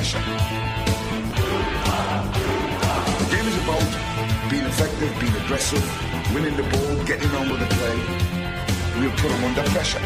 pressure. The game is about being effective, being aggressive, winning the ball, getting on with the play. We'll put them under pressure.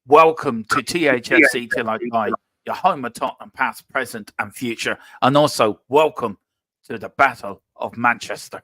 Welcome to THFC Till I Die, your home of Tottenham past, present and future. And also welcome to the Battle of Manchester.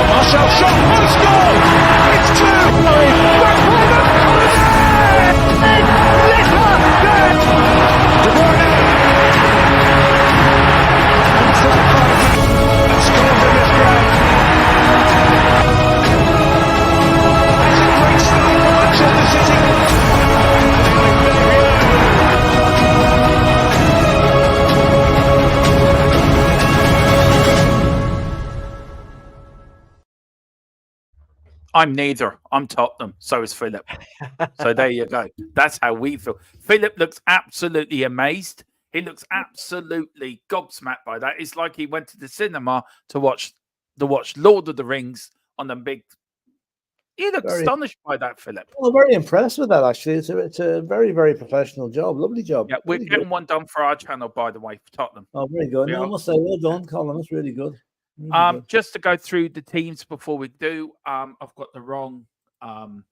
Martial shot, no score! It's 2. I'm neither. I'm Tottenham. So is Philip. So there you go. That's how we feel. Philip looks absolutely amazed. He looks absolutely gobsmacked by that. It's like he went to the cinema to watch Lord of the Rings on the big. He looked astonished by that, Philip. Well, I'm very impressed with that, actually. It's a very, very professional job. Lovely job. Yeah, we're really getting good. one done for our channel, by the way, for Tottenham. Oh, very good. No, I must say, well done, Colin. That's really good. Just to go through the teams before we do, I've got the wrong thing,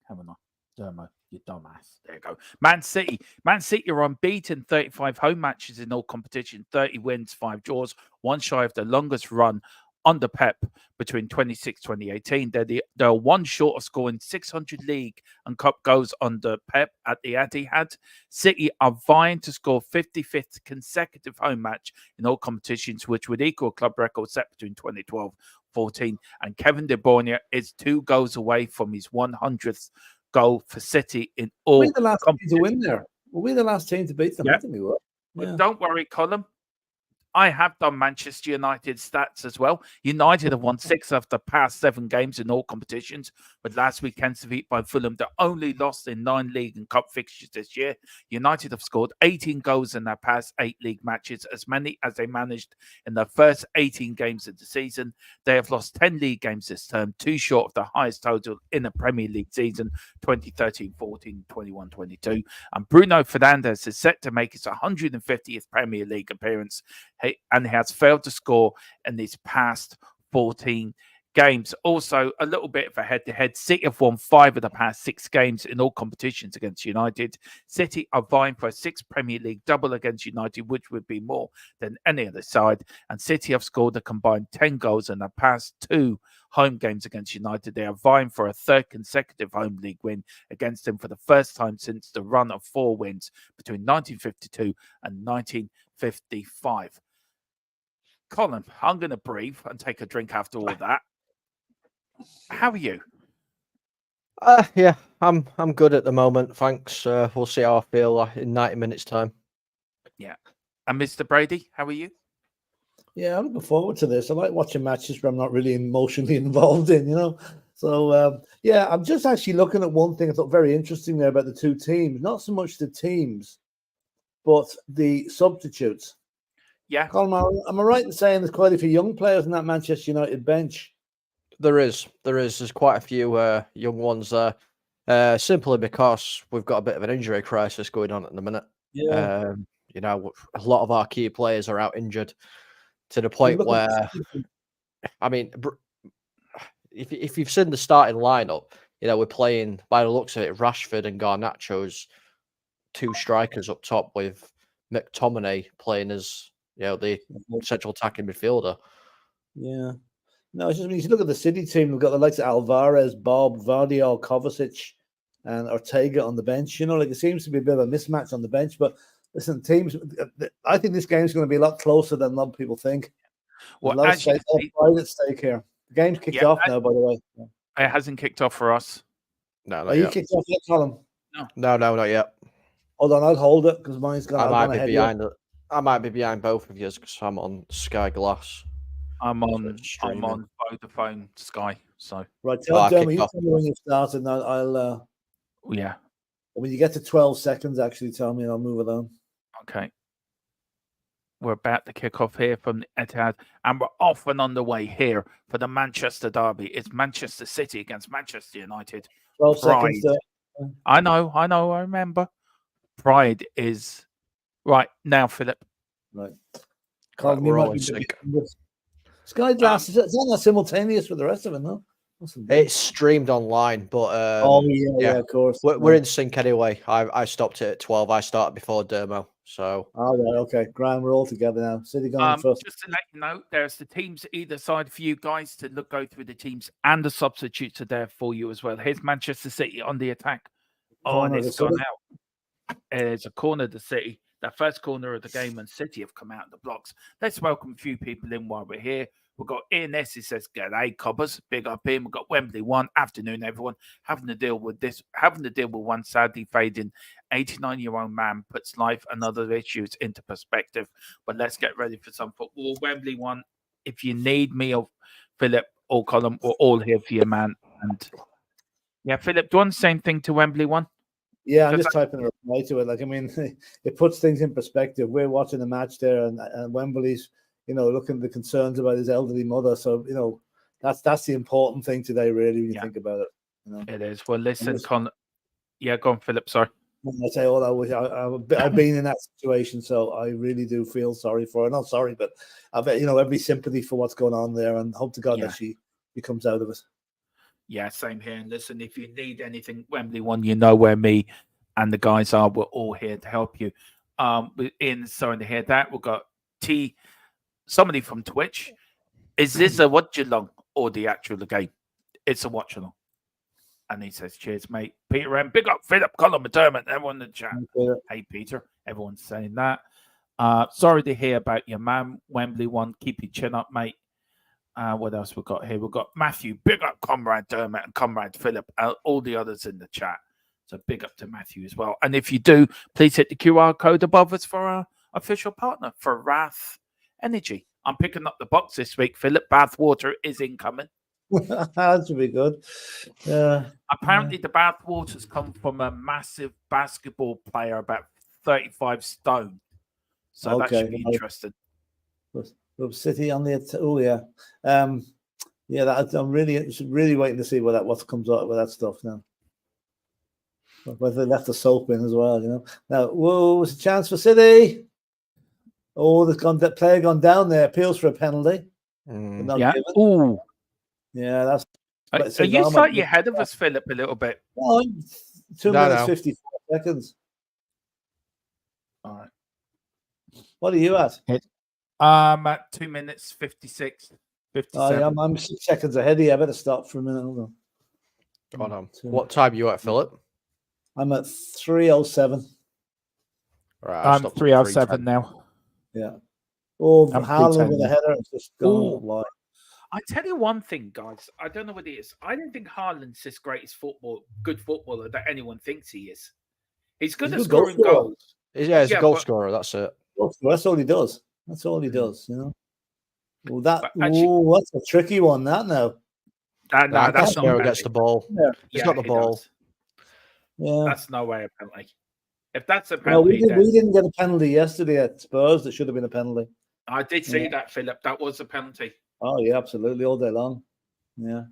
haven't I? Dermo. You dumbass. There you go. Man City. Man City are unbeaten, 35 home matches in all competition, 30 wins, 5 draws, one shy of the longest run under Pep between 2018. They're one short of scoring 600 league and cup goals under Pep at the Etihad. City are vying to score 55th consecutive home match in all competitions, which would equal club record set between 2012-14. And Kevin De Bruyne is 2 goals away from his 100th goal for City in all. We're the last team to win there. Well, we're the last team to beat them. Yeah. I think we were. Yeah. But don't worry, Colin. I have done Manchester United stats as well. United have won 6 of the past 7 games in all competitions, with last weekend's defeat by Fulham the only loss in 9 league and cup fixtures this year. United have scored 18 goals in their past 8 league matches, as many as they managed in their first 18 games of the season. They have lost 10 league games this term, 2 short of the highest total in a Premier League season, 2013-14, 21-22. And Bruno Fernandes is set to make his 150th Premier League appearance, and has failed to score in his past 14 games. Also, a little bit of a head-to-head. City have won 5 of the past 6 games in all competitions against United. City are vying for a 6th Premier League double against United, which would be more than any other side. And City have scored a combined 10 goals in the past 2 home games against United. They are vying for a 3rd consecutive home league win against them for the first time since the run of 4 wins between 1952 and 1955. Colin, I'm going to breathe and take a drink after all that. How are you? Yeah, I'm good at the moment. Thanks. We'll see how I feel in 90 minutes' time. Yeah. And Mr. Brady, how are you? Yeah, I'm looking forward to this. I like watching matches where I'm not really emotionally involved in, you know. So, yeah, I'm just actually looking at one thing I thought very interesting there about the 2 teams. Not so much the teams, but the substitutes. Yeah. Colin, am I right in saying there's quite a few young players in that Manchester United bench? There is. There's quite a few young ones there, simply because we've got a bit of an injury crisis going on at the minute. Yeah. You know, a lot of our key players are out injured to the point where, I mean, if you've seen the starting lineup, you know, we're playing, by the looks of it, Rashford and Garnacho's 2 strikers up top, with McTominay playing as, you know, the central attacking midfielder. Yeah. No, it's just when you look at the City team, we've got the likes of Alvarez, Bob, Vardiol, Kovacic, and Ortega on the bench. You know, like it seems to be a bit of a mismatch on the bench. But listen, teams, I think this game's going to be a lot closer than a lot of people think. Well, a lot of pride at stake here. The game's kicked off now, by the way. It hasn't kicked off for us. No, Are you kicked off yet, Colin? No, not yet. Hold on, I'll hold it because mine's gone. I might be behind both of you because I'm on Sky Glass. I'm on Vodafone Sky. So right, tell me when you started. And I'll yeah. When you get to 12 seconds, actually tell me, and I'll move it on. Okay. We're about to kick off here from the Etihad, and we're off and on the way here for the Manchester derby. It's Manchester City against Manchester United. 12 seconds. I know. I remember. Pride is right now, Philip. Right. Colin, we're all in sync. Sky Glass, it's not simultaneous with the rest of it, no? It's streamed online, but yeah, of course. We're in sync anyway. I stopped it at 12. I started before Dermo, so. All right, okay. Grand, we're all together now. City going first. Just to let you know, there's the teams either side for you guys to go through the teams, and the substitutes are there for you as well. Here's Manchester City on the attack. Oh, and it's gone out. It's a corner of the City. That first corner of the game, and City have come out of the blocks. Let's welcome a few people in while we're here. We've got Ian S. He says, "G'day, cobbers. Big up him." We've got Wembley 1. Afternoon, everyone. Having to deal with one sadly fading 89-year-old man puts life and other issues into perspective. But let's get ready for some football. Wembley 1. If you need me or Philip or Colin, we're all here for you, man. And yeah, Philip, do you want the same thing to Wembley 1? Yeah, I'm just typing a reply to it. Like, I mean, it puts things in perspective. We're watching the match there, and Wembley's, you know, looking at the concerns about his elderly mother. So, you know, that's the important thing today, really, when you think about it. You know? It is. Well, listen, go on, Philip. Sorry. I say all that. I've been in that situation, so I really do feel sorry for her. Not sorry, but I've, you know, every sympathy for what's going on there, and hope to God that she comes out of it. Yeah, same here. And listen, if you need anything, Wembley One, you know where me and the guys are. We're all here to help you. Sorry to hear that. We've got somebody from Twitch. Is this a Watchalong or the actual game? It's a Watchalong. And he says, cheers, mate. Peter M. Big up, Philip, Colin, McDermott, everyone in the chat. Hey, Peter. Everyone's saying that. Sorry to hear about your man, Wembley One. Keep your chin up, mate. What else we got here? We've got Matthew. Big up, Comrade Dermot and Comrade Philip. All the others in the chat. So big up to Matthew as well. And if you do, please hit the QR code above us for our official partner, for Wrath Energy. I'm picking up the box this week, Philip. Bath water is incoming. That should be good. Apparently, the bath waters come from a massive basketball player, about 35 stone. So that should be interesting. City on the I'm really waiting to see what comes out with that stuff now. Whether they left the soap in as well, you know. Now, whoa, it's a chance for City. Oh, the player gone down there. Appeals for a penalty. Yeah. Ooh. Yeah, that's. Are you slightly ahead of us, Philip, a little bit? No, 2 minutes 54 seconds. All right. What are you at? I'm at 2 minutes 56. 57. I'm 6 seconds ahead of you. I better stop for a minute. Hold on. What time are you at, Philip? I'm at 3:07. Right, I'm 3:07 now. Yeah. Oh, Haaland with a header. It's just gone wide. I tell you one thing, guys. I don't know what it is. I don't think Haaland's this greatest good footballer that anyone thinks he is. He's good at scoring goals. Yeah, he's a goal scorer. That's it. That's all he does. That's all he does. You know. Well, that's a tricky one. That now. That's not where he gets the ball. Yeah. He's got the ball. Does. Yeah, that's no way a penalty. If that's a penalty, we didn't get a penalty yesterday at Spurs. That should have been a penalty. I did see that, Philip. That was a penalty. Oh yeah, absolutely, all day long. Yeah,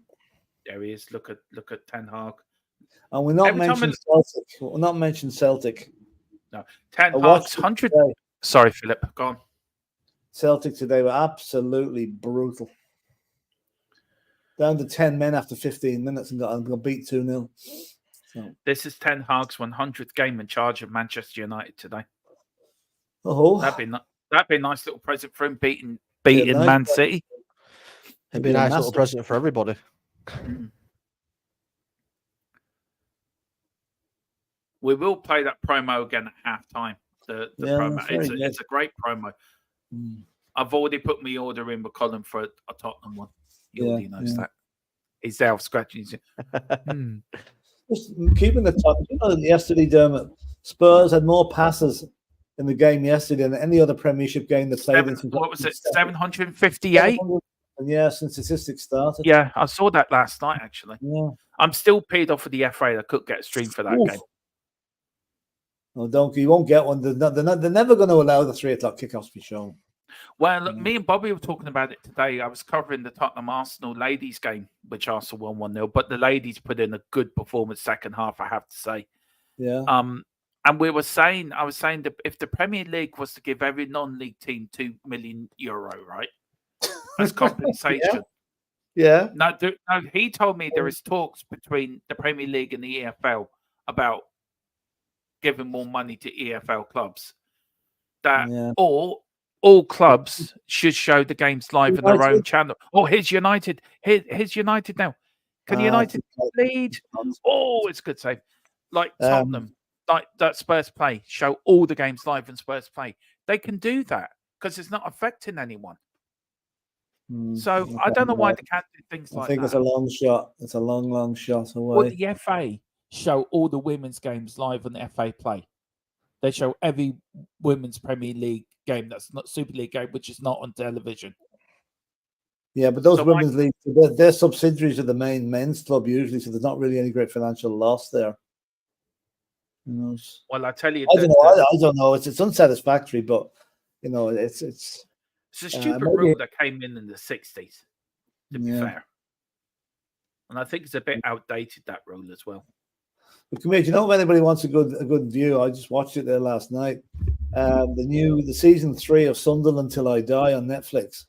there he is. Look at Ten Hag. And we're not mentioning Celtic. We're not mentioning Celtic. No, Ten Hag's 100. Sorry, Philip. Go on. Celtic today were absolutely brutal. Down to 10 men after 15 minutes and got beat 2-0. So. This is Ten Hag's 100th game in charge of Manchester United today. Oh, that'd be a nice little present for him beating Man City. It'd be a nice little present for everybody. We will play that promo again at half-time. The promo. It's a great promo. I've already put my order in with Colin for a Tottenham one. He already knows that. He's there scratching his Just keeping the top. You know, yesterday, Dermot, Spurs had more passes in the game yesterday than any other Premiership game they played. What was it? 758? Yeah, since statistics started. Yeah, I saw that last night, actually. Yeah. I'm still paid off of the FA. I couldn't get a stream for that game. No, don't. You won't get one. They're never going to allow the 3 o'clock kickoffs to be shown. Well, look, me and Bobby were talking about it today. I was covering the Tottenham Arsenal ladies game, which Arsenal won 1-0, but the ladies put in a good performance second half, I have to say. Yeah. And I was saying that if the Premier League was to give every non-league team €2 million, right, as compensation. Yeah. No, he told me there is talks between the Premier League and the EFL about giving more money to EFL clubs. All clubs should show the games live on their own channel. Oh, here's United. Here's United now. Can United lead? Oh, it's a good save. Like Tottenham, like that Spurs play. Show all the games live in Spurs play. They can do that because it's not affecting anyone. So I don't know why they can't do things like that. I think it's a long shot. It's a long shot away. Well, the FA show all the women's games live on the FA play. They show every women's Premier League game that's not Super League game, which is not on television. Yeah, but those women's leagues, they're subsidiaries of the main men's club usually, so there's not really any great financial loss there. You know, well, I tell you, I don't know. It's unsatisfactory, but you know, it's a stupid rule that came in the 60s. To be fair, and I think it's a bit outdated, that rule as well. But come here, do you know if anybody wants a good view? I just watched it there last night. The season 3 of Sunderland Till I Die on Netflix.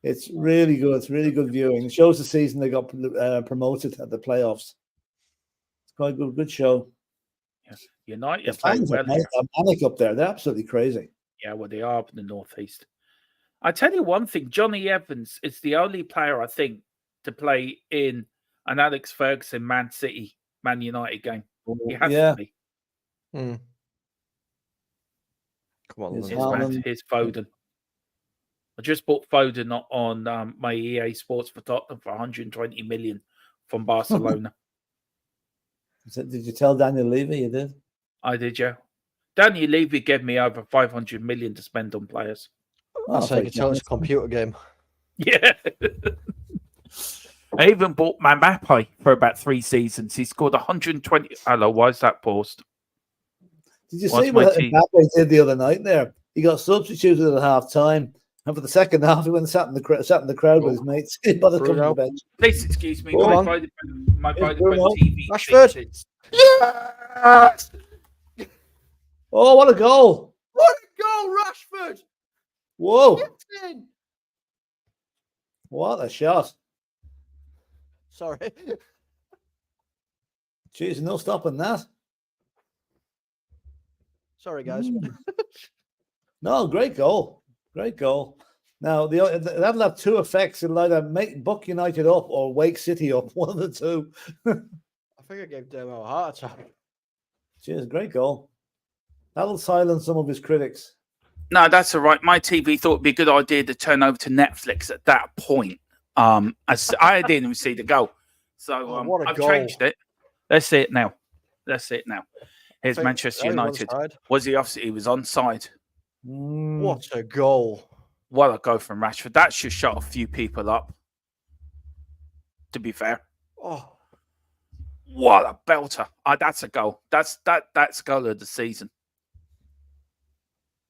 It's really good. It's really good viewing. It shows the season they got promoted at the playoffs. It's quite a good show. Yeah. United The played fans well are here. manic up there. They're absolutely crazy. Yeah, well, they are up in the northeast. I tell you one thing, Johnny Evans is the only player I think to play in an Alex Ferguson Man United game. He has to be. Come on, Here's Foden. I just bought Foden on my EA Sports for Tottenham for 120 million from Barcelona. Did you tell Daniel Levy you did? I did, yeah. Daniel Levy gave me over 500 million to spend on players. That's how you can tell it's a computer game. Yeah. I even bought Mbappe for about 3 seasons. He scored 120. Hello, why is that paused? Did you see what Mbappe did the other night there? He got substituted at half time. And for the second half, he went and sat in the crowd with his mates. He bothered coming to the bench. Please excuse me. My TV. Rashford. Yes! Oh, what a goal! What a goal, Rashford! Whoa! What a shot! Sorry. Jeez, no stopping that. Sorry, guys. No, great goal. Great goal. Now, that'll have 2 effects. It'll either make Buck United up or wake City up. One of the 2. I think I gave Demo a heart attack. Cheers, great goal. That'll silence some of his critics. No, that's all right. My TV thought it'd be a good idea to turn over to Netflix at that point. I didn't even see the goal. So I've changed it. Let's see it now. Here's Manchester United. Was he offside? He was onside. What a goal. What a goal from Rashford. That should shut a few people up, to be fair. Oh, what a belter. That's a goal. That's goal of the season.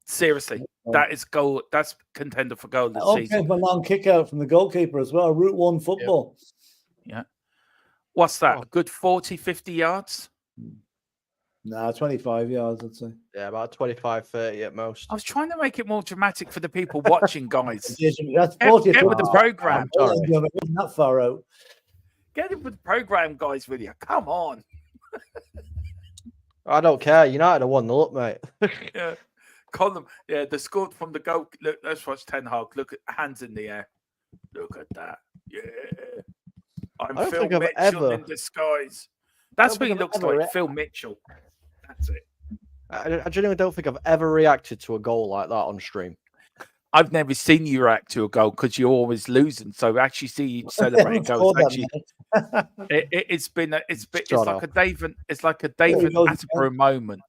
Seriously, that is goal. That's contender for goal of the season. Okay, a long kick out from the goalkeeper as well. Route 1 football. Yeah. What's that? A good 40, 50 yards? Nah, 25 yards, I'd say. Yeah, about 25, 30 at most. I was trying to make it more dramatic for the people watching, guys. That's 40 get with the program. Wasn't that far out. Get it with the program, guys, with you. Come on. I don't care. United are 1-0 up, mate. Yeah. Column. Yeah, they scored from the goal. Look, let's watch Ten Hag. Look at hands in the air. Look at that. Yeah. I'm Phil Mitchell in disguise. That's what he looks like, Phil Mitchell. That's it. I genuinely don't think I've ever reacted to a goal like that on stream. I've never seen you react to a goal because you're always losing. So actually see you celebrate goals. Actually, it's like a David Attenborough moment.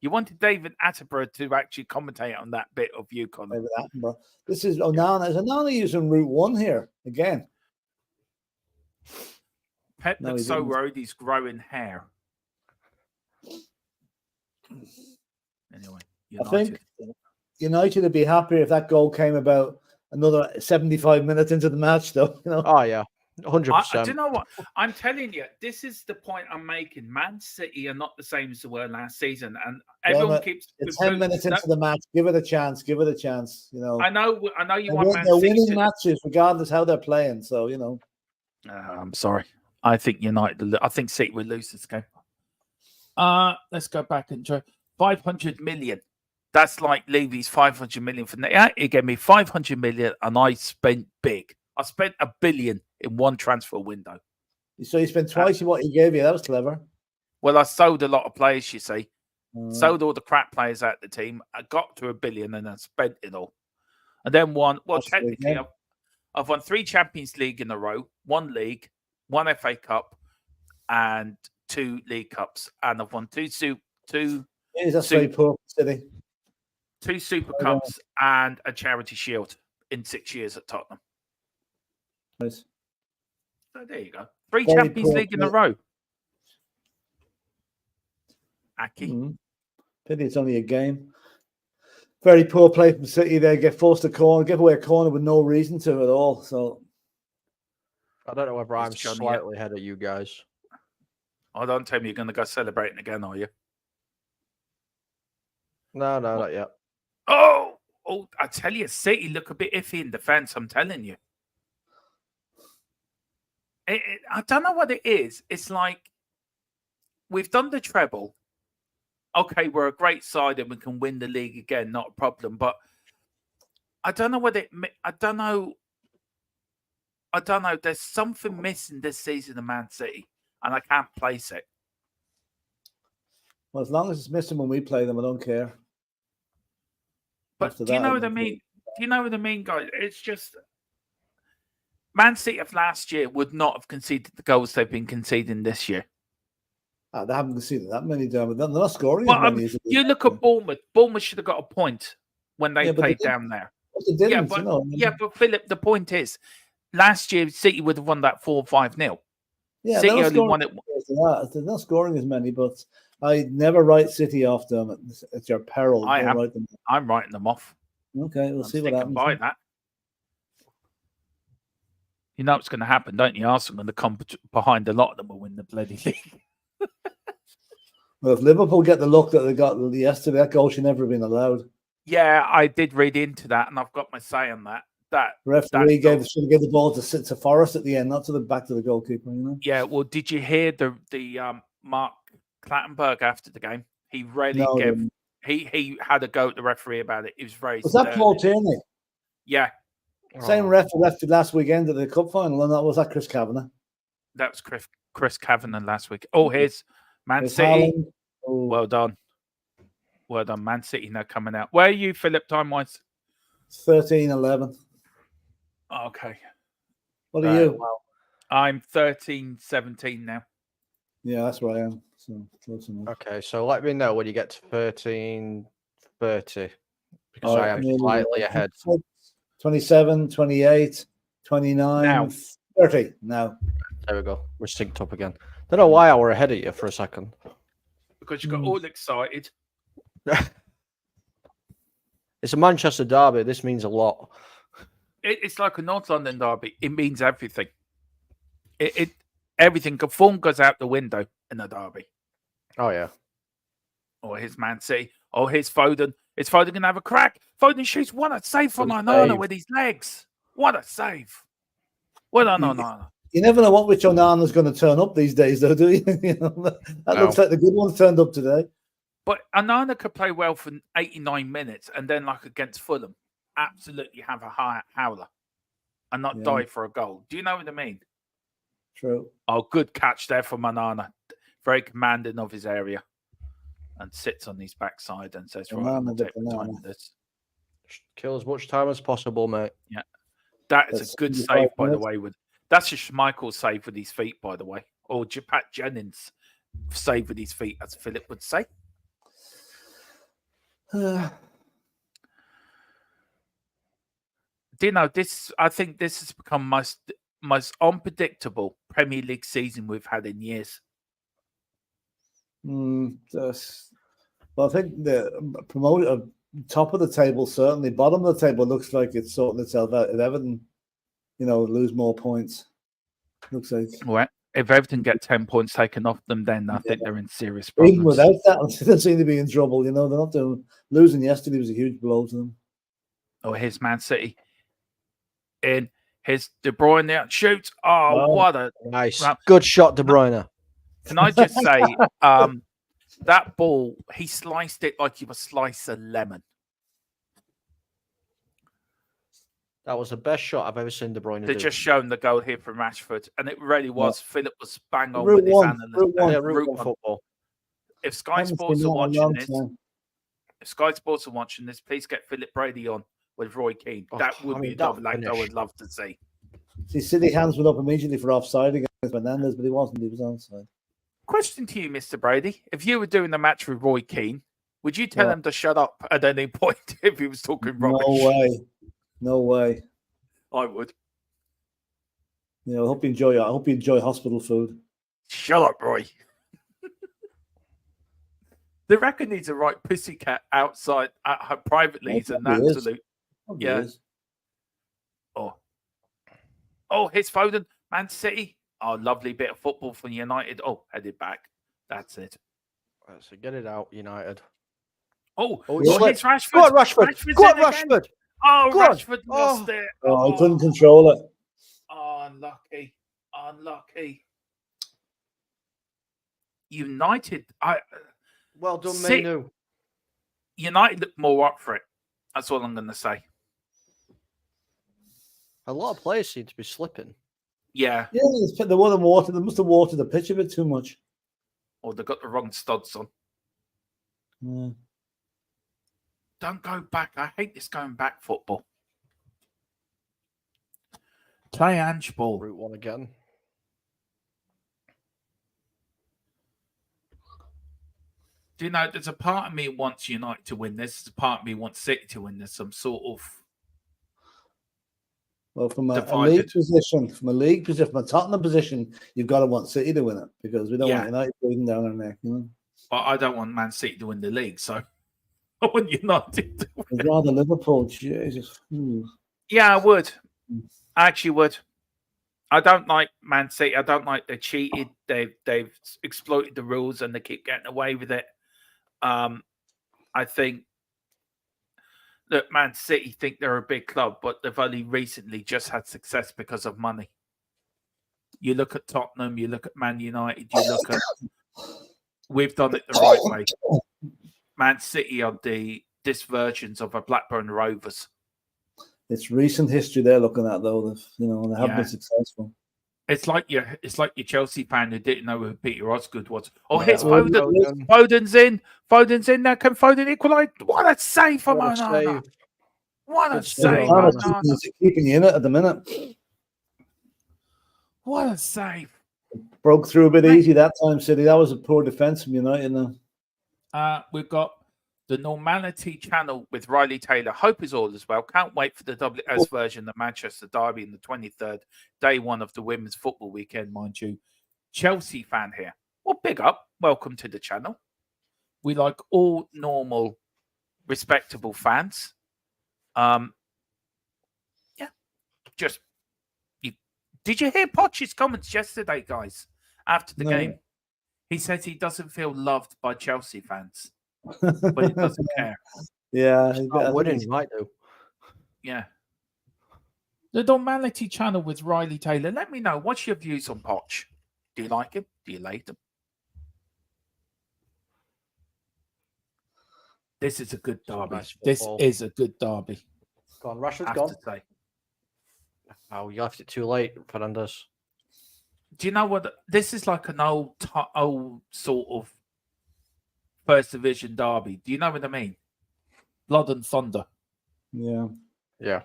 You wanted David Attenborough to actually commentate on that bit of you, Colin. David Attenborough. This is Onana. Is Onana using Route 1 here again? Pep looks so worried he's growing hair. Anyway, I think United would be happier if that goal came about another 75 minutes into the match, though. You know? Oh, yeah. 100%. Do you know what? I'm telling you, this is the point I'm making. Man City are not the same as they were last season. And everyone keeps... It's 10 minutes into the match. Give it a chance. Give it a chance. You know, I know you want Man City. They're winning matches regardless how they're playing. So, you know. I'm sorry. I think City will lose this game. Let's go back and try 500 million. That's like Levy's 500 million for he gave me 500 million and I spent big. I spent $1 billion in one transfer window. So you spent twice what he gave you. That was clever. Well, I sold a lot of players, you see. Sold all the crap players out the team. I got to $1 billion and I spent it all. And then technically I've won 3 Champions League in a row, 1 league, 1 FA Cup, and 2 League Cups. And I've won 2 Super Cups and a Charity Shield in 6 years at Tottenham. Nice. So there you go. 3 Champions League in a row. Aki. Pity it's only a game. Very poor play from City there. Give away a corner with no reason to at all. So I don't know whether I'm slightly ahead of you guys. Oh, don't tell me you're going to go celebrating again, are you? No, not yet. Oh, I tell you, City look a bit iffy in defence. I'm telling you. I don't know what it is. It's like we've done the treble. Okay, we're a great side and we can win the league again, not a problem. But I don't know what I don't know. I don't know. There's something missing this season of Man City, and I can't place it. Well, as long as it's missing when we play them, I don't care. But do you know what I mean? Do you know what I mean, guys? It's just Man City of last year would not have conceded the goals they've been conceding this year. They haven't conceded that many, but they're not scoring Well, as many. You look at Bournemouth. Bournemouth should have got a point when they played down there. But Philip, the point is, last year City would have won that 4-5-0. Yeah, City only won it. They're not scoring as many, but I never write City off them. It's your peril. I'm writing them off. Okay, we'll see what happens. By that. You know what's going to happen, don't you? Arsenal going to come behind a lot of them will win the bloody league. Well, if Liverpool get the luck that they got yesterday, that goal should never have been allowed. Yeah, I did read into that, and I've got my say on that. That referee should give the ball to Forrest at the end, not to the back to the goalkeeper. You know. Yeah. Well, did you hear the Mark Clattenburg after the game? He really gave. He had a go at the referee about it. He was very. Was that Paul Tierney? Yeah. Same ref left last weekend at the cup final, and that was Chris Kavanagh. That was Chris Kavanagh last week. Oh, here's Man City. Well done. Well done, Man City now coming out. Where are you, Philip, time-wise? 13-11. Okay. What are you? Well, I'm 13-17 now. Yeah, that's where I am. So close enough. Okay, so let me know when you get to 13-30, because I am slightly ahead. 27, 28, 29, now. 30 now. There we go. We're synced up again. Don't know why I were ahead of you for a second. Because you got all excited. It's a Manchester derby. This means a lot. It's like a North London derby. It means everything. Everything. Form goes out the window in a derby. Oh, yeah. Or here's Man City. Oh, here's Foden. Is Foden going to have a crack? Foden shoots. What a save from Onana with his legs. What a save. Well done, Onana. You never know which Onana's going to turn up these days, though, do you? That looks like the good one's turned up today. But Onana could play well for 89 minutes and then, like against Fulham, absolutely have a howler and not die for a goal. Do you know what I mean? True. Oh, good catch there from Onana. Very commanding of his area. And sits on his backside and says, right, I'm going to take my time with this. Kill as much time as possible, mate. Yeah. That's a good save, by the way. That's a Schmeichel save with his feet, by the way. Or Pat Jennings save with his feet, as Philip would say. Do you know, I think this has become most unpredictable Premier League season we've had in years. Well, I think the promoter top of the table, certainly bottom of the table, looks like it's sorting itself out. If Everton, lose more points, looks like. Well, if Everton get 10 points taken off them, then I think they're in serious problems. Even without that, they seem to be in trouble. They're not losing yesterday was a huge blow to them. Oh, here's Man City. In his De Bruyne there shoots. Oh, what a nice, good shot, De Bruyne. Can I just say, that ball, he sliced it like he was slice a lemon. That was the best shot I've ever seen De Bruyne do. They're just showing the goal here from Rashford, and it really was. Yeah. Philip was bang on with his analysis. Route one football. If Sky Sports are watching this, please get Philip Brady on with Roy Keane. That would be a double act I would love to see. See, City hands went up immediately for offside against Menendez, but he wasn't. He was onside. Question to you, Mr. Brady. If you were doing the match with Roy Keane, would you tell him to shut up at any point if he was talking rubbish? No way. I would. I hope you enjoy hospital food. Shut up, Roy. They reckon he's a right pussycat outside privately. He's an absolute. Yeah. Oh, here's Foden. Man City. Oh, lovely bit of football from United. Oh, headed back. That's it. So get it out, United. Oh, it's Rashford. Go on, Rashford. Go on, Rashford. Oh, Rashford lost it. Oh, I couldn't control it. Oh, unlucky. Unlucky. United. Well done, City- Manu. United look more up for it. That's all I'm going to say. A lot of players seem to be slipping. Yeah. Yeah, they want to water. They must have watered the pitch a bit too much. Or they got the wrong studs on. Yeah. Don't go back. I hate this going back football. Play Ange ball. Route 1 again. Do you know, there's a part of me wants United to win this. There's a part of me wants City to win this. Some sort of... Well, from a divided. league position, from a Tottenham position, you've got to want City to win it because we don't want United breathing down our neck. You know? But I don't want Man City to win the league, so I want United to win. I'd rather Liverpool. Jesus. Yeah, I would. I actually would. I don't like Man City. I don't like they cheated. They've exploited the rules and they keep getting away with it. I think that Man City think they're a big club, but they've only recently just had success because of money. You look at Tottenham, you look at Man United, you look at... We've done it the right way. Man City are this versions of a Blackburn Rovers. It's recent history they're looking at, though. They have been successful. It's like your Chelsea fan who didn't know who Peter Osgood was. Oh, here's Foden. Foden's in. Foden's in now. Can Foden equalise? What a save from Onana. What a save. It's keeping you in it at the minute. What a save. Broke through a bit easy that time, City. That was a poor defence from United now. We've got the Normality channel with Riley Taylor. Hope is all as well. Can't wait for the WS version of Manchester Derby in the 23rd, day one of the women's football weekend, mind you. Chelsea fan here. Well, big up. Welcome to the channel. We like all normal, respectable fans. Yeah. Just, did you hear Poch's comments yesterday, guys, after the game? He says he doesn't feel loved by Chelsea fans. But he doesn't care. Yeah, he might do. Yeah. The Normality channel with Riley Taylor. Let me know. What's your views on Poch? Do you like him? Do you hate him? This is a good derby. This is a good derby. Go on, Rashford's gone. To say. Oh, you left it too late, Fernandez. Do you know what? This is like an old sort of First Division derby. Do you know what I mean? Blood and thunder. Yeah. Yeah.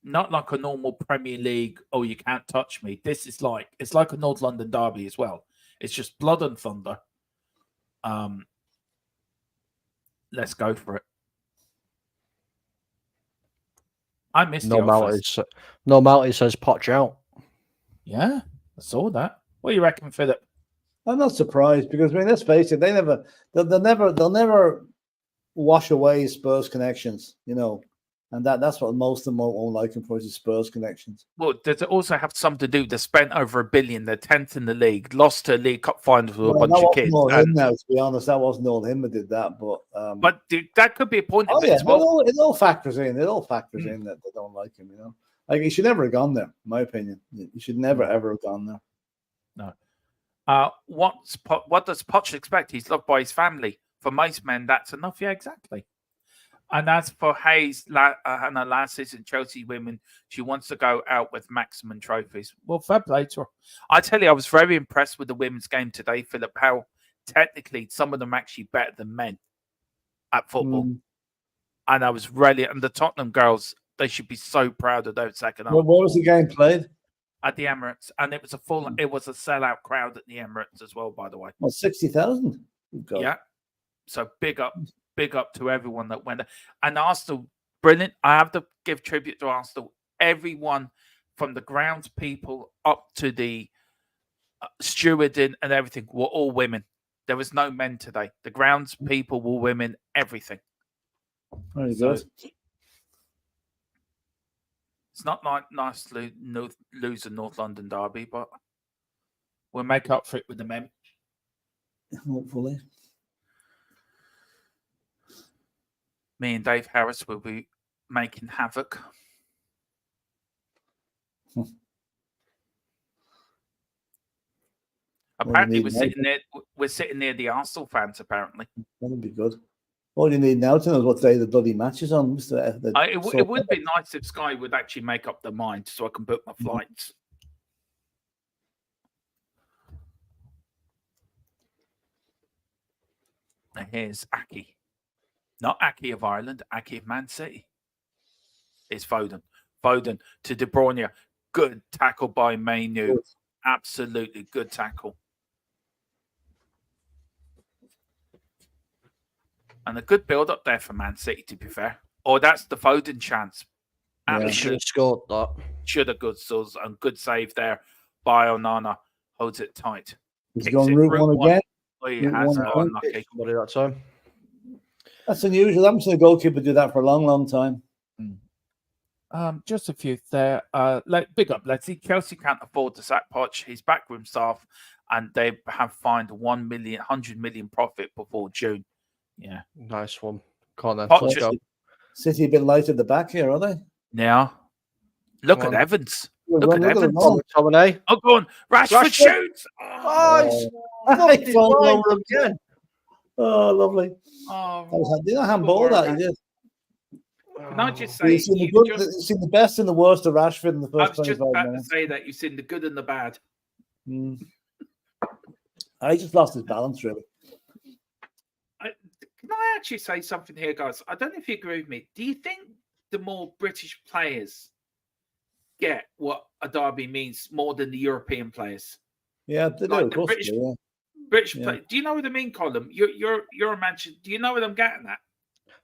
Not like a normal Premier League, oh, you can't touch me. This is like, it's like a North London derby as well. It's just blood and thunder. Let's go for it. I missed Normality says Poch out. Yeah, I saw that. What do you reckon, Philip? I'm not surprised because, I mean, let's face it, they'll never wash away Spurs connections, you know, and that's what most of them won't like him for is Spurs connections. Well, does it also have something to do? They spent over $1 billion. They're 10th in the league, lost to League Cup finals with a bunch of kids. Now, to be honest, that wasn't all him that did that, but that could be a point of it as well. It all factors in. It all factors in that they don't like him, you know. Like, he should never have gone there, in my opinion. He should never ever have gone there. No. What does Poch expect? He's loved by his family. For most men, that's enough. Yeah, exactly. And as for Hayes, Hannah last season, Chelsea women, she wants to go out with maximum trophies. Well, fair play to her. I tell you, I was very impressed with the women's game today, Philip, how technically some of them are actually better than men at football. And I was really, and the Tottenham girls, they should be so proud of their second half. Where was the game played? At the Emirates, and it was a sellout crowd at the Emirates as well, by the way. Well, 60,000. Yeah. So big up to everyone that went. And Arsenal, brilliant. I have to give tribute to Arsenal. Everyone from the grounds people up to the stewarding and everything were all women. There was no men today. The grounds people were women, everything. Very good. It's not like nice to lose a North London derby, but we'll make up for it with the men. Hopefully. Me and Dave Harris will be making havoc. Apparently, need we're sitting near the Arsenal fans. Apparently, that'd be good. All you need now to know is what day the bloody match is on. it would be nice if Sky would actually make up their mind so I can book my flights. And here's Aki. Not Aki of Ireland, Aki of Man City. It's Foden. Foden to De Bruyne. Good tackle by Mainu. Absolutely good tackle. And a good build-up there for Man City, to be fair. Or that's the Foden chance. He should have scored that. Should have good souls and good save there by Onana. Holds it tight. He's going route one again. Oh, he has. Unlucky. Somebody that time. That's unusual. I haven't seen a goalkeeper do that for a long, long time. Just a few there. Big up, let's see. Chelsea can't afford to sack Poch. His backroom staff, and they have fined 100 million profit before June. Yeah, nice one. Corner. City a bit light at the back here, are they? Now, look at Evans. Look at Evans. Oh, go on. Rashford shoots. Oh, again. Oh, lovely. Did I handball that? He did. Can I just say, you've seen the best and the worst of Rashford in the first 25 minutes. I was just about to say that you've seen the good and the bad. I just lost his balance, really. Can I actually say something here, guys? I don't know if you agree with me. Do you think the more British players get what a derby means more than the European players? Yeah, they do. Of course, British players. Do you know what I mean, Colin? You're a Manchester. Do you know what I'm getting at?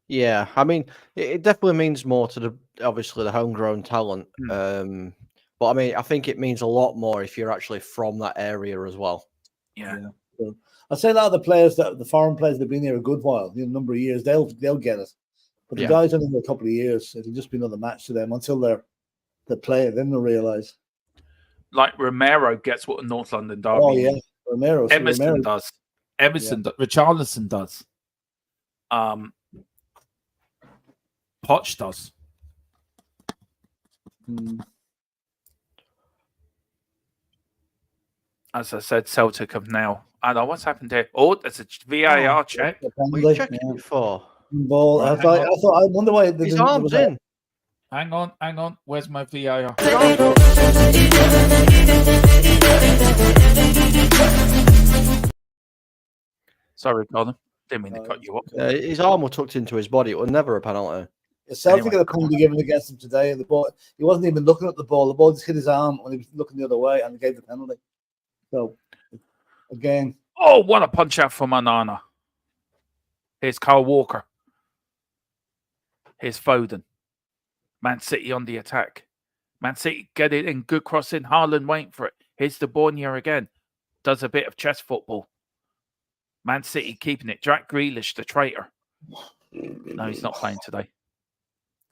Yeah, I mean, it definitely means more to obviously the homegrown talent. But I mean, I think it means a lot more if you're actually from that area as well. Yeah. So, I'd say a lot of the players the foreign players that have been here a good while, a number of years, they'll get it. But the guys only a couple of years, it'll just be another match to them until they play it, then they'll realise. Like Romero gets what a North London derby. Oh yeah, Romero. Emerson does. Emerson does. Richarlison does. Poch does. As I said, Celtic have now. I know what's happened here. Oh, there's a VAR check. What are you checking it for? Ball. I wonder why his arm's in. Hang on. Where's my VAR? Sorry, Colin. Didn't mean to cut you up. His arm was tucked into his body. It was never a penalty. Celtic got a penalty given against him today. The ball, he wasn't even looking at the ball. The ball just hit his arm when he was looking the other way, and they gave the penalty. So, again. Oh, what a punch out from Onana. Here's Kyle Walker. Here's Foden. Man City on the attack. Man City get it in. Good crossing. Haaland waiting for it. Here's De Bruyne again. Does a bit of chess football. Man City keeping it. Jack Grealish, the traitor. No, he's not playing today.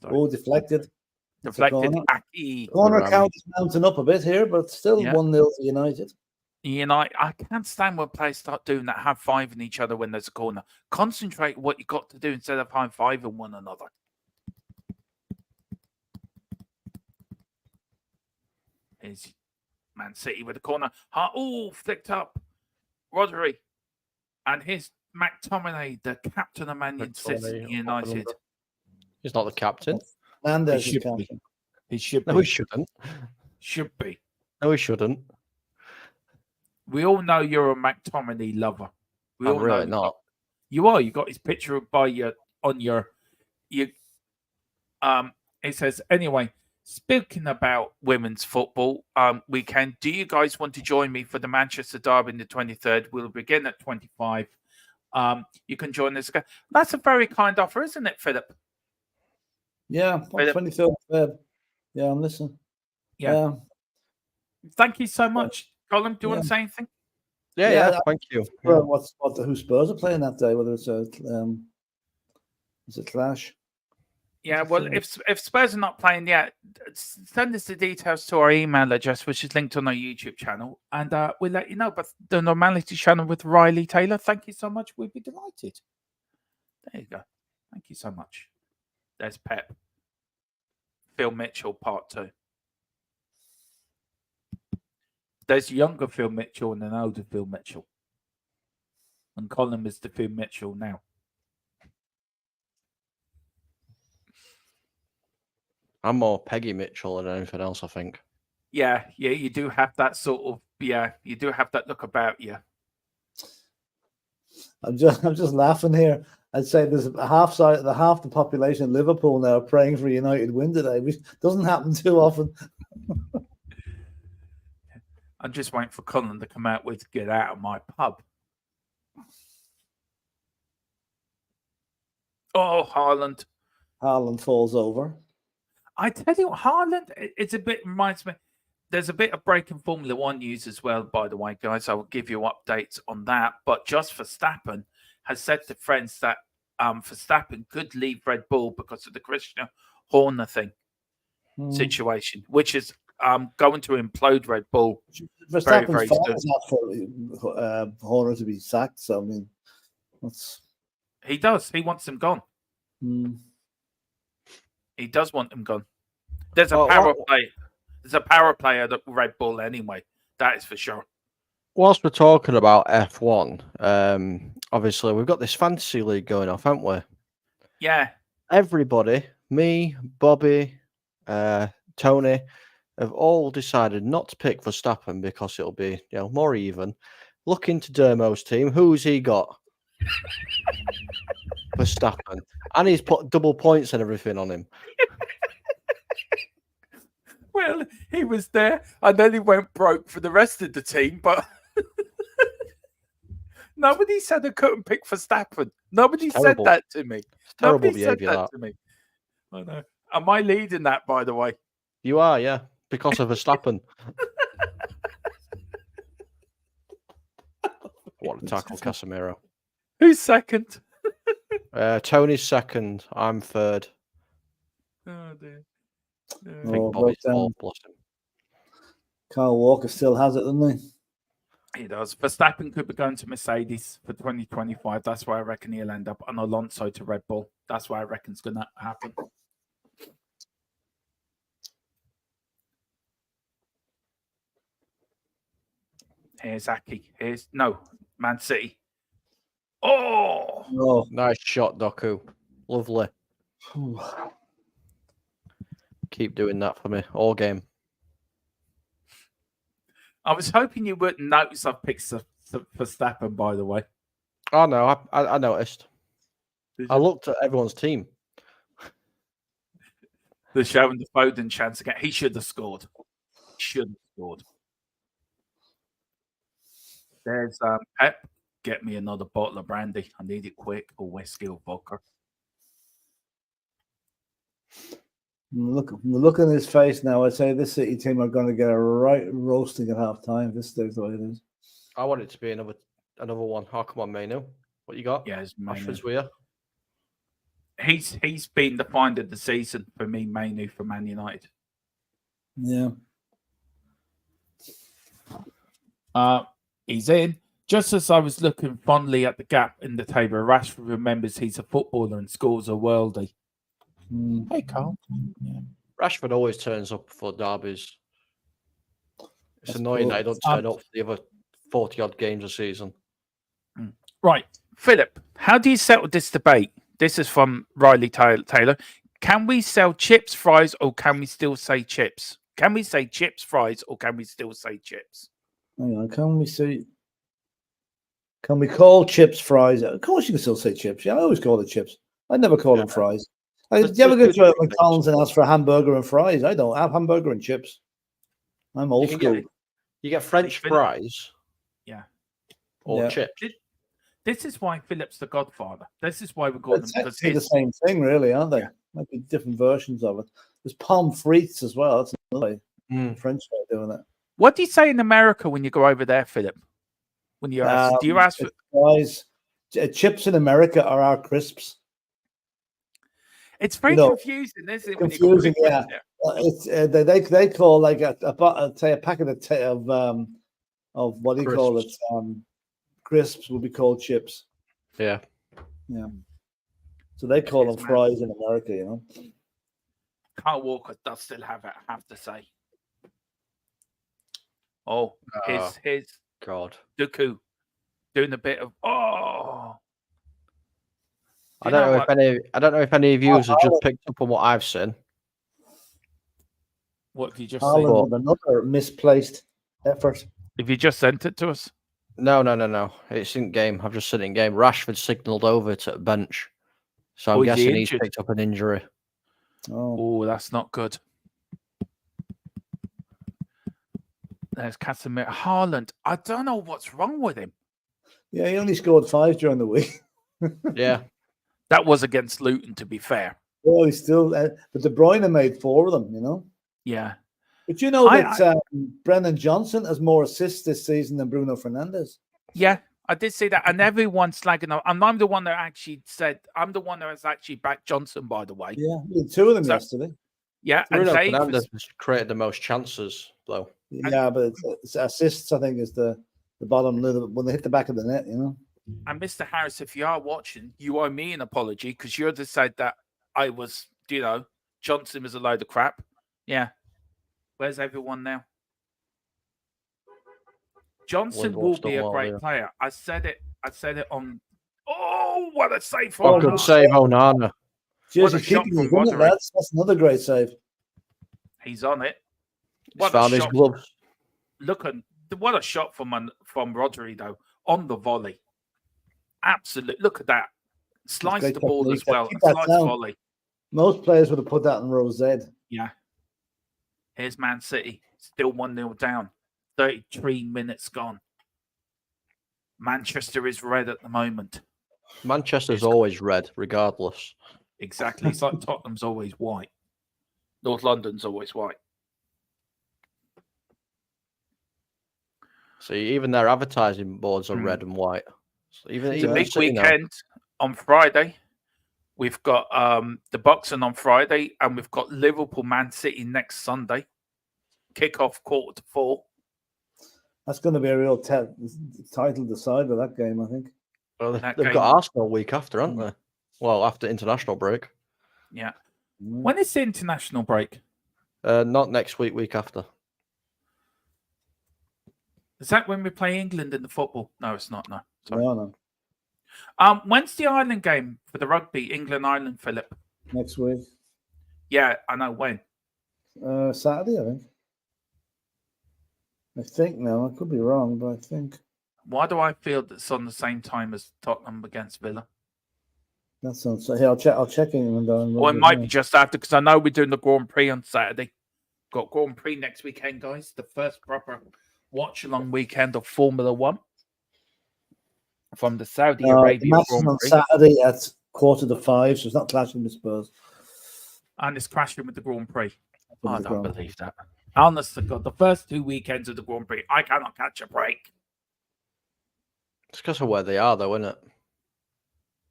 Sorry. Oh, deflected. Deflected. Corner count is mounting up a bit here, but still 1-0 to United. I can't stand when players start doing that, high-fiving each other when there's a corner. Concentrate what you got to do instead of high-fiving one another. Here's Man City with a corner. Oh, flicked up. Rodri. And here's McTominay, the captain of Man City United. He's not the captain. He should be. He should be. No, he shouldn't. Should be. No, he shouldn't. We all know you're a McTominay lover. We all really know not. You are. You got his picture by on your. It says anyway. Speaking about women's football weekend, do you guys want to join me for the Manchester Derby on the 23rd? We'll begin at 25. You can join us again. That's a very kind offer, isn't it, Philip? Yeah, 23rd. Yeah, I'm listening. Yeah. Thank you so much. Colin, do you want to say anything? Yeah, thank you. Well, who Spurs are playing that day, whether it's a clash. Yeah, well, if Spurs are not playing yet, send us the details to our email address, which is linked on our YouTube channel, and we'll let you know. But the Normality channel with Riley Taylor, thank you so much. We'd be delighted. There you go. Thank you so much. There's Pep. Phil Mitchell, part 2. There's younger Phil Mitchell and an older Phil Mitchell. And Colin is the Phil Mitchell now. I'm more Peggy Mitchell than anything else, I think. Yeah, you do have that sort of, you do have that look about you. I'm just laughing here. I'd say there's half the population of Liverpool now praying for United win today, which doesn't happen too often. I'm just waiting for Colin to come out with "Get out of my pub." Oh, Haaland. Haaland falls over. I tell you what, Haaland, it's a bit, reminds me, there's a bit of breaking Formula One news as well, by the way, guys. I will give you updates on that. But just Verstappen has said to friends that Verstappen could leave Red Bull because of the Christian Horner thing situation, which is going to implode Red Bull very, very soon. Verstappen's for Horner to be sacked. So, I mean, he does. He wants them gone. Mm. He does want them gone. There's a power play. There's a power play at Red Bull anyway. That is for sure. Whilst we're talking about F1, obviously we've got this fantasy league going off, haven't we? Yeah. Everybody, me, Bobby, Tony, have all decided not to pick Verstappen because it'll be, more even. Look into Dermo's team. Who's he got? Verstappen. And he's put double points and everything on him. Well, he was there, and then he went broke for the rest of the team, but nobody said I couldn't pick Verstappen. Nobody said that to me. Terrible Nobody said behaviour, that to me. I know. Am I leading that, by the way? You are, yeah, because of Verstappen. What a tackle, Casemiro. Who's second? Tony's second. I'm third. Oh, dear. I think Bobby's fourth, bless him. Kyle Walker still has it, doesn't he? He does. Verstappen could be going to Mercedes for 2025. That's where I reckon he'll end up. And Alonso to Red Bull. That's what I reckon is going to happen. Here's Aki. Man City. Oh, nice shot, Doku. Lovely. Keep doing that for me all game. I was hoping you wouldn't notice I've picked Verstappen, by the way. Oh, no, I noticed. I looked at everyone's team. They're showing the Foden chance again. He should have scored. There's Pep. Get me another bottle of brandy. I need it quick, or whiskey or vodka. Look on his face now. I'd say this City team are going to get a right roasting at half time. This is the way it is. I want it to be another one. Oh, come on, Manu. What you got? Yeah, it's Ashford's with you. He's been the find of the season for me, Manu, for Man United. Yeah. He's in. Just as I was looking fondly at the gap in the table, Rashford remembers he's a footballer and scores a worldie. Hey, Carl. Yeah. Rashford always turns up for derbies. It's annoying that he don't turn up for the other 40-odd games a season. Right. Philip, how do you settle this debate? This is from Riley Taylor. Can we sell chips, fries, or can we still say chips? Can we say chips, fries, or can we still say chips? Hang on. Can we call chips fries? Of course you can still say chips. Yeah, I always call it chips. I never call them fries. Do you ever go to McDonald's and ask for a hamburger and fries? I don't have hamburger and chips. I'm old school. You get French fries. Yeah. Or chips. This is why Philip's the godfather. This is why we call them. It's the same thing, really, aren't they? Might be different versions of it. There's pommes frites as well. That's another French way of doing it. What do you say in America when you go over there, Philip? When you ask, do you ask for guys? Chips in America are our crisps. It's very confusing, isn't it? Confusing, yeah. It's they call like a packet of what do you call it? Crisps will be called chips. Yeah. So they call them fries in America, Kyle Walker does still have it, I have to say. Oh, his God. Dooku doing a bit of oh. I don't know if any of you have just picked up on what I've seen. What have you just Haaland seen? with another misplaced effort. Have you just sent it to us? No. It's in game. I've just seen it in game. Rashford signalled over to the bench. So I'm Oh, is he guessing he's injured? picked up an injury. Oh, that's not good. There's Casemiro. Haaland. I don't know what's wrong with him. Yeah, he only scored 5 during the week. Yeah. That was against Luton, to be fair. Oh, he's still. But De Bruyne made 4 of them, you know. Yeah. But you know that Brennan Johnson has more assists this season than Bruno Fernandes. Yeah, I did see that. And everyone's slagging off. And I'm the one that actually said, I'm the one that has actually backed Johnson, by the way. Yeah, we had 2 of them yesterday. Yeah. Bruno and Dave Fernandes has created the most chances, though. Yeah, but it's assists, I think, is the bottom little when they hit the back of the net, you know. And Mr. Harris, if you are watching, you owe me an apology because you're the side that I was, Johnson was a load of crap. Yeah. Where's everyone now? Johnson will be a great player. I said it on. Oh, what a save from good save, Onana. What a shot from Rodri. That's another great save. He's on it. He's found his gloves. What a shot from Rodri, though, on the volley. Absolutely. Look at that. Slice the ball as well. And slice volley. Most players would have put that in row Z. Yeah. Here's Man City. Still 1-0 down. 33 minutes gone. Manchester is red at the moment. Manchester's always red, regardless. Exactly. It's like Tottenham's always white. North London's always white. See, even their advertising boards are red and white. So it's a big weekend on Friday. We've got the boxing on Friday, and we've got Liverpool Man City next Sunday. Kick-off 4:45. That's going to be a real title decider, that game, I think. Well, they've got Arsenal week after, haven't they? Well, after international break. Yeah. When is the international break? Not next week, week after. Is that when we play England in the football? No, it's not. No. Sorry. No. When's the Ireland game for the rugby? England-Ireland, Philip? Next week. Yeah, I know. When? Saturday, I think. I think now. I could be wrong, but I think. Why do I feel that's on the same time as Tottenham against Villa? That sounds. Here, I'll check in. Or it might be just after, because I know we're doing the Grand Prix on Saturday. Got Grand Prix next weekend, guys. The first proper watch-along weekend of Formula One from the Saudi Arabia Grand on Prix. Saturday at 4:45, so it's not clashing with Spurs. And it's crashing with the Grand Prix. I don't believe that. Honest to God, the first 2 weekends of the Grand Prix, I cannot catch a break. It's because of where they are, though, isn't it?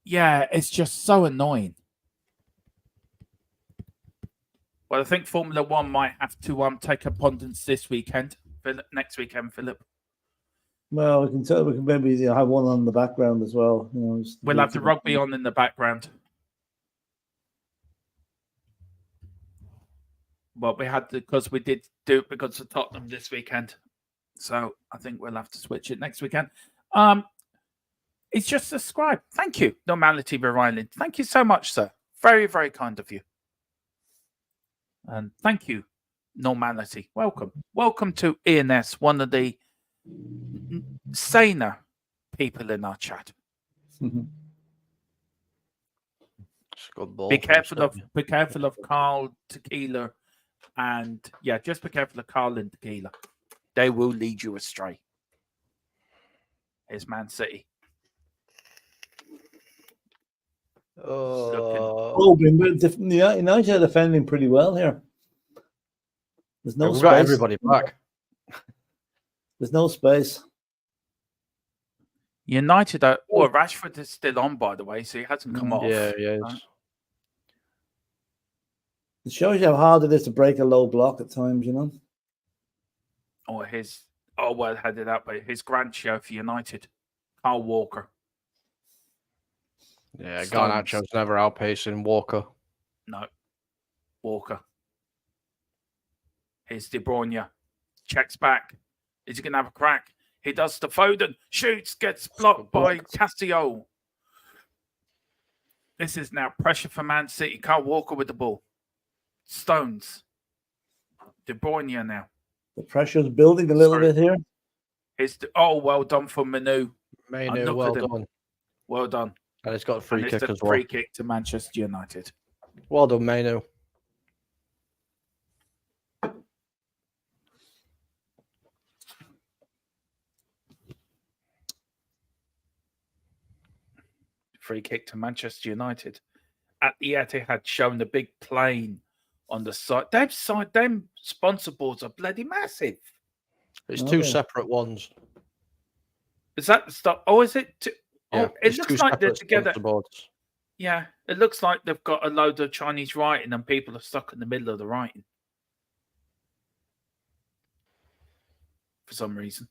Yeah, it's just so annoying. Well, I think Formula One might have to take abundance this weekend, next weekend, Philip. Well, we can maybe have one on the background as well. We'll have the rugby on in the background. Well, we had because we did do it because of Tottenham this weekend, so I think we'll have to switch it next weekend. It's just subscribe. Thank you, Normality Island. Thank you so much, sir. Very, very kind of you. And thank you, Normality. Welcome to ENS, one of the saner people in our chat. Good ball. Be careful of Carl Tequila, and just be careful of Carl and Tequila. They will lead you astray. Here's Man City. United are defending pretty well here. There's no We've space. got everybody back. There's no space. United are. Well, Rashford is still on, by the way, so he hasn't come off. Yeah. It shows you how hard it is to break a low block at times, you know. Headed out by his Grancio for United, Carl Walker. Yeah, Garnacho's never outpacing Walker. No, Walker. Here's De Bruyne. Checks back. Is he going to have a crack? He does to Foden. Shoots, gets blocked by Castillo. This is now pressure for Man City. Kyle Walker with the ball. Stones. De Bruyne now. The pressure's building a little bit here. Well done for Manu. Manu, well done. Well done. And it's got a free kick as well. Free kick to Manchester United. Well done, Manu. Free kick to Manchester United. At the Etihad, showing the big plane on the side. Them sponsor boards are bloody massive. It's two separate ones. Is that the stuff? Oh, is it? Yeah, it looks like they're together. Boards. Yeah, it looks like they've got a load of Chinese writing and people are stuck in the middle of the writing. For some reason.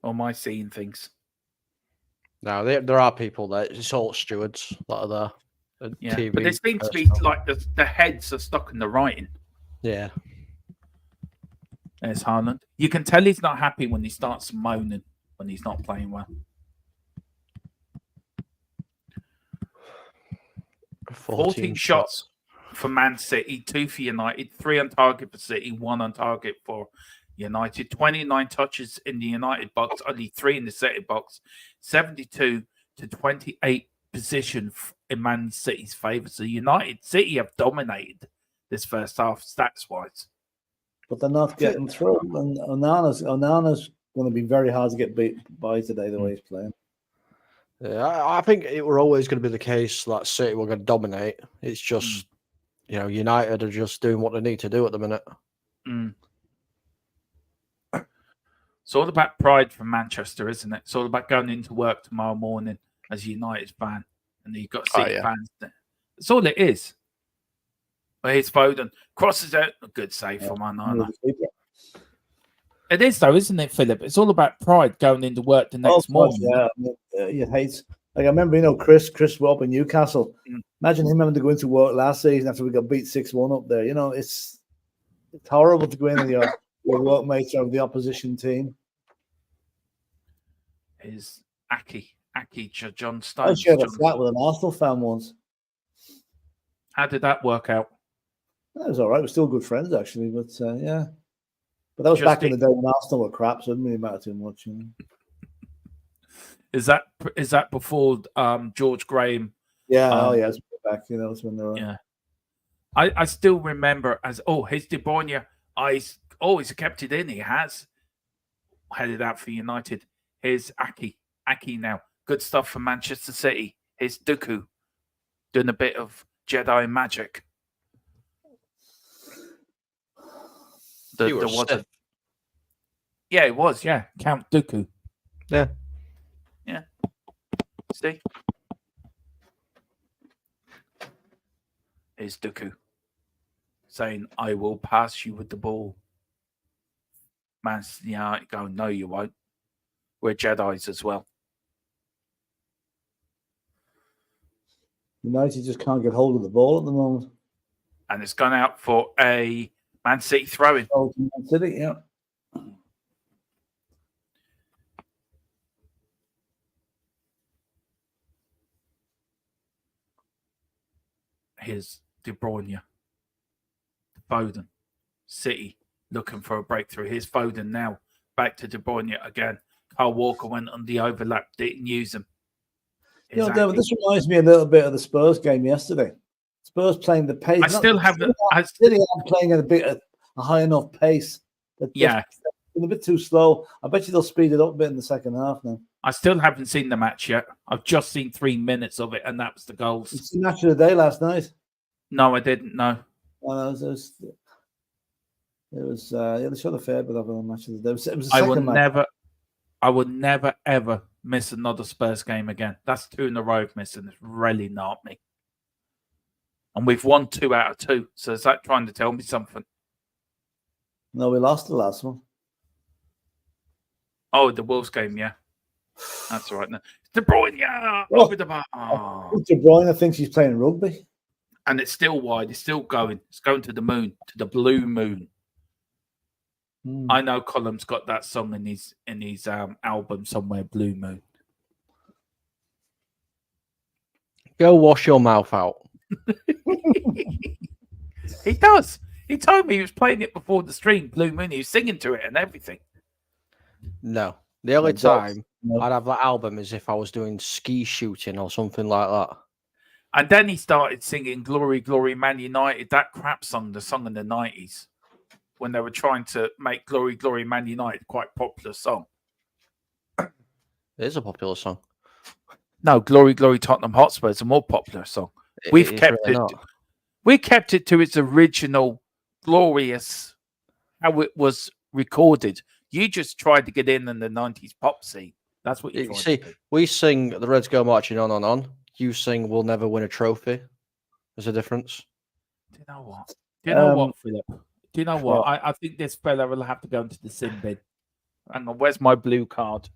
Or am I seeing things? No, there are people there. It's all stewards that are there. Yeah, TV but there seems to be like the heads are stuck in the writing. Yeah. There's Haaland. You can tell he's not happy when he starts moaning when he's not playing well. 14 shots for Man City, 2 for United, 3 on target for City, 1 on target for United. 29 touches in the United box, only 3 in the City box. 72 to 28 position in Man City's favour. So City have dominated this first half stats-wise. But they're not getting through. And Onana's going to be very hard to get beat by today, the way he's playing. Yeah, I think it were always going to be the case that City were going to dominate. It's just, United are just doing what they need to do at the minute. It's all about pride for Manchester, isn't it? It's all about going into work tomorrow morning as a United fan, and you've got City fans there. That's all it is. But here's Foden. Crosses out. A good save from Onana. It is, though, isn't it, Philip? It's all about pride going into work the next morning. Yeah, you hate. Like, I remember, Chris up in Newcastle. Imagine him having to go into work last season after we got beat 6-1 up there. It's horrible to go in and your workmates of the opposition team. Is Aki John Stones. I shared a flat with an Arsenal fan once. How did that work out? That was all right. We're still good friends, actually. But yeah. But that was back in the day when Arsenal were crap, so it didn't really matter too much. Is that before George Graham? Yeah, it's back. It's when they were. Yeah. I still remember his De Bruyne. He's always kept it in. He has headed out for United. Here's Aki now. Good stuff for Manchester City. Here's Dooku doing a bit of Jedi magic. It was. Yeah, Count Dooku. Yeah. See? Here's Dooku saying, "I will pass you with the ball." Man, go, no, you won't. We're Jedis as well. United just can't get hold of the ball at the moment. And it's gone out for a Man City throw-in. Oh, Man City, yeah. Here's De Bruyne. Foden. City looking for a breakthrough. Here's Foden now. Back to De Bruyne again. Kyle Walker went on the overlap. Didn't use him. David, this reminds me a little bit of the Spurs game yesterday. Spurs playing the pace. City are playing at a high enough pace. Yeah. Been a bit too slow. I bet you they'll speed it up a bit in the second half now. I still haven't seen the match yet. I've just seen 3 minutes of it, and that was the goals. Did you see the match of the day last night? No, I didn't. No. They showed a fair bit of a match of the day. It was a second match. I would never, ever miss another Spurs game again. That's 2 in a row of missing. It's really not me. And we've won 2 out of 2. So is that trying to tell me something? No, we lost the last one. Oh, the Wolves game, yeah. That's all right. Now. De Bruyne over the bar. Oh. De Bruyne thinks he's playing rugby. And it's still wide. It's still going. It's going to the moon, to the blue moon. I know Column's got that song in his album somewhere, Blue Moon. Go wash your mouth out. He does. He told me he was playing it before the stream, Blue Moon. He was singing to it and everything. No. The only time I'd have that album is if I was doing ski shooting or something like that. And then he started singing Glory, Glory, Man United, that crap song, the song in the 90s, when they were trying to make Glory, Glory, Man United quite a popular song. It is a popular song. No, Glory, Glory, Tottenham Hotspur is a more popular song. We've kept it. We kept it to its original, glorious, how it was recorded. You just tried to get in the 90s pop scene. That's what you tried to do. We sing The Reds Go Marching On. You sing We'll Never Win a Trophy. There's a difference. Do you know what? Do you know what, Philip? Do you know what? I think this fella will have to go into the sin bin. Hang on, where's my blue card?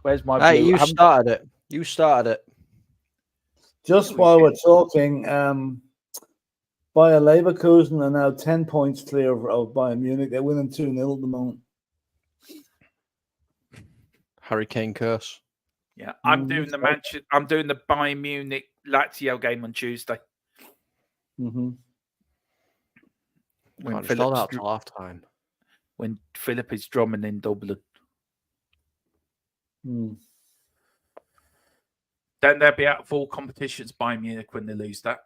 Where's my blue? Hey, you started it. You started it. Just while we're talking, Bayer Leverkusen are now 10 points clear of Bayern Munich. They're winning 2-0 at the moment. Harry Kane curse. Yeah, I'm doing the Bayern Munich Lazio game on Tuesday. When Philip out till half time. When Philip is drumming in Dublin. Mm. Then they'll be out of all competitions, Bayern Munich, when they lose that.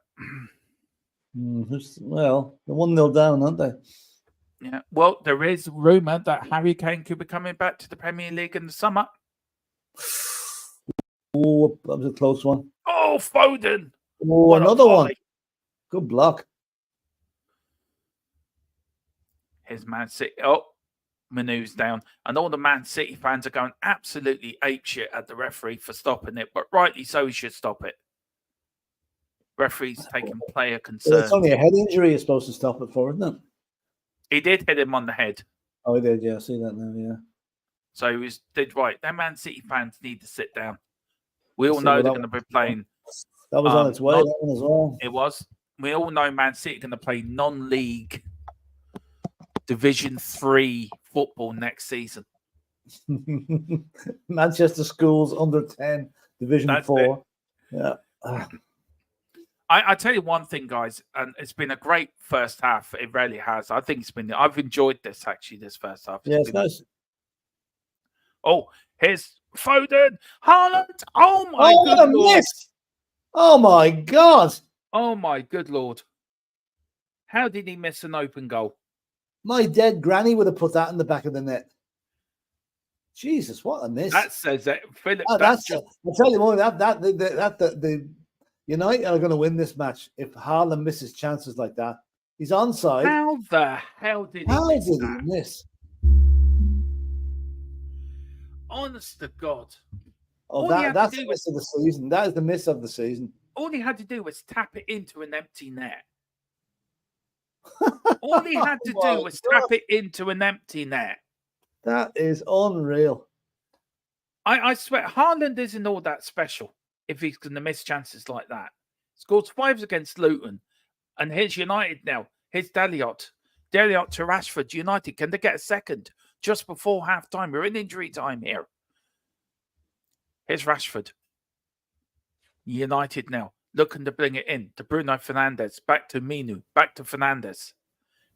Well, they're 1-0 down, aren't they? Yeah. Well, there is rumour that Harry Kane could be coming back to the Premier League in the summer. Oh, that was a close one. Oh, Foden. Oh, another one. Good block. Here's Man City. Oh, Manu's down. And all the Man City fans are going absolutely apeshit at the referee for stopping it. But rightly so, he should stop it. Referee's taking player concern. Well, it's only a head injury you're supposed to stop it for, isn't it? He did hit him on the head. Oh, he did, yeah. I see that now, yeah. So he did right. Them Man City fans need to sit down. We all know they're going to be playing. That was on its way, that one as well. It was. We all know Man City are going to play non-league Division 3 football next season. Manchester Schools under 10, Division 4. Yeah. I tell you one thing, guys, and it's been a great first half. It really has. I think I've enjoyed this, actually, this first half. Yeah, it's nice. Oh, here's Foden. Haaland. Oh, my God. Miss. Oh, my God. Oh, my good Lord. How did he miss an open goal? My dead granny would have put that in the back of the net. Jesus, what a miss. That says that, Philip. I'll tell you more, the United are going to win this match if Haaland misses chances like that. He's onside. How the hell did he miss? Honest to God. Oh, that's the miss of the season. That is the miss of the season. All he had to do was tap it into an empty net. All he had to do was tap it into an empty net. That is unreal. I swear, Haaland isn't all that special if he's going to miss chances like that. Scored 5 against Luton. And here's United now. Here's Deliot. Deliot to Rashford. United, can they get a second just before half-time? We're in injury time here. Here's Rashford. United now. Looking to bring it in to Bruno Fernandes. Back to Minu. Back to Fernandes.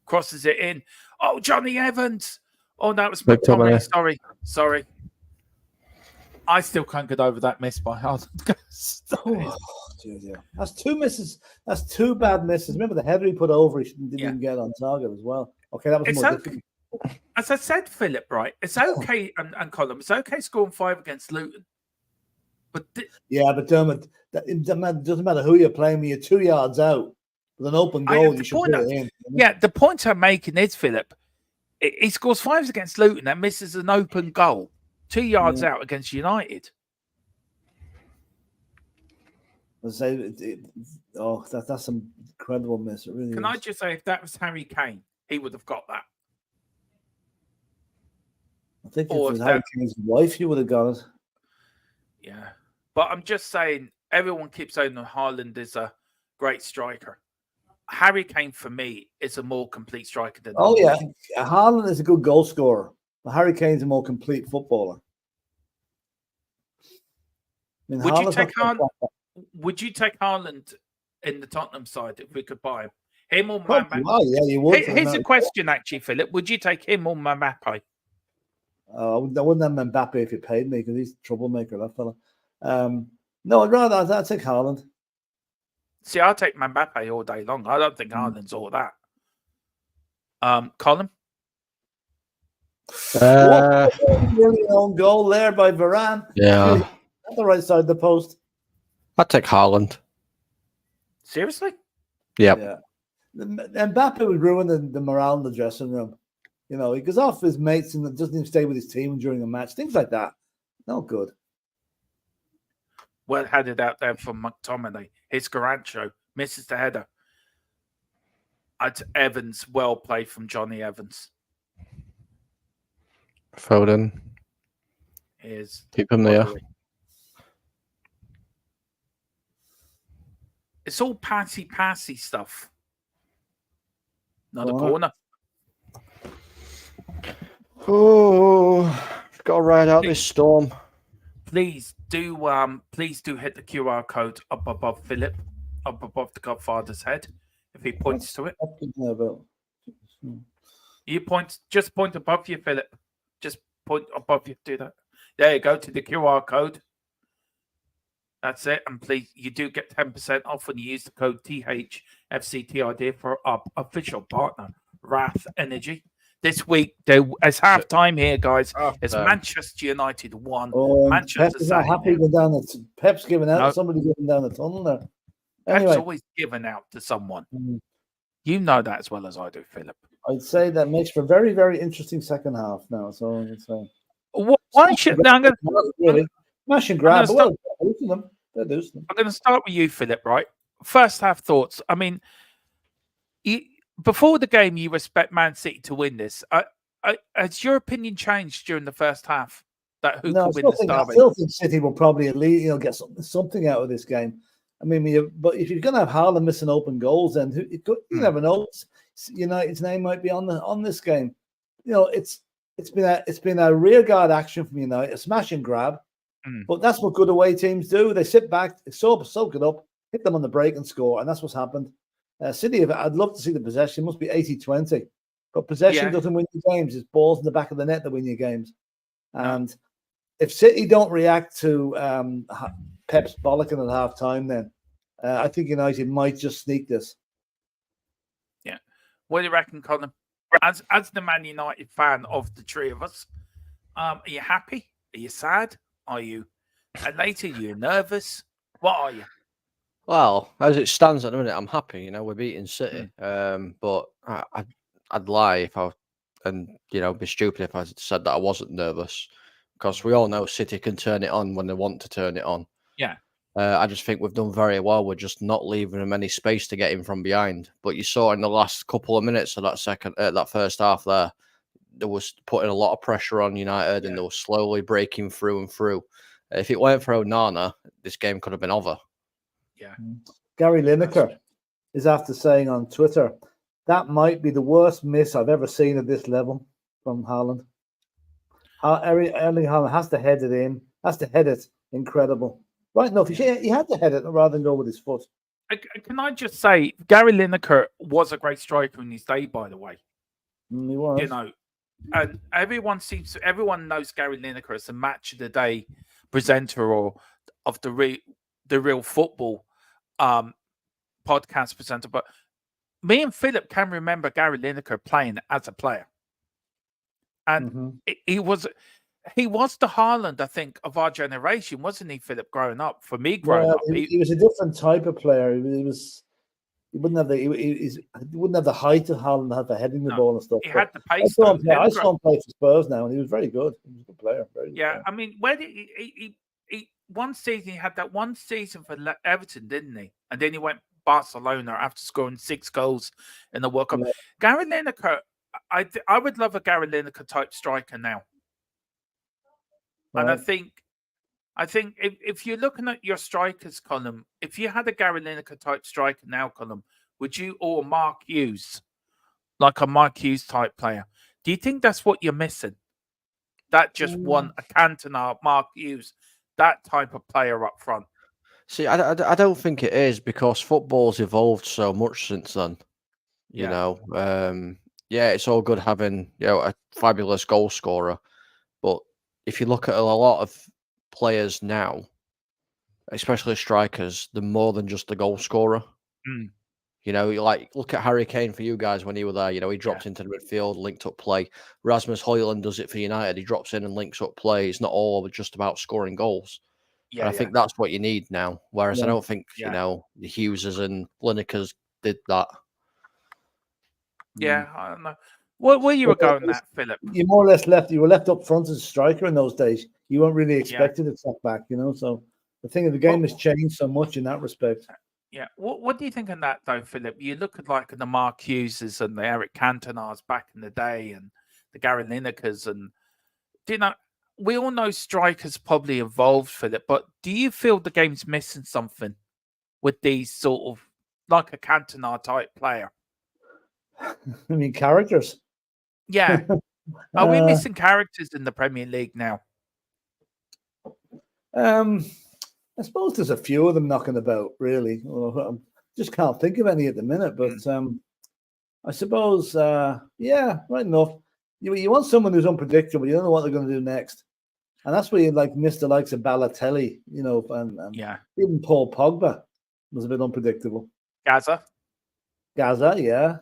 Crosses it in. Oh, Johnny Evans. Oh, that was McTominay. Sorry. I still can't get over that miss by Haaland. That's two misses. That's two bad misses. Remember the header he put over, he didn't even get on target as well. Okay, that was more difficult. As I said, Philip, right? It's okay, and Colin, it's okay scoring 5 against Luton. But but Dermot, it doesn't matter who you're playing when you're 2 yards out with an open goal, you should put it in. Yeah, the point I'm making is, Philip, he scores 5 against Luton and misses an open goal 2 yards out against United. That's an incredible miss. It really Can I just say, if that was Harry Kane, he would have got that. I think if it was Harry Kane's wife, he would have got it. Yeah. But I'm just saying, everyone keeps saying that Haaland is a great striker. Harry Kane for me is a more complete striker than. Oh yeah, Haaland is a good goal scorer, but Harry Kane's a more complete footballer. I mean, would you take Haaland in the Tottenham side if we could buy him? Him or Probably, Mbappe? yeah, you would. Here's a question, actually, Philip. Would you take him or Mbappe? I wouldn't have Mbappe if you paid me because he's a troublemaker, that fella. No, I'd take Haaland. See, I'll take Mbappe all day long. I don't think Haaland's all that. Colin? Really own goal there by Varane. Yeah. At the right side of the post. I'd take Haaland. Seriously? Yep. Yeah. Mbappe would ruin the morale in the dressing room. You know, he goes off his mates and doesn't even stay with his team during a match. Things like that. Not good. Well headed out there from McTominay. His Garancho misses the header. Evans, well played from Johnny Evans. Foden. Keep him there. It's all passy stuff. Not a corner. Oh, got to ride out this storm. Please do hit the QR code up above Philip, up above the Godfather's head, if he points to it. You just point above you, Philip. Just point above you. Do that. There you go, to the QR code. That's it. And please, you do get 10% off when you use the code THFCTID for our official partner, Wrath Energy. This week, it's half time here, guys. It's Manchester United 1. Manchester Pep's not happy going down the Pep's giving out. Somebody giving down the tunnel there. Anyway. Pep's always given out to someone. You know that as well as I do, Philip. I'd say that makes for a very, very interesting second half now. So it's why should I'm going to smash and grab? I'm going to start with you, Philip. Right, first half thoughts. I mean, before the game, you expect Man City to win this. Has your opinion changed during the first half? That who could win this derby? I still think City will probably at least get something out of this game. I mean, but if you're going to have Haaland missing open goals, then you never know. United's name might be on this game. You know, it's been a rear guard action from United, a smash and grab. But that's what good away teams do. They sit back, soak it up, hit them on the break and score, and that's what's happened. City, I'd love to see the possession. It must be 80-20. But possession doesn't win you games. It's balls in the back of the net that win you games. And if City don't react to Pep's bollocking at half time, then I think United might just sneak this. Yeah. What do you reckon, Colin? As the Man United fan of the three of us, are you happy? Are you sad? Are you elated? Are you nervous? What are you? Well, as it stands at the minute, I'm happy. You know, we're beating City. But I'd lie if be stupid if I said that I wasn't nervous, because we all know City can turn it on when they want to turn it on. Yeah. I just think we've done very well. We're just not leaving them any space to get in from behind. But you saw in the last couple of minutes of that first half there was putting a lot of pressure on United, and they were slowly breaking through and through. If it weren't for Onana, this game could have been over. Yeah. Gary Lineker is after saying on Twitter, that might be the worst miss I've ever seen at this level from Haaland. Erling Haaland has to head it in, has to head it. Incredible. Right enough, he had to head it rather than go with his foot. Can I just say, Gary Lineker was a great striker in his day, by the way. He was. You know, and everyone knows Gary Lineker as a match of the day presenter or of the real football podcast presenter. But me and Philip can remember Gary Lineker playing as a player, and he was the Haaland, I think, of our generation, wasn't he, Philip? Growing up, for me, up, he was a different type of player. He wouldn't have the height of Haaland, have the heading the ball and stuff. He had the pace. I saw him play for Spurs now, and he was very good. He was a good player. Very good player. I mean, where did he one season, he had that one season for Everton, didn't he? And then he went Barcelona after scoring 6 goals in the World Cup. Yeah. Gary Lineker, I would love a Gary Lineker type striker now. Right. And I think if you're looking at your strikers column, if you had a Gary Lineker type striker now column, Would you, or Mark Hughes, like a Mark Hughes type player? Do you think that's what you're missing? That just one, a Cantona, Mark Hughes, that type of player up front. See, I don't think it is, because football's evolved so much since then. You know, yeah, it's all good having, you know, a fabulous goal scorer, but if you look at a lot of players now, especially strikers, they're more than just the goal scorer. Mm. You know, like, look at Harry Kane for you guys when he were there. You know, he dropped into the midfield, linked up play. Rasmus Højlund does it for United. He drops in and links up play. It's not all just about scoring goals. And I think that's what you need now. Whereas I don't think, you know, the Hugheses and Linekers did that. Yeah, I don't know. Where you were going that, Philip? You more or less you were left up front as a striker in those days. You weren't really expected to track back, you know. So the thing of the game has changed so much in that respect. Yeah. What do you think on that though, Philip? You look at like the Mark Hugheses and the Eric Cantonas back in the day, and the Gary Linekers, and do you know, we all know strikers probably evolved, Philip, but do you feel the game's missing something with these sort of like a Cantona type player? I mean, characters. Yeah. Are we missing characters in the Premier League now? I suppose there's a few of them knocking about, really. I just can't think of any at the minute, but I suppose, yeah, right enough. You want someone who's unpredictable. You don't know what they're going to do next. And that's where you like miss the likes of Balotelli, you know, and even Paul Pogba was a bit unpredictable. Gaza, yeah.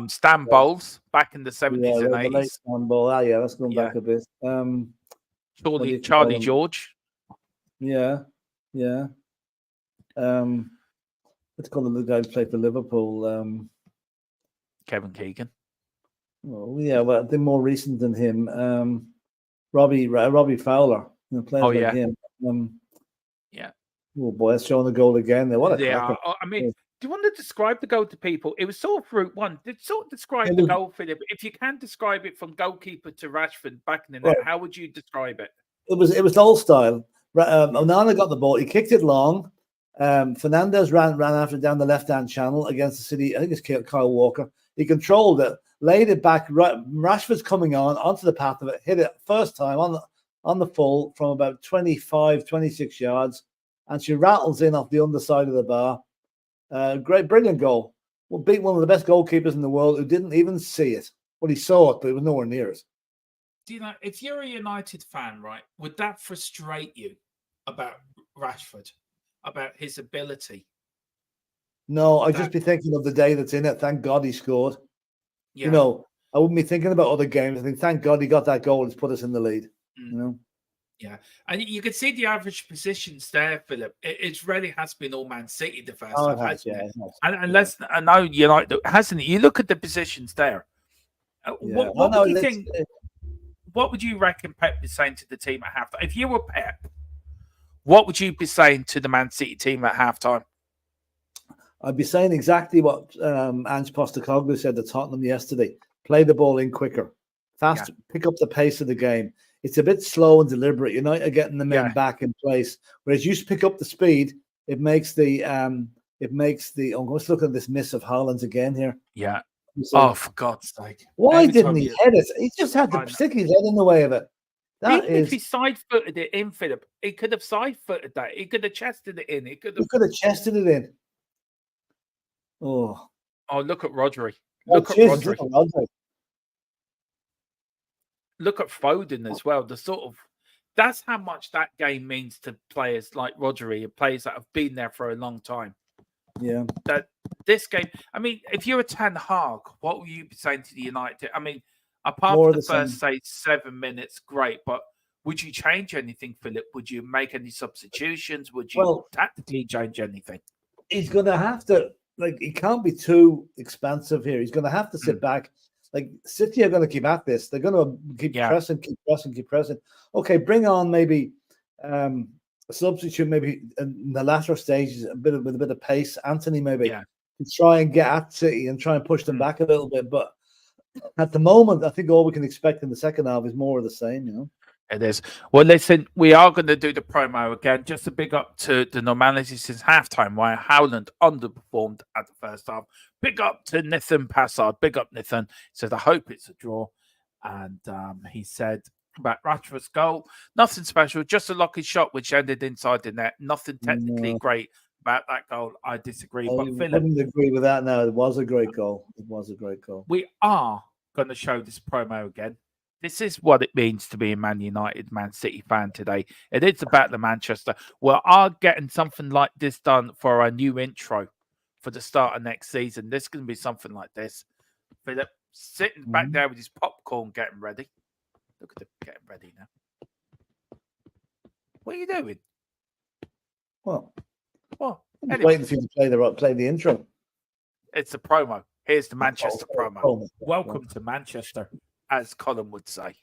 Stan Bowles back in the 70s and 80s. Stan Bowles, that's going back a bit. Charlie George. Yeah. Let's call him the guy who played for Liverpool. Kevin Keegan. Oh yeah, well, they're more recent than him. Robbie Fowler, you know, players like him. Oh boy, that's showing the goal again. What a cracker. I mean, do you want to describe the goal to people? It was sort of Route 1. Sort of describe the goal, Philip. If you can describe it from goalkeeper to Rashford back in the net, how would you describe it? It was old style. Onana got the ball. He kicked it long. Fernandez ran after down the left-hand channel against the City. I think it's Kyle Walker. He controlled it, laid it back. Rashford's coming onto the path of it, hit it first time on the full from about 25, 26 yards, and she rattles in off the underside of the bar. Brilliant goal. Well, beat one of the best goalkeepers in the world who didn't even see it. Well, he saw it, but it was nowhere near it. Do you know, if you're a United fan, right, would that frustrate you about Rashford, about his ability? No, I'd just be thinking of the day that's in it. Thank God he scored. Yeah. You know, I wouldn't be thinking about other games. I think, thank God he got that goal. It's put us in the lead. You know? Yeah. And you can see the average positions there, Philip. It really has been all Man City the first half, hasn't it? Unless, I know United, hasn't it? You look at the positions there. What would you think? What would you reckon Pep is saying to the team at halftime? If you were Pep, what would you be saying to the Man City team at halftime? I'd be saying exactly what Ange Postecoglou said to Tottenham yesterday. Play the ball in quicker, fast, pick up the pace of the game. It's a bit slow and deliberate. You're not getting the men back in place. Whereas you pick up the speed, it makes the let's look at this miss of Haaland's again here. Yeah. So, for God's sake. Why didn't he head it? He just had to stick his head in the way of it. If he side-footed it in, Philip, he could have side-footed that. He could have chested it in. He could have chested it in. Oh, look at Rodri. Look at Rodri. Look at Foden as well. That's how much that game means to players like Rodri and players that have been there for a long time. Yeah. That this game, I mean, if you're a Ten Hag, what will you be saying to the United? I mean, apart from the first, say, 7 minutes, great, but would you change anything, Philip? Would you make any substitutions? Would you tactically change anything? He's going to have to, he can't be too expansive here. He's going to have to sit back. City are going to keep at this. They're going to keep pressing. Okay, bring on maybe a substitute, maybe in the latter stages, with a bit of pace. Anthony maybe to try and get at City and try and push them back a little bit. But at the moment, I think all we can expect in the second half is more of the same. You know. It is. Well, listen, we are going to do the promo again. Just a big up to the normality since halftime, where Howland underperformed at the first half. Big up to Nathan Passard. Big up, Nathan. He said, I hope it's a draw. And he said about Rashford's goal, nothing special, just a lucky shot which ended inside the net. Nothing technically great about that goal. I disagree. I wouldn't agree with that. No, it was a great goal. It was a great goal. We are going to show this promo again. This is what it means to be a Man United, Man City fan today. It is about the Manchester. We are getting something like this done for our new intro for the start of next season. This is going to be something like this. Philip sitting back there with his popcorn getting ready. Look at him getting ready now. What are you doing? Well, I'm anyway, waiting for you to play the intro. It's the promo. Here's the Manchester promo. Welcome to Manchester, as Colin would say.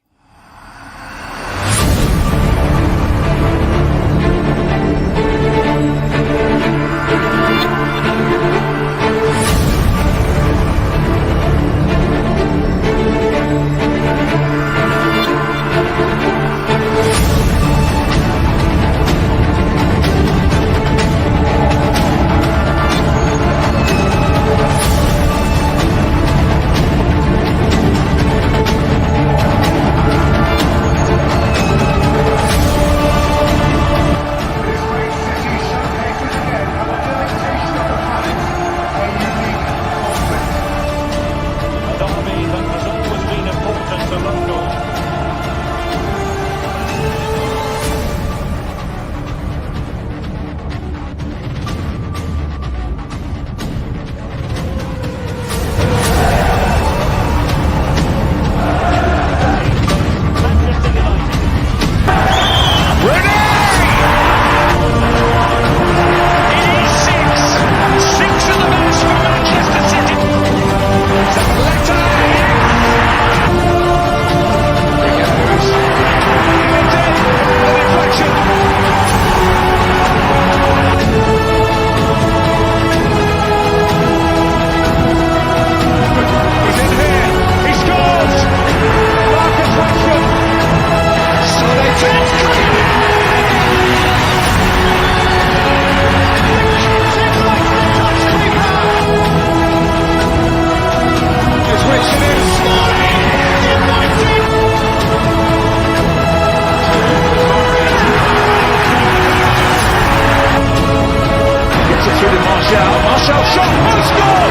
Martial shot, no score!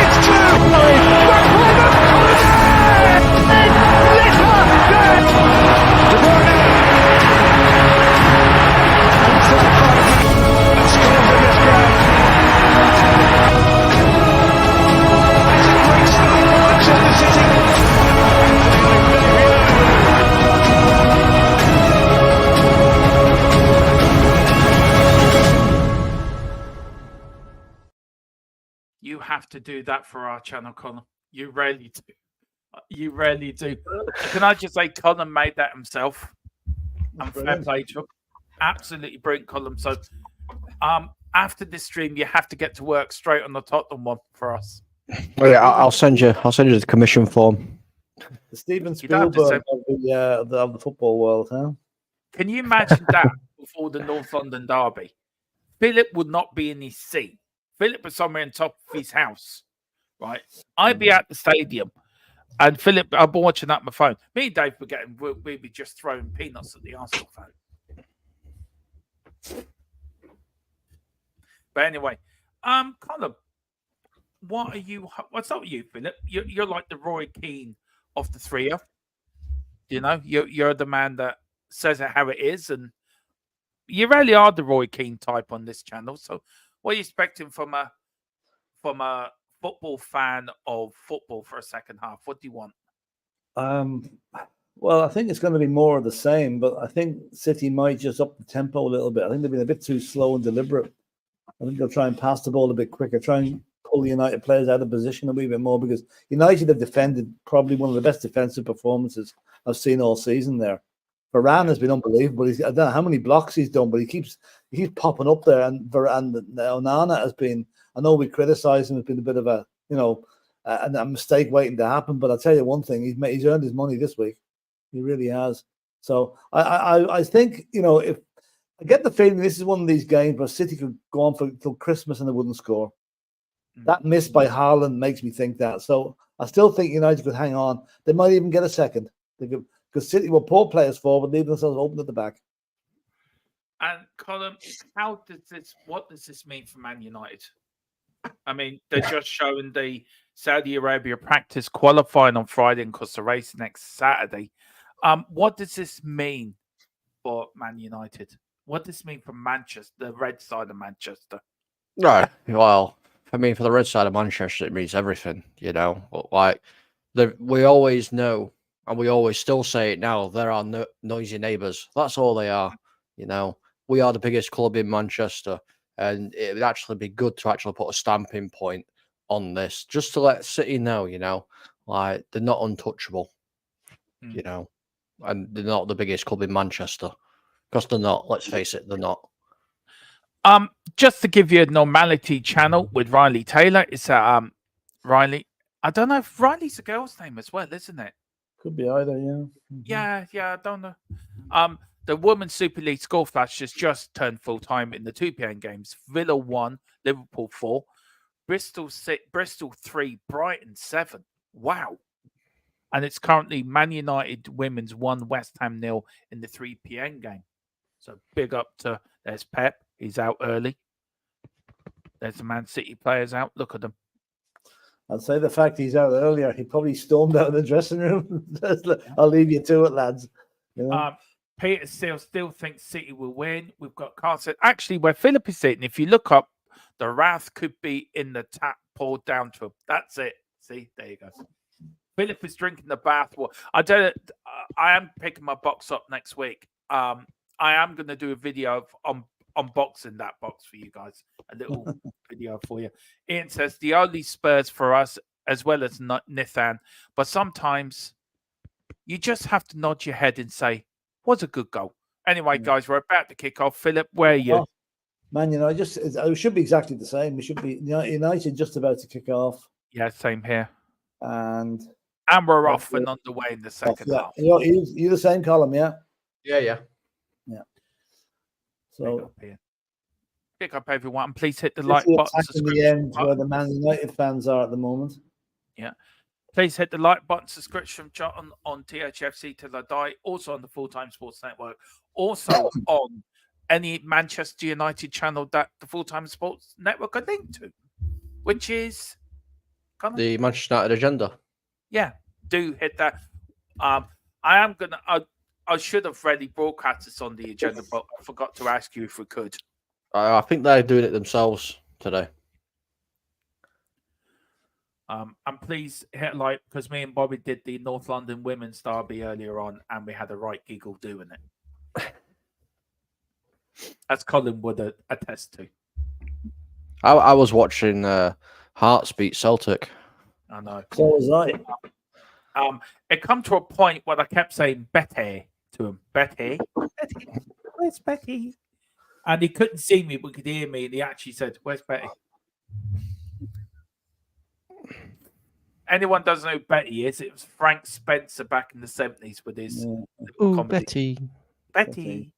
It's 2. You have to do that for our channel, Colin. You rarely do. You rarely do. Can I just say, Colin made that himself. And fair play to him. Absolutely brilliant, Colin. So, after this stream, you have to get to work straight on the Tottenham one for us. Well, yeah, I'll send you the commission form. The Steven Spielberg of the football world, huh? Can you imagine that before the North London derby? Philip would not be in his seat. Philip was somewhere on top of his house, right? I'd be at the stadium, and Philip, I've been watching that on my phone. Me and Dave we'd be just throwing peanuts at the Arsenal phone. But anyway, Colin, what's up with you, Philip? You're like the Roy Keane of the three of you. Know, you're the man that says it how it is, and you really are the Roy Keane type on this channel. So, what are you expecting from a football fan of football for a second half? What do you want? Well, I think it's going to be more of the same, but I think City might just up the tempo a little bit. I think they've been a bit too slow and deliberate. I think they'll try and pass the ball a bit quicker, try and pull the United players out of position a wee bit more, because United have defended probably one of the best defensive performances I've seen all season there. Varane has been unbelievable. I don't know how many blocks he's done, but he keeps popping up there. And Onana has been, I know we criticise him, it's been a bit of a mistake waiting to happen. But I'll tell you one thing, he's earned his money this week. He really has. So I think, if I get the feeling this is one of these games where City could go on till Christmas and they wouldn't score. That miss by Haaland makes me think that. So I still think United could hang on. They might even get a second. They could, because City will pull players forward, leave themselves open at the back. And Colin, what does this mean for Man United? I mean, they're just showing the Saudi Arabia practice qualifying on Friday and Costa Rica next Saturday. What does this mean for Man United? What does this mean for Manchester, the red side of Manchester? Right. Well, I mean, for the red side of Manchester, it means everything, Like, we always know, and we always still say it now, there are noisy neighbours. That's all they are, We are the biggest club in Manchester, and it would actually be good to actually put a stamping point on this, just to let City know, like, they're not untouchable, and they're not the biggest club in Manchester, because they're not. Let's face it, they're not. Just to give you a normality channel with Riley Taylor, it's Riley. I don't know if Riley's a girl's name as well, isn't it? Could be either, yeah. Yeah, I don't know. The Women's Super League score flash has just turned full time in the 2 p.m. games. Villa 1, Liverpool 4, Bristol 6, Bristol 3, Brighton 7. Wow. And it's currently Man United Women's 1, West Ham 0 in the 3 p.m. game. So big up to, there's Pep. He's out early. There's the Man City players out. Look at them. I'd say the fact he's out earlier, he probably stormed out of the dressing room. I'll leave you to it, lads. Peter still thinks City will win. We've got Carson. Actually, where Philip is sitting, if you look up, the wrath could be in the tap poured down to him. That's it. See, there you go. Philip is drinking the bath water. I am picking my box up next week. I am going to do a video of unboxing that box for you guys. A little video for you. Ian says the only Spurs for us, as well as Nathan, but sometimes you just have to nod your head and say, was a good goal. Anyway, guys, we're about to kick off. Philip, where are you? Man, it should be exactly the same. We should be United just about to kick off. Yeah, same here. And we're off and underway in the second half. You're the same column, yeah? Yeah. So pick up everyone. And please hit the like button. In the end, where the Man United fans are at the moment. Yeah. Please hit the like button, subscription on THFC Till I Die, also on the Full-Time Sports Network, also on any Manchester United channel that the Full-Time Sports Network are linked to, which is the Manchester United agenda. Yeah, do hit that. I should have already broadcast this on the agenda, but I forgot to ask you if we could. I think they're doing it themselves today. And please hit like, because me and Bobby did the North London Women's Derby earlier on, and we had a right giggle doing it. As Colin would attest to. I was watching Hearts beat Celtic. I know. So was I. It come to a point where I kept saying Betty to him. Betty? Where's Betty? And he couldn't see me, but could hear me, and he actually said, where's Betty? Anyone doesn't know who Betty is, it was Frank Spencer back in the 70s with his comedy. Betty.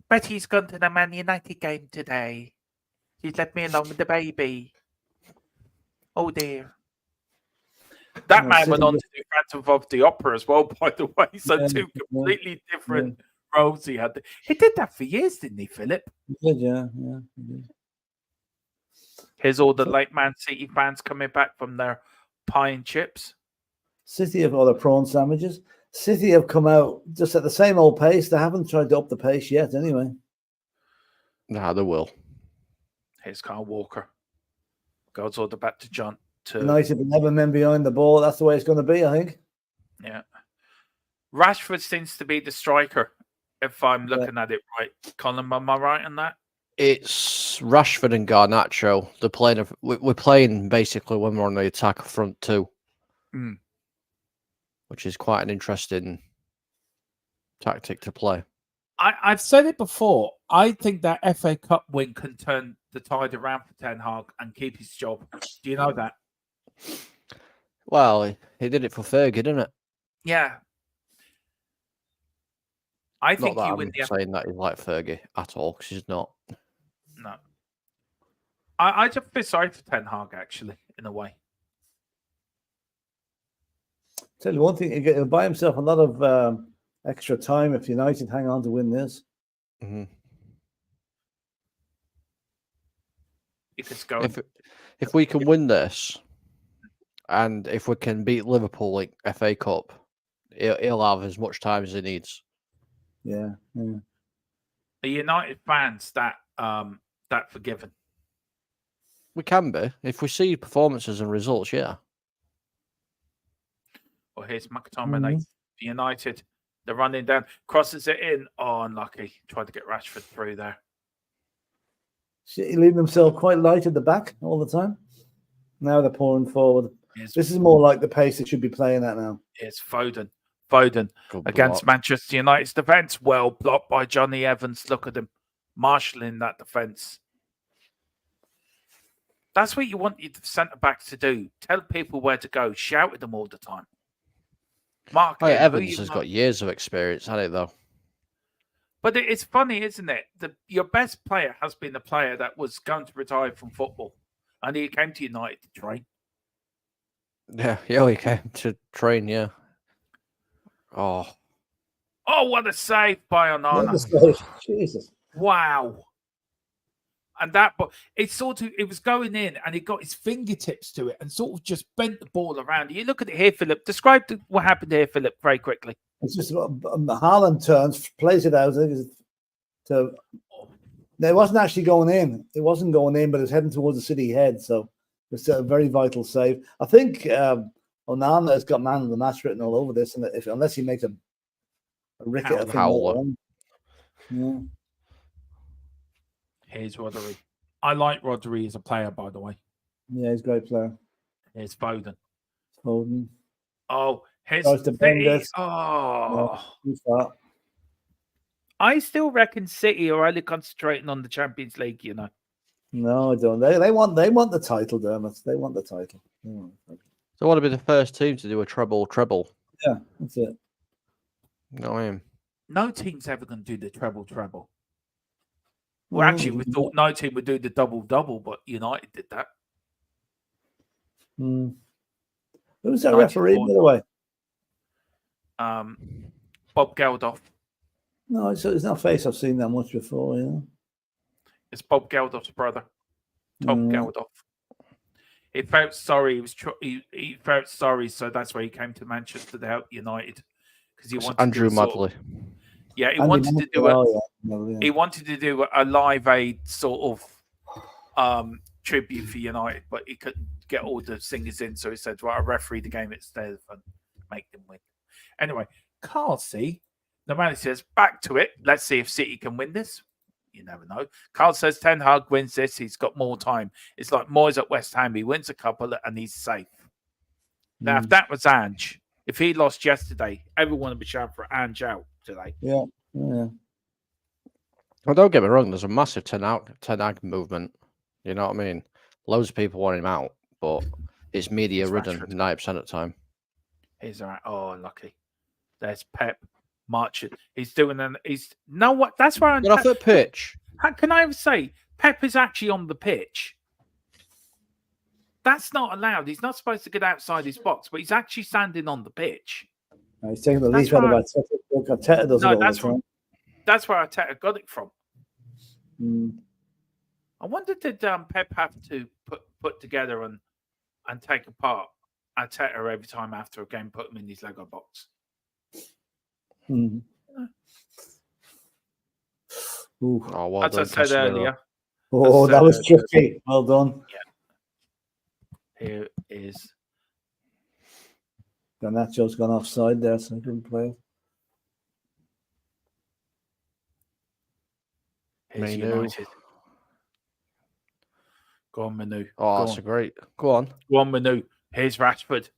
Betty's gone to the Man United game today. She's left me alone with the baby. Oh dear. That man went on to do Phantom of the Opera as well, by the way. So two completely different roles he had. He did that for years, didn't he, Philip? He did, yeah. He did. Here's all the late Man City fans coming back from their pie and chips. City have all the prawn sandwiches. City have come out just at the same old pace. They haven't tried to up the pace yet, anyway. Nah, they will. Here's Kyle Walker. God's order back to John. United have never men behind the ball. That's the way it's going to be, I think. Yeah. Rashford seems to be the striker, if I'm looking at it right. Colin, am I right on that? It's Rashford and Garnacho. They're playing. We're playing basically when we're on the attack front two, which is quite an interesting tactic to play. I've said it before. I think that FA Cup win can turn the tide around for Ten Hag and keep his job. Do you know that? Well, he did it for Fergie, didn't it? Yeah. I Not think that you I'm win the saying that he's like Fergie at all, because he's not. no. I just feel sorry for Ten Hag actually, in a way. Tell you one thing, he'll buy himself a lot of extra time if United hang on to win this. Mm-hmm. He could go. If we can win this, and if we can beat Liverpool like FA Cup, he'll have as much time as he needs. Yeah. Are United fans that forgiven? We can be if we see performances and results. Yeah. Well, here's McTominay for United. They're running down, crosses it in. Oh, unlucky. Tried to get Rashford through there. He leaving himself quite light at the back all the time. Now they're pouring forward. This is more like the pace they should be playing at now. It's Foden. Foden against Manchester United's defence. Well blocked by Johnny Evans. Look at him marshalling that defence. That's what you want your centre-back to do. Tell people where to go. Shout at them all the time. Mark Evans has got years of experience, hasn't he, though? But it's funny, isn't it? Your best player has been a player that was going to retire from football. And he came to United to train. Yeah, he came to train, yeah. Oh, what a save by Onana. Jesus. Wow. And it was going in and he got his fingertips to it and sort of just bent the ball around. You look at it here, Philip. Describe what happened here, Philip, very quickly. It's just Haaland turns, plays it out. It wasn't actually going in. It wasn't going in, but it's heading towards the City head. So it's a very vital save. I think Onana has got man of the match written all over this, and unless he makes a ricket, yeah. Here's Rodri. I like Rodri as a player, by the way. Yeah, he's a great player. Here's Foden. Oh, here's City. I still reckon City are only concentrating on the Champions League, you know. No, I don't. They want the title, Dermot. They want the title. They want to be the first team to do a treble. Yeah, that's it. No team's ever going to do the treble. Well, actually, we thought no team would do the double, but United did that. Who's that referee, by the way? Bob Geldof. No, it's not a face I've seen that much before, It's Bob Geldof's brother, Tom Geldof. He felt sorry. He felt sorry, so that's why he came to Manchester to help United because he wanted Andrew Madley. Yeah, he wanted to do a Live Aid sort of tribute for United, but he couldn't get all the singers in, so he said, "Well, I'll referee the game instead and make them win." Anyway, Carl C. The man says, "Back to it. Let's see if City can win this." You never know. Carl says Ten Hag wins this. He's got more time. It's like Moyes at West Ham. He wins a couple and he's safe. Now, if that was Ange, if he lost yesterday, everyone would be shouting for Ange out today. Yeah. Well, don't get me wrong. There's a massive Ten Hag movement. You know what I mean? Loads of people want him out, but it's media-ridden 90% of the time. He's all right. Oh, lucky. There's Pep. Marching. He's doing that's why I'm off the pitch. How can I ever say Pep is actually on the pitch? That's not allowed. He's not supposed to get outside his box, but he's actually standing on the pitch. He's taking the lead about Arteta does it all the time. That's where Arteta got it from. I wonder, did Pep have to put together and take apart Arteta every time after a game, put him in his Lego box? Well as done, I said earlier. That was tricky. Well done. Yeah. Here is. Garnacho's gone offside there, so he couldn't play. Here's United. Go on, Manu. That's a great. Go on, Manu. Here's Rashford.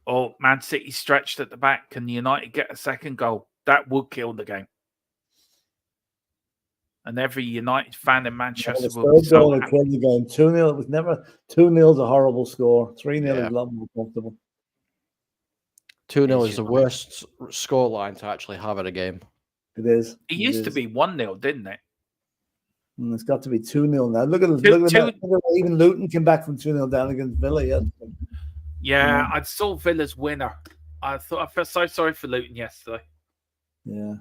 Oh, Man City stretched at the back. Can United get a second goal? That would kill the game. And every United fan in Manchester will be so happy. Kill the game. 2-0. It was never 2-0's a horrible score. 3-0 is a lot more comfortable. 2-0 is the worst scoreline to actually have at a game. It is. It used to be 1-0, didn't it? And it's got to be 2-0 now. Look at even Luton came back from 2-0 down against Villa. Yeah, I saw Villa's winner. I felt so sorry for Luton yesterday. Yeah.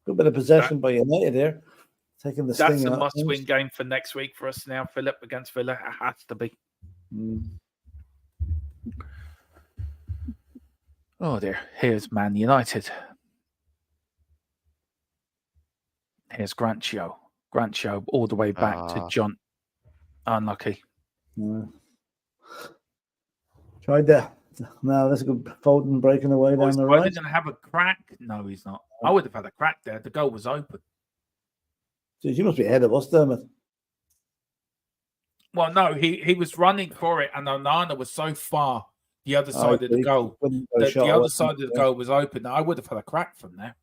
Good bit of possession by United here. Taking the sting That's a out. must-win game for next week for us now, Philip, against Villa. It has to be. Oh dear. Here's Man United. Here's Grancio. Grancio all the way back to John. Unlucky. Tried that. No, that's a good Foden breaking away down the right. Is going to have a crack? No, he's not. I would have had a crack there. The goal was open. Jeez, you must be ahead of us, Dermot. Well, no, he was running for it, and Onana was so far the other side of the goal. The other side of the goal was open. I would have had a crack from there.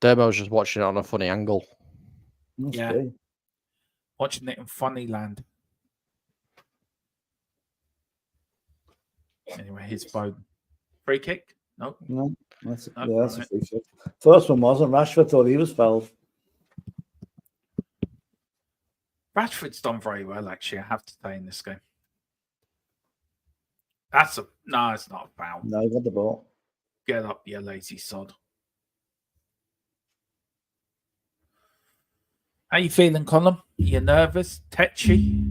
Dermo was just watching it on a funny angle. Yeah. Watching it in funny land. Anyway, here's Foden. Free kick? No. That's a free kick. First one wasn't. Rashford thought he was fouled. Rashford's done very well, actually, I have to say, in this game. It's not a foul. No, he got the ball. Get up, you lazy sod. How you feeling, Colin? You nervous? Tetchy?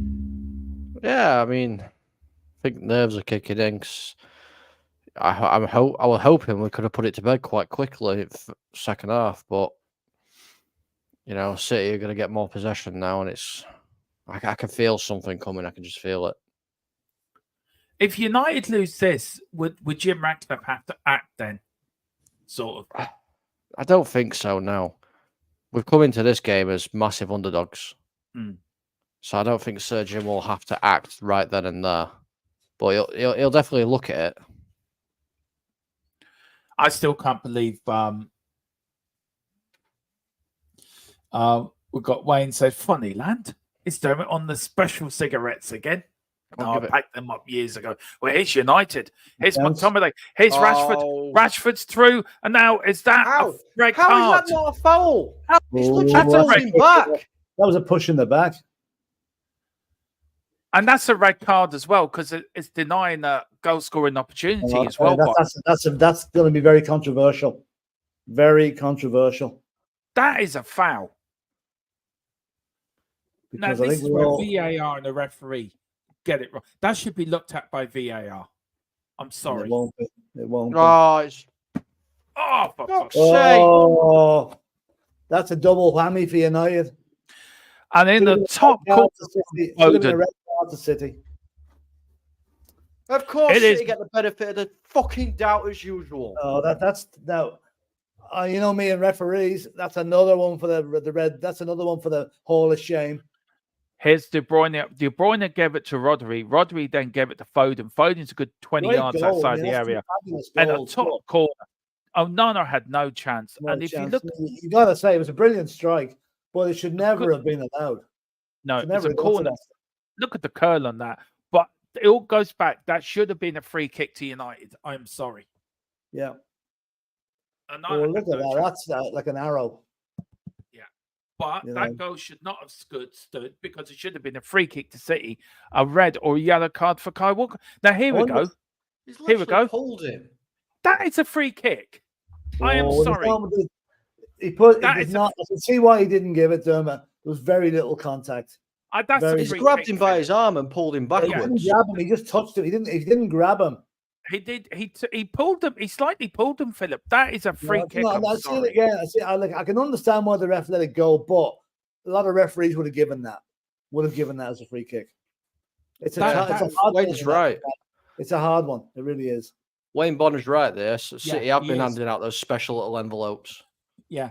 Yeah, I mean, I think nerves are kicking in. I was hoping we could have put it to bed quite quickly second half, but City are going to get more possession now, and I can feel something coming. I can just feel it. If United lose this, would Jim Ratcliffe have to act then? Sort of. I don't think so. No. We've come into this game as massive underdogs. So I don't think Sir Jim will have to act right then and there. But he'll definitely look at it. I still can't believe we've got Wayne said, funny land. It's Dermot on the special cigarettes again. I packed them up years ago. Well, here's United. Here's McTominay. Here's Rashford. Rashford's through. And now, is that a red card? How is that not a foul? He's literally pushing back. That was a push in the back. And that's a red card as well, because it's denying a goal-scoring opportunity as well. That's going to be very controversial. Very controversial. That is a foul. Because now, this is where VAR and the referee get it wrong. That should be looked at by VAR. I'm sorry. It won't be. Oh, for fuck's sake. That's a double whammy for United. And in the top corner, City. Of course, City get the benefit of the fucking doubt as usual. Oh, that's now. You know me and referees. That's another one for the red. That's another one for the Hall of Shame. Here's De Bruyne. De Bruyne gave it to Rodri. Rodri then gave it to Foden. Foden's a good 20 yards outside the area. And the top corner. Onana had no chance. And if you look, you got to say it was a brilliant strike, but it should never have been allowed. No, it's a corner. Look at the curl on that. But it all goes back. That should have been a free kick to United. I'm sorry. Yeah. Well, look at that. That's like an arrow. Yeah. But that goal should not have stood because it should have been a free kick to City, a red or yellow card for Kyle Walker. Now, here we go. Here we go. Pulled him. That is a free kick. I am sorry. He put. I can see why he didn't give it to him. There was very little contact. He's grabbed him by his arm and pulled him backwards. He didn't grab him. He just touched him. He didn't grab him. He did. He pulled him. He slightly pulled him, Philip. That is a free kick. I see it again. I can understand why the ref let it go, but a lot of referees would have given that. As a free kick. It's a hard one. Wayne's right. It's a hard one. It really is. Wayne Bonner's right there. City have been handing out those special little envelopes. Yeah.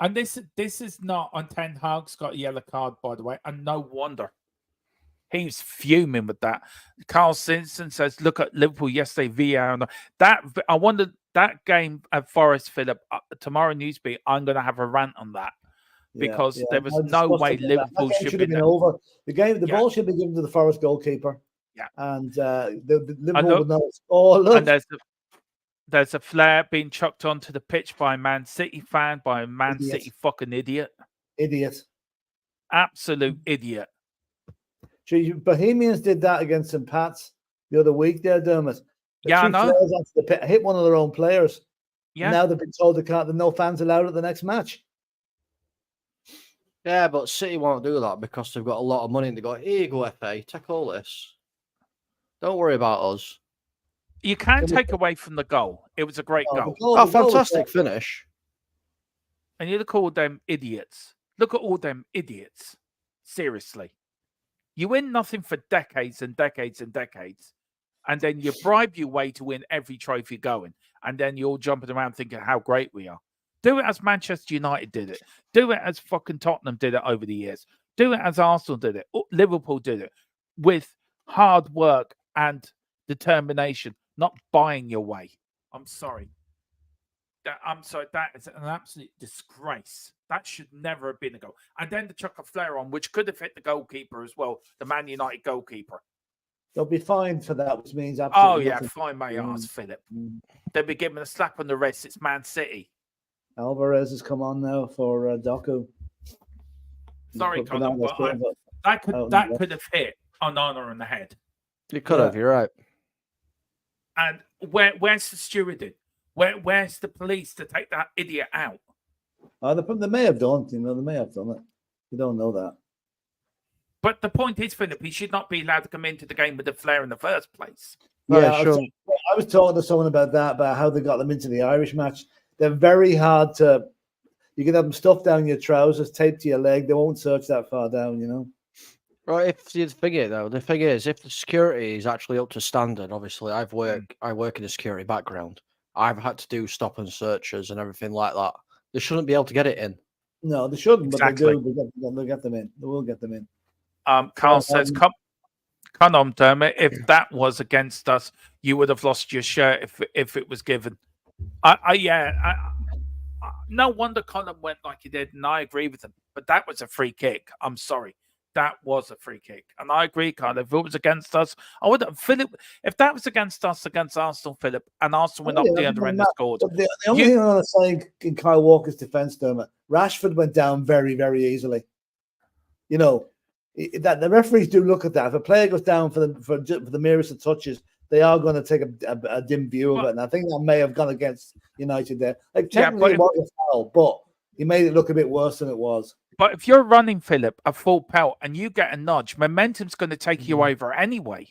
And this is not on Ten Hag's got a yellow card, by the way, and no wonder. He was fuming with that. Carl Simpson says, look at Liverpool yesterday, VAR. I wonder that game at Forest, Philip, tomorrow Newsbeat, I'm going to have a rant on that. Because there was no way Liverpool should have been over. The ball should be given to the Forest goalkeeper. Yeah. And the Liverpool would know. Oh, look. And There's a flare being chucked onto the pitch by a Man City fan, by a Man Idiot. City fucking idiot. Idiot. Absolute idiot. Gee, Bohemians did that against St. Pat's the other week there, Dermot. They Yeah, I threw know. flares onto the pit, hit one of their own players. Yeah. And now they've been told that no fans allowed at the next match. Yeah, but City won't do that because they've got a lot of money and they go, here you go, FA, take all this. Don't worry about us. You can't take away from the goal. It was a great goal. Oh, fantastic finish. And you look at all them idiots. Look at all them idiots. Seriously. You win nothing for decades and decades and decades. And then you bribe your way to win every trophy going. And then you're all jumping around thinking how great we are. Do it as Manchester United did it. Do it as fucking Tottenham did it over the years. Do it as Arsenal did it. Liverpool did it. With hard work and determination. Not buying your way. I'm sorry. I'm sorry. That is an absolute disgrace. That should never have been a goal. And then to chuck a flare on, which could have hit the goalkeeper as well, the Man United goalkeeper. They'll be fined for that, which means absolutely. Oh yeah, nothing. fine my ass, Philip. They'll be given a slap on the wrist. It's Man City. Alvarez has come on now for Doku. Sorry, Colin, but that could have hit Onana on the head. It could have. You're right. And where's the stewarding? Where's the police to take that idiot out? They may have done. They may have done it. You don't know that. But the point is, Philip, he should not be allowed to come into the game with a flare in the first place. Yeah, sure. I was talking to someone about that, about how they got them into the Irish match. They're very hard to. You can have them stuffed down your trousers, taped to your leg. They won't search that far down, you know. Right. The thing is, if the security is actually up to standard, obviously, I work in a security background. I've had to do stop and searches and everything like that. They shouldn't be able to get it in. No, they shouldn't, exactly. But they do. They'll get them in. They will get them in. Carl says, come on, Dermot. If that was against us, you would have lost your shirt if it was given. No wonder Colin went like he did, and I agree with him. But that was a free kick. I'm sorry. That was a free kick. And I agree, Carl. If it was against us, I would have. Philip, if that was against us, against Arsenal, Philip, and Arsenal went up the other end and scored. The only thing I want to say in Kyle Walker's defense, Dermot, Rashford went down very, very easily. You know, that the referees do look at that. If a player goes down for the merest of touches, they are going to take a dim view of it. And I think that may have gone against United there. Like, technically, it was a foul, but he made it look a bit worse than it was. But if you're running, Philip, a full pelt and you get a nudge, momentum's going to take you over anyway.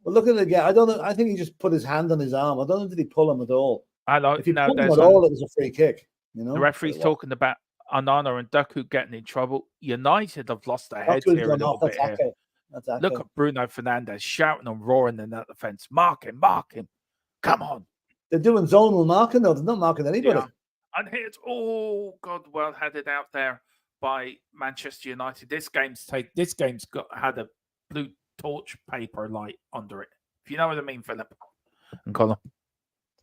Well, look at it again. I don't know. I think he just put his hand on his arm. I don't know, did he pull him at all? If he pulled him at all, it was a free kick. You know, the referee's talking about Onana and Doku getting in trouble. United have lost their heads here a little bit. Here. Look at Bruno Fernandes shouting and roaring in that defense. Mark him. Come on. They're doing zonal marking, though. They're not marking anybody. Yeah. And here's, well headed out there by Manchester United. This game's had a blue torch paper light under it. If you know what I mean, Philip and Colin.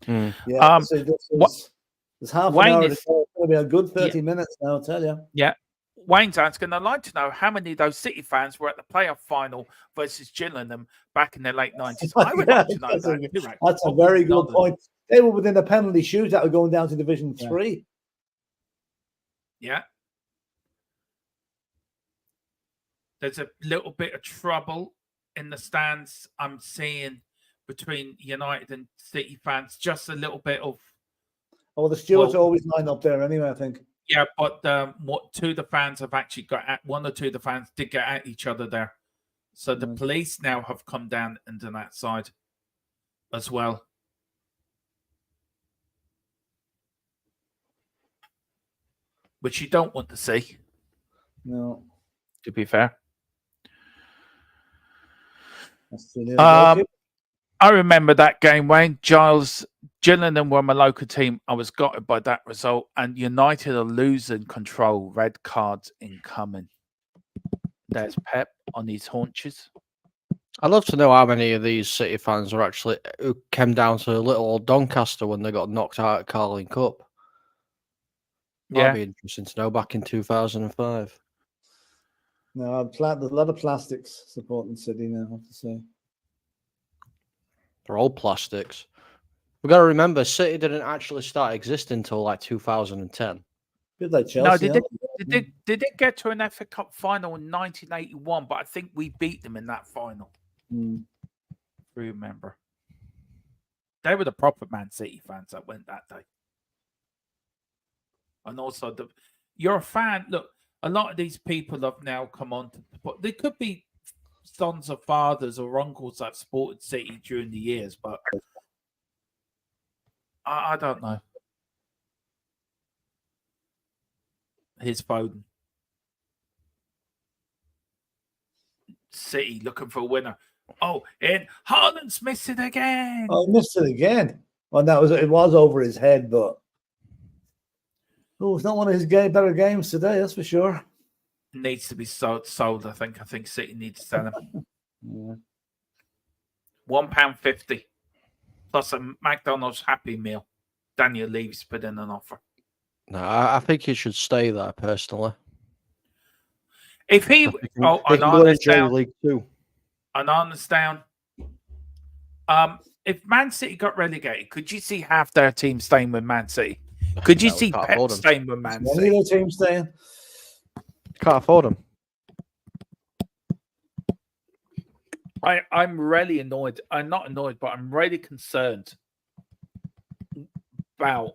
Yeah, there's half Wayne an hour. Is, it's going to be a good 30 minutes now, I'll tell you. Yeah. Wayne's asking, I'd like to know how many of those City fans were at the playoff final versus Gillingham back in the late 90s. I would like to know that. That's a very good point. They were within a penalty shootout of going down to Division 3. Yeah. There's a little bit of trouble in the stands I'm seeing between United and City fans. Just a little bit of. Oh, the stewards always line up there anyway, I think. Yeah, but two of the fans have actually got at one or two of the fans did get at each other there. So the police now have come down into that side as well. Which you don't want to see. No. To be fair. I remember that game, Wayne. Giles, Gillingham were my local team. I was gutted by that result. And United are losing control. Red cards incoming. There's Pep on his haunches. I'd love to know how many of these City fans are actually who came down to little old Doncaster when they got knocked out at Carling Cup. That'd be interesting to know back in 2005. No, there's a lot of plastics supporting City now, I have to say. They're all plastics. We've got to remember, City didn't actually start existing until like 2010. Bit like No, Chelsea. they did get to an FA Cup final in 1981, but I think we beat them in that final. Remember, they were the proper Man City fans that went that day. And also, you're a fan. Look, a lot of these people have now come on to, but they could be sons or fathers or uncles that supported City during the years, but I don't know. Here's Foden. City looking for a winner. Oh, and Haaland's missed it again. Oh, he missed it again. Well, it was over his head, but it's not one of his better games today, that's for sure. Needs to be sold. I think City needs to sell him. Yeah. £1.50 plus a McDonald's Happy Meal. Daniel Levy's put in an offer. No, I think he should stay there personally. If he, League Two. Anana's down. If Man City got relegated, could you see half their team staying with Man City? Could you see Pep staying with Man City? Any team staying? Can't afford them. I'm really annoyed. I'm not annoyed, but I'm really concerned about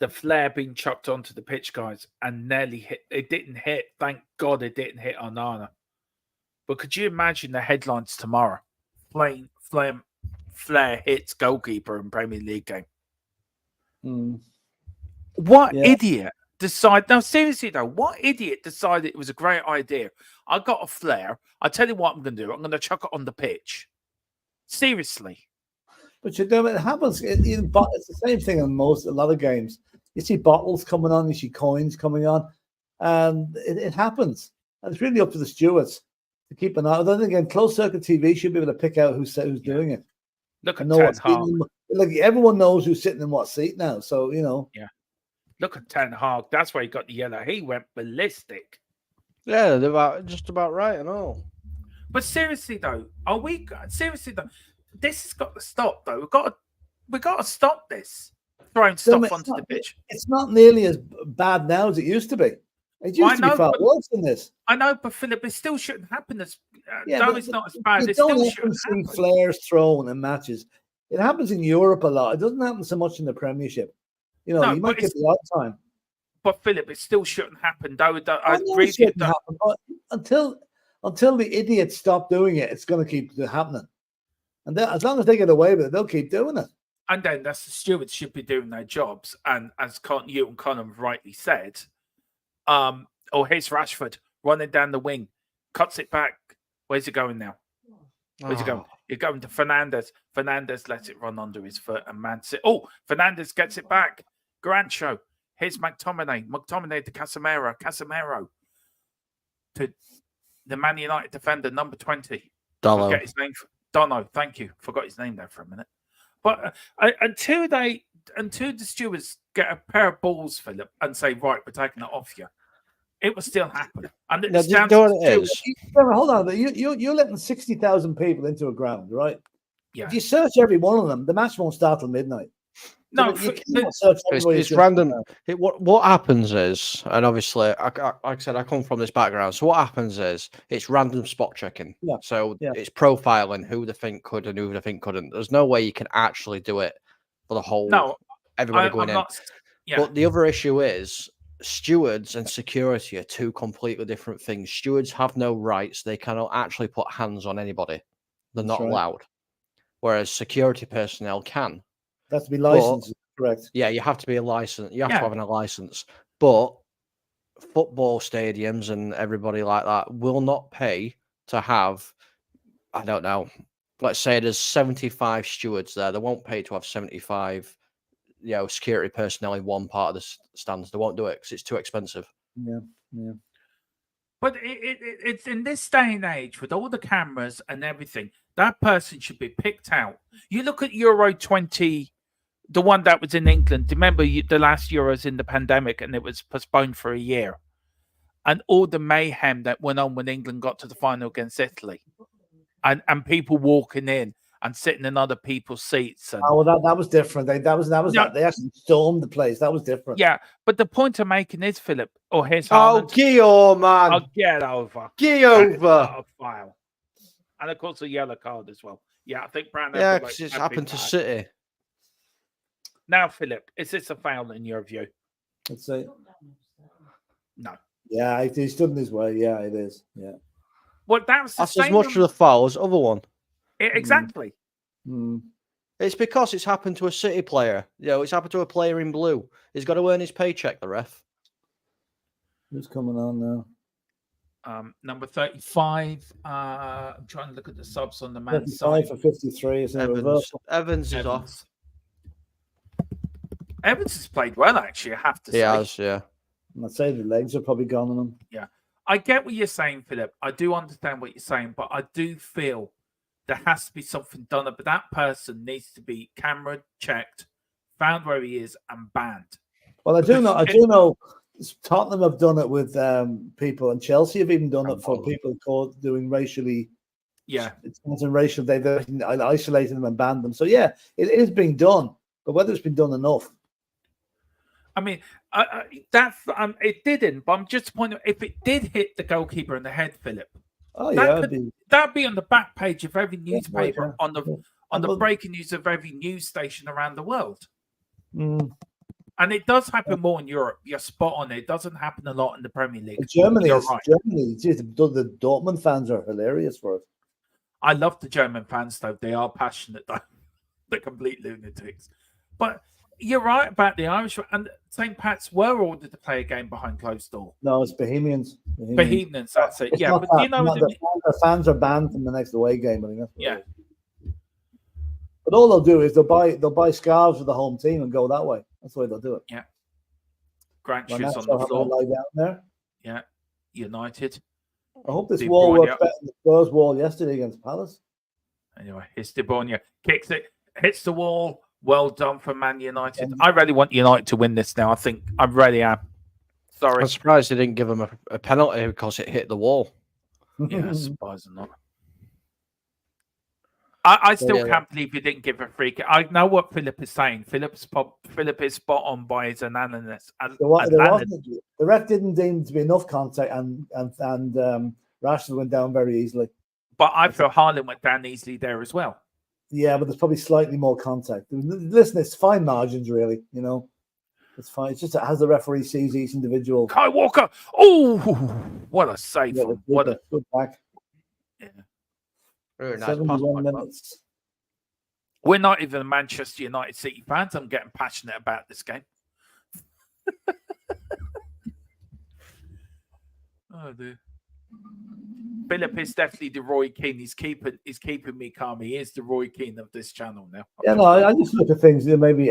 the flare being chucked onto the pitch, guys, and nearly hit. It didn't hit. Thank God it didn't hit Onana. But could you imagine the headlines tomorrow? Flare hits goalkeeper in Premier League game. What idiot decided? No, seriously though, what idiot decided it was a great idea? I got a flare. I tell you what I'm going to do. I'm going to chuck it on the pitch. Seriously. But you know, it happens. It's the same thing in a lot of games. You see bottles coming on, you see coins coming on, and it happens. And it's really up to the stewards to keep an eye. Then again, closed circuit TV should be able to pick out who's doing it. Look at Ten Hag. Like everyone knows who's sitting in what seat now. So Yeah. Look at Ten Hag. That's why he got the yellow. He went ballistic. Yeah, they're just about right and all. But seriously though, this has got to stop though. We've got to stop this. Throwing stuff onto the pitch. It's not nearly as bad now as it used to be. It used to be far worse than this. I know, but Philip, it still shouldn't happen. It's not as bad. You don't often see flares thrown in matches. It happens in Europe a lot. It doesn't happen so much in the Premiership. You might get the odd time. But Philip, it still shouldn't happen. I agree with you. But until the idiots stop doing it, it's going to keep happening. And then, as long as they get away with it, they'll keep doing it. And then the stewards should be doing their jobs. And as you and Conor rightly said, here's Rashford running down the wing, cuts it back. Where's he going now? Where's he going? You're going to Fernandes. Fernandes lets it run under his foot, and Man City. Oh, Fernandes gets it back. Garancho. Here's McTominay. McTominay to Casemiro. Casemiro to the Man United defender, number 20. Dono. Forget his name. Dono. Thank you. Forgot his name there for a minute. But until the stewards get a pair of balls, Philip, and say, right, we're taking it off you, it will still happen. And it's down to the stewards. Hold on, but you're letting 60,000 people into a ground, right? Yeah. If you search every one of them, the match won't start till midnight. No, it's random. What happens is, and obviously, like I said, I come from this background. So what happens is, it's random spot checking. Yeah. So it's profiling who they think could and who they think couldn't. There's no way you can actually do it for the whole. No, everybody going in. But the other issue is, stewards and security are two completely different things. Stewards have no rights. They cannot actually put hands on anybody. They're not allowed. Whereas security personnel can. That's to be licensed, correct? Yeah, you have to be a license. You have to have a license. But football stadiums and everybody like that will not pay to have, I don't know, let's say there's 75 stewards there. They won't pay to have 75, security personnel in one part of the stands. They won't do it because it's too expensive. Yeah. But it's in this day and age with all the cameras and everything, that person should be picked out. You look at Euro 20, the one that was in England. Remember the last Euros in the pandemic, and it was postponed for a year. And all the mayhem that went on when England got to the final against Italy. And people walking in and sitting in other people's seats. And, Oh, well, that was different. No. They actually stormed the place. That was different. yeah, but the point I'm making is, Philip, or here's Oh, Haaland. Gio, man. I'll get over. Get That is over. not a foul. And of course, a yellow card as well. Yeah, I think Brown. Yeah, because it's happened to City. Now, Philip, is this a foul in your view? Let's see. No. Yeah, he stood in his way. Yeah, it is. Yeah. Well, that's That's as much of the foul as the other one. Exactly. Mm. It's because it's happened to a City player. It's happened to a player in blue. He's got to earn his paycheck, the ref. Who's coming on now? Number 35. I'm trying to look at the subs on the man 55 side. for 53. It's in reversal. Evans is off. Evans has played well, actually, I have to say. He has, yeah. I'd say the legs are probably gone on him. Yeah. I get what you're saying, Philip. I do understand what you're saying, but I do feel there has to be something done. But that person needs to be camera checked, found where he is, and banned. Well, I do know Tottenham have done it with people, and Chelsea have even done it for people caught doing racially. Yeah. It's racial. They've isolated them and banned them. So, yeah, it is being done. But whether it's been done enough. I mean, it didn't, but I'm just pointing out, if it did hit the goalkeeper in the head, Philip, that'd be on the back page of every newspaper, on the breaking news of every news station around the world. Mm. And it does happen more in Europe. You're spot on. It doesn't happen a lot in the Premier League. Germany, right. Geez, the Dortmund fans are hilarious for it. I love the German fans, though. They are passionate, though. They're complete lunatics. But you're right about the Irish. And St. Pat's were ordered to play a game behind closed door. No, it's Bohemians. Bohemians, that's it. Yeah, but you know, the fans are banned from the next away game. I think. Yeah. But all they'll do is they'll buy scarves for the home team and go that way. That's the way they'll do it. Yeah. Grant shoes on the floor. Lie down there. Yeah. United. I hope this wall works better than the Spurs wall yesterday against Palace. Anyway, it's De Bruyne. Kicks it, hits the wall. Well done for Man United. I really want United to win this now. I really am. Sorry. I'm surprised they didn't give him a penalty because it hit the wall. Yeah, surprising not. I still can't believe he didn't give a free kick. I know what Philip is saying. Philip is spot on by his analysis. The ref didn't deem to be enough contact, and Rashford went down very easily. But I feel Haaland went down easily there as well. Yeah, but there's probably slightly more contact. Listen, it's fine margins, really. You know, it's fine. It's just as the referee sees each individual. Kai Walker. Oh, what a save! What a good back. Yeah. Very nice. 71 minutes. We're not even Manchester United City fans. I'm getting passionate about this game. Oh, dear. Philip is definitely the Roy Keane. He's keeping me calm. He is the Roy Keane of this channel now. Yeah, no, I just look at things maybe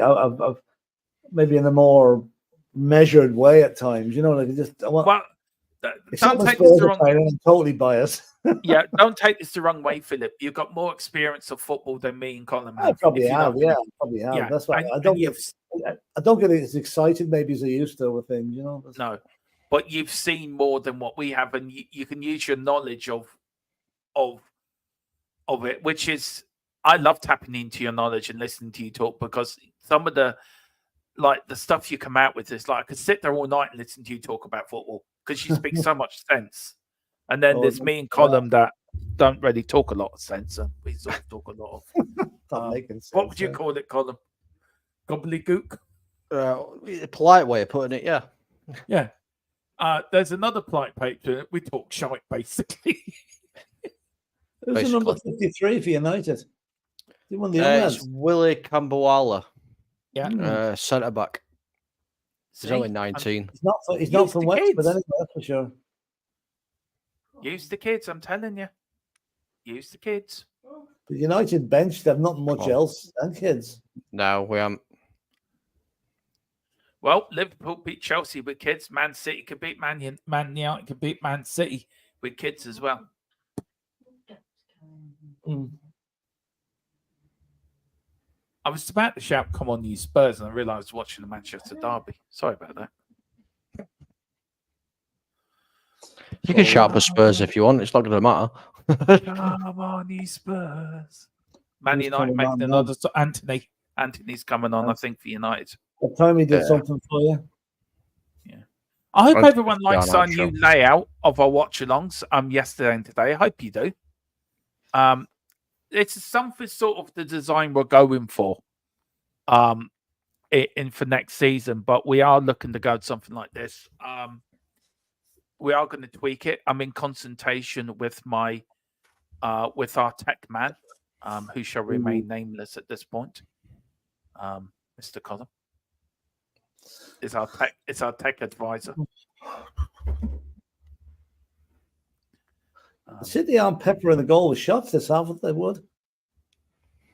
maybe in a more measured way at times. You know, like just don't take this the wrong way. I'm totally biased. Yeah, don't take this the wrong way, Philip. You've got more experience of football than me and Colin have. I probably have. Yeah, probably have. Yeah. That's why I don't get as excited maybe as I used to with things. You know. No. But you've seen more than what we have, and you can use your knowledge of it, which is, I love tapping into your knowledge and listening to you talk, because some of the stuff you come out with is like, I could sit there all night and listen to you talk about football because you speak so much sense. And then there's me and Colin that don't really talk a lot of sense, and we sort of talk a lot of what would you call it, Colin? Gobbledygook? A polite way of putting it, yeah. Yeah. There's another polite paper. We talk shite, basically. Who's the number 53 for United? He won the it's Willie Kambawala. Yeah. Centre back. He's only 19. He's not from West, but anyway, that's for sure. Use the kids, I'm telling you. Use the kids. The United bench, they've not much else than kids. No, we haven't. Well, Liverpool beat Chelsea with kids. Man City could beat Man United, could beat Man City with kids as well. I was about to shout, "Come on, you Spurs," and I realised I was watching the Manchester derby. Sorry about that. You can shout for Spurs if you want. It's not going to matter. Come on, you Spurs. Man Who's United coming making on another. So Anthony's coming on, I think, for United. What time he did Yeah. something for you? I hope I'll everyone just likes go on our our new show. layout of our watch-alongs yesterday and today. I hope you do. It's something sort of the design we're going for for next season, but we are looking to go to something like this. We are going to tweak it. I'm in consultation with my with our tech man, who shall remain nameless at this point. Mr. Colin is our tech advisor. City aren't peppering the goal with shots this half, they would.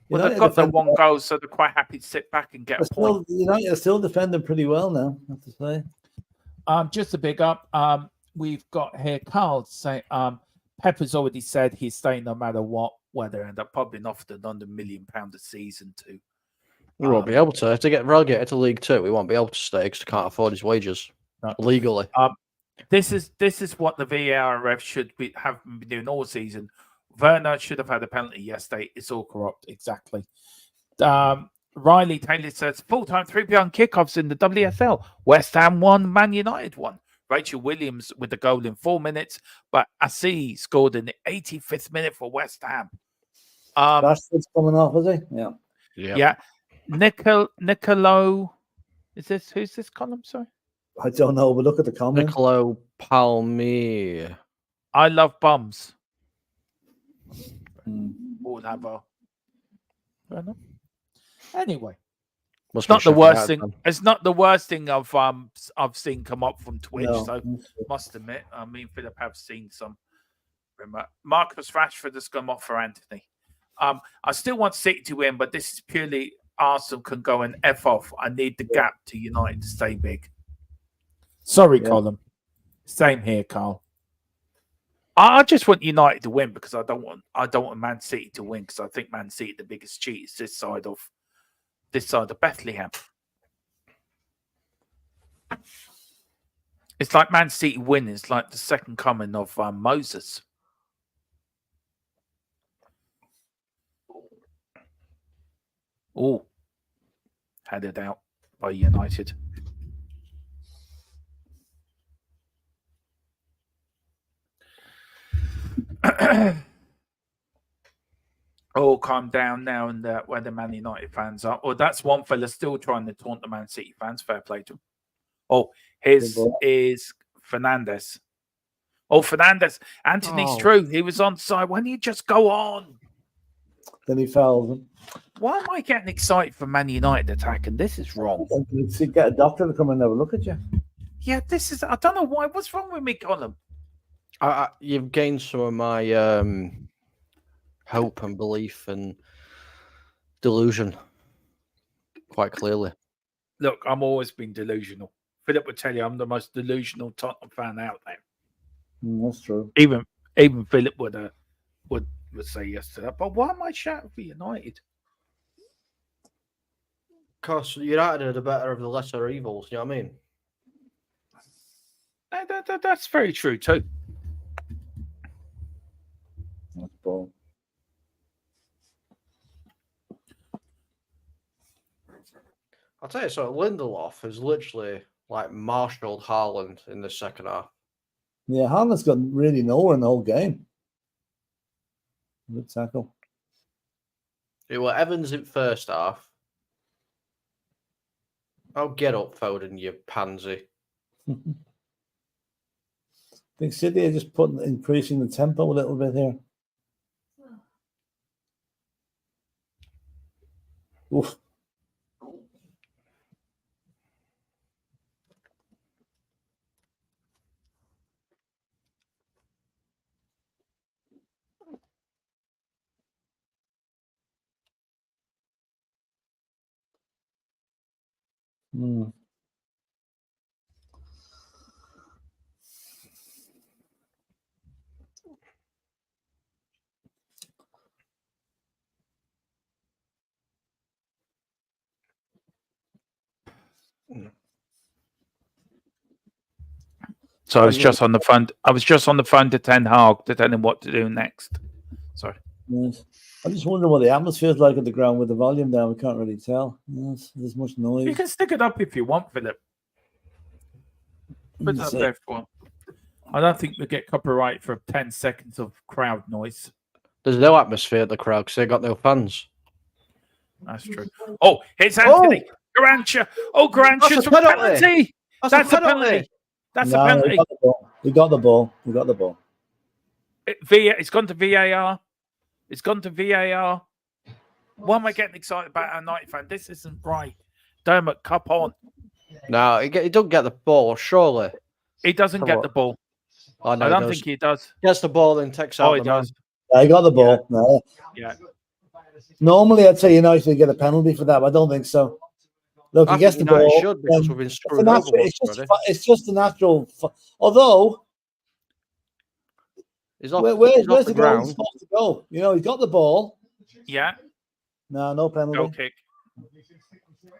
Well, they've got their one goal, so they're quite happy to sit back and get a point. United are still defending pretty well now, I have to say. Just a big up. We've got here Carl saying Pepper's already said he's staying no matter what weather, and they're probably offered under £1 million a season too. We won't be able to. If they get relegated to League Two, we won't be able to stay because they can't afford his wages legally. This is what the VARF should have been doing all season. Werner should have had a penalty yesterday. It's all corrupt. Exactly. Riley Taylor says full-time 3 p.m. kickoffs in the WSL. West Ham won, Man United won. Rachel Williams with the goal in 4 minutes, but Assi scored in the 85th minute for West Ham. Rashford's coming off, is he? Yeah. Nicolo. Who's this column? Sorry. I don't know, but look at the comment. Nicolo Palmier. I love bums. We'll have a. Anyway, it's not the worst thing. It's not the worst thing I've seen come up from Twitch. No. So must admit, me and Philip have seen some. Marcus Rashford has come off for Anthony. I still want City to win, but this is purely Arsenal can go and F off. I need the gap to United to stay big. Sorry, Colin. Same here, Carl. I just want United to win because I don't want Man City to win because I think Man City the biggest cheaters this side of Bethlehem. It's like Man City win is like the second coming of Moses. Oh, headed out by United. Oh, calm down now, and where the Man United fans are. Oh, that's one fella still trying to taunt the Man City fans. Fair play to him. Oh, his is Fernandez. Oh, Fernandez. Anthony's true. He was on side. Why don't you just go on? Then he fouled him. Why am I getting excited for Man United attacking? This is wrong. Get a doctor to come and have a look at you. Yeah, this is. I don't know why. What's wrong with me, Colin? You've gained some of my hope and belief and delusion quite clearly. Look, I'm always been delusional. Philip would tell you I'm the most delusional Tottenham fan out there. That's true. Even Philip would say yes to that. But why am I shouting for United? Because United are the better of the lesser evils. You know what I mean? That's very true too. That's bold. I'll tell you so. Lindelof is literally like marshalled Haaland in the second half. Yeah, Haaland's got really nowhere in the whole game. Good tackle. It was Evans in first half. Oh, get up, Foden, you pansy. I think City are just increasing the tempo a little bit here. Oof. So I was just on the phone. I was just on the phone to Ten Hag to tell him what to do next. Sorry. Yes. I'm just wondering what the atmosphere is like at the ground with the volume down. We can't really tell. Yes, there's much noise. You can stick it up if you want, Philip. Put it up there if you want. I don't think we get copyright for 10 seconds of crowd noise. There's no atmosphere at the crowd because they got no fans. That's true. Oh, it's Anthony. Garantia. Oh, Garantia's from penalty. That's a penalty. That's a penalty. We got the ball. We got the ball. It's gone to VAR. It's gone to VAR. Why am I getting excited about our night fan? This isn't right. Dermot, cup on. No, he don't get the ball, surely. He doesn't get the ball. Oh, no, I don't think he does. Gets the ball and takes out he does. Yeah, he got the ball. Yeah. No. Yeah. Normally, I'd say United get a penalty for that, but I don't think so. Look, he gets the ball. Should because we've been screwed over. It's just a natural. Although, he's off, where's the the ground. goal supposed to go? You know, he's got the ball. Yeah. No penalty. Goal kick.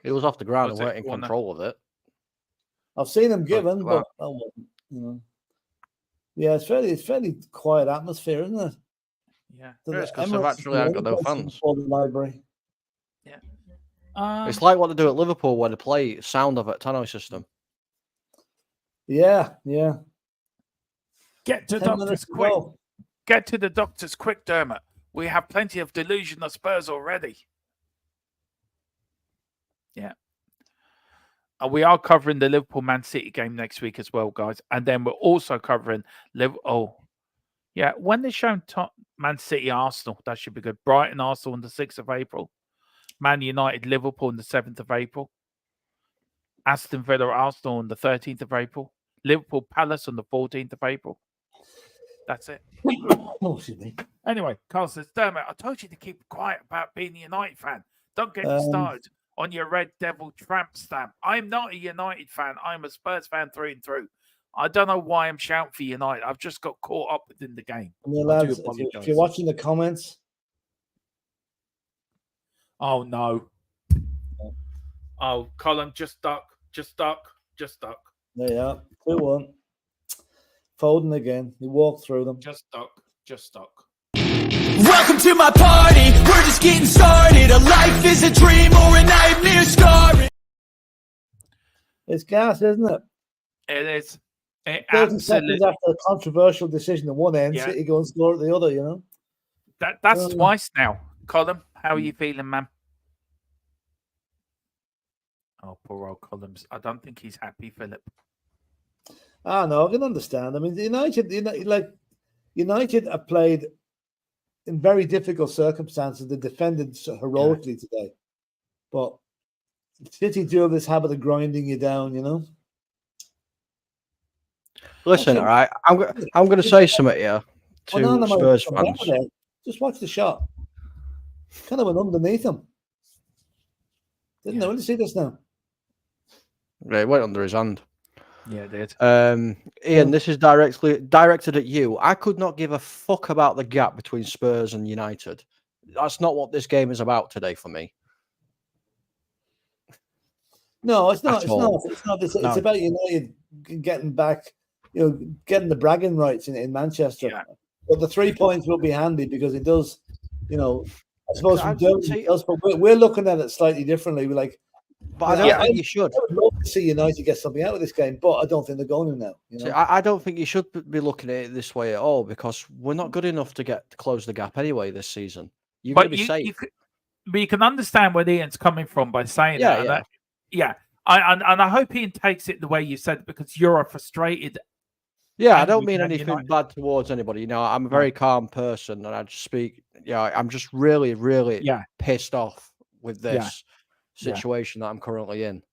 He was off the ground and weren't in control of it. I've seen him given, but you know. Yeah, it's fairly quiet atmosphere, isn't it? Yeah, because they've actually got no fans. For the library. Yeah. It's like what they do at Liverpool where they play sound of it, tannoy system. Yeah. Get to doctors quick. Get to the doctors quick, Dermot. We have plenty of delusional Spurs already. Yeah. We are covering the Liverpool-Man City game next week as well, guys. And then we're also covering when they're showing Man City, Arsenal, that should be good. Brighton, Arsenal on the 6th of April. Man United, Liverpool on the 7th of April. Aston Villa, Arsenal on the 13th of April. Liverpool, Palace on the 14th of April. That's it. Oh, excuse me. Anyway, Carl says, Dermot, I told you to keep quiet about being a United fan. Don't get me started on your Red Devil tramp stamp. I'm not a United fan. I'm a Spurs fan through and through. I don't know why I'm shouting for United. I've just got caught up within the game. Lads, if you're watching the comments. Oh, no. Oh, Colin, just duck. There you are. 2-1. Foden again. He walked through them. Just duck. Welcome to my party. We're just getting started. A life is a dream or a nightmare scarring. It's gas, isn't it? It is. 30 seconds after a controversial decision at one end, City go and score at the other, you know? That's twice now. Colin, how are you feeling, man? Oh, poor old Collins. I don't think he's happy, Philip. No, I can understand. I mean, United have played in very difficult circumstances. They defended heroically today. But City do have this habit of grinding you down, you know? Listen, all right, I'm going to say something here to Spurs fans. Just watch the shot. Kind of went underneath him. Didn't know. Did you see this now? Yeah, it went under his hand. Yeah, it did. Ian, this is directed at you. I could not give a fuck about the gap between Spurs and United. That's not what this game is about today for me. No, it's not. It's about United getting back, getting the bragging rights in Manchester. Yeah. But the 3 points will be handy because it does, I suppose we're looking at it slightly differently. We're like, but I don't think you should. I would love to see United get something out of this game, but I don't think they're going to now. See, I don't think you should be looking at it this way at all because we're not good enough to close the gap anyway this season. You've got to be safe. But you can understand where Ian's coming from by saying that. I hope Ian takes it the way you said because you're a frustrated. Yeah, I don't mean anything bad towards anybody. I'm a very calm person, and I just speak. I'm just really, really pissed off with this situation that I'm currently in.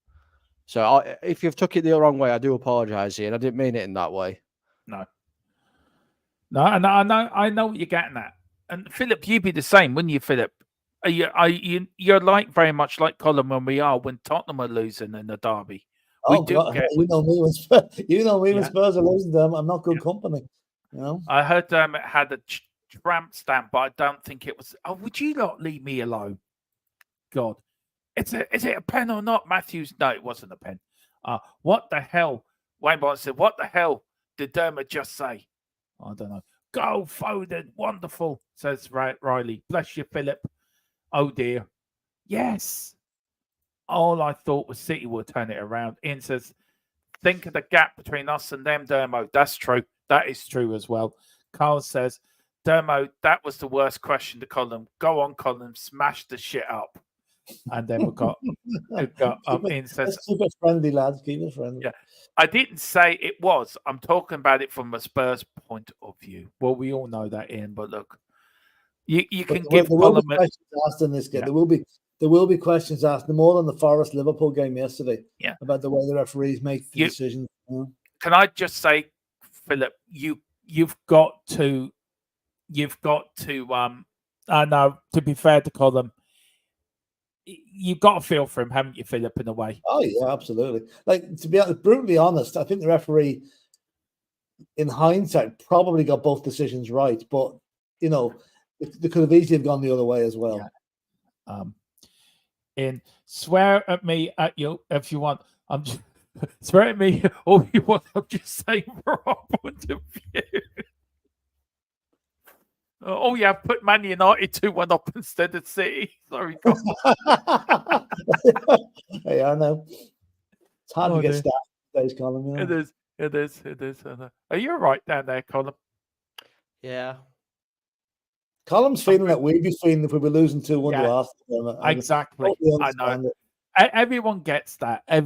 So if you've took it the wrong way, I do apologize, Ian. I didn't mean it in that way. No, I know what you're getting at. And Philip, you'd be the same, wouldn't you, Philip? You're like very much like Colin when Tottenham are losing in the derby. You know me when Spurs are losing them. I'm not good company. I heard it had a tramp stamp, but I don't think it was. Oh, would you not leave me alone? God, is it a pen or not, Matthews? No, it wasn't a pen. What the hell? Wayne said, "What the hell did Dermot just say?" I don't know. Go, Foden. Wonderful, says Riley. Bless you, Philip. Oh, dear. Yes. All I thought was City will turn it around. Ian says, think of the gap between us and them, Dermo. That's true. That is true as well. Carl says, Dermo, that was the worst question to Colin. Go on, Colin. Smash the shit up. And then we've got Ian says, keep it friendly, lads. Keep it friendly. Yeah. I didn't say it was. I'm talking about it from a Spurs point of view. Well, we all know that, Ian, but look, you can give Colin questions asked in this game. Yeah. There will be questions asked, more than the Forest Liverpool game yesterday. Yeah. About the way the referees make the decisions. Can I just say, Philip, you've got to I know, to be fair to Colin, you've got to feel for him, haven't you, Philip, in a way? Oh yeah, absolutely. Like, to be brutally honest, I think the referee, in hindsight, probably got both decisions right, but they could have easily gone the other way as well. Yeah. And swear at me if you want. Swear at me all you want. I'm just saying from our point of view. Oh yeah, put Man United 2-1 up instead of City. Sorry, Hey, I know. It's hard to get started these days, Colin. It is. Are you all right down there, Colin? Yeah. Colin's feeling that we'd be feeling if we were losing 2-1 to Arsenal. Exactly. I know. Everyone gets that. I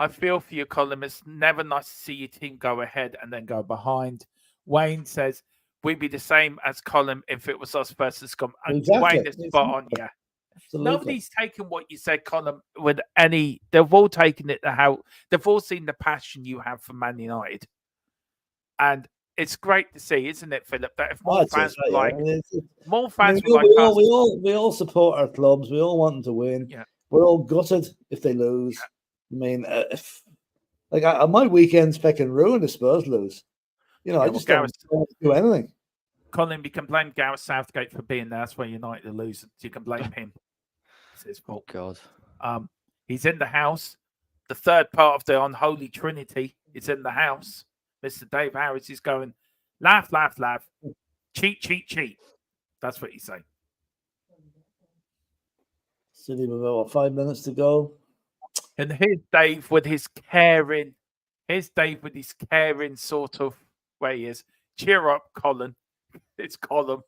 feel for you, Colin. It's never nice to see your team go ahead and then go behind. Wayne says we'd be the same as Colin if it was us versus Scum. Exactly. Wayne is spot on. Yeah. Absolutely. Nobody's taken what you said, Colin, with any. They've all taken it to how they've all seen the passion you have for Man United, and it's great to see, isn't it, Philip? That if more fans more fans we all support our clubs. We all want them to win. Yeah. We're all gutted if they lose. Yeah. I mean, my weekend's fucking ruined if Spurs lose. I just don't do anything. Colin, you can blame Gareth Southgate for being there. That's why United are losing. You can blame him. It's his fault. God. He's in the house. The third part of the unholy trinity is in the house. Mr. Dave Harris is going, laugh, laugh, laugh. Cheat, cheat, cheat. That's what he's saying. City with about 5 minutes to go. And here's Dave with his caring. Sort of way he is. Cheer up, Colin. It's Colin.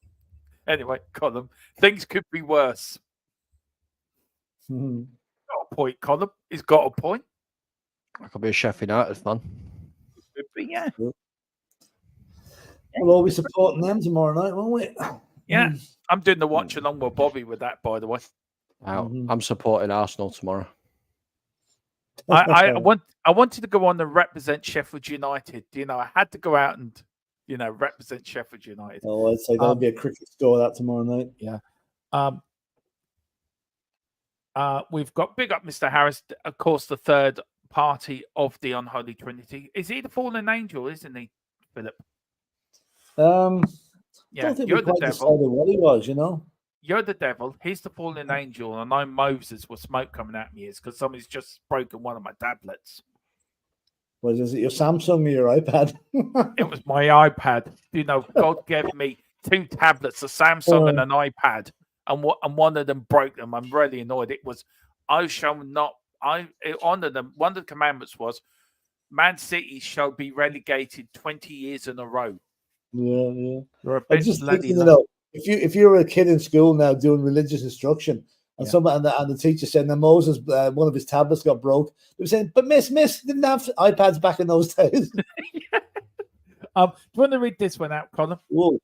Anyway, Colin. Things could be worse. Got a point, Colin. He's got a point. I could be a Sheffield United fan. Yeah. We'll all be supporting them tomorrow night, won't we? Yeah. I'm doing the watch along with Bobby with that, by the way. I'm supporting Arsenal tomorrow. I wanted to go on and represent Sheffield United. I had to go out and represent Sheffield United. Oh, I'd say that'll be a cricket score that tomorrow night. Yeah. We've got big up Mr. Harris, of course, the third party of the unholy trinity. Is he the fallen angel, isn't he, Philip? Yeah, I don't think you're we the quite devil. decided what he was, You're the devil. He's the fallen angel, and I'm Moses with smoke coming at me. Is because somebody's just broken one of my tablets. Was it your Samsung or your iPad? It was my iPad. God gave me 2 tablets, a Samsung and an iPad, and one of them broke them. I'm really annoyed. It was, I shall not. One of the commandments was, Man City shall be relegated 20 years in a row. Yeah. You're a I'm bit just bloody thinking, if you were a kid in school now doing religious instruction, and the teacher said that Moses, one of his tablets got broke, they were saying, "But Miss, didn't have iPads back in those days." Do you want to read this one out, Colin? Whoa.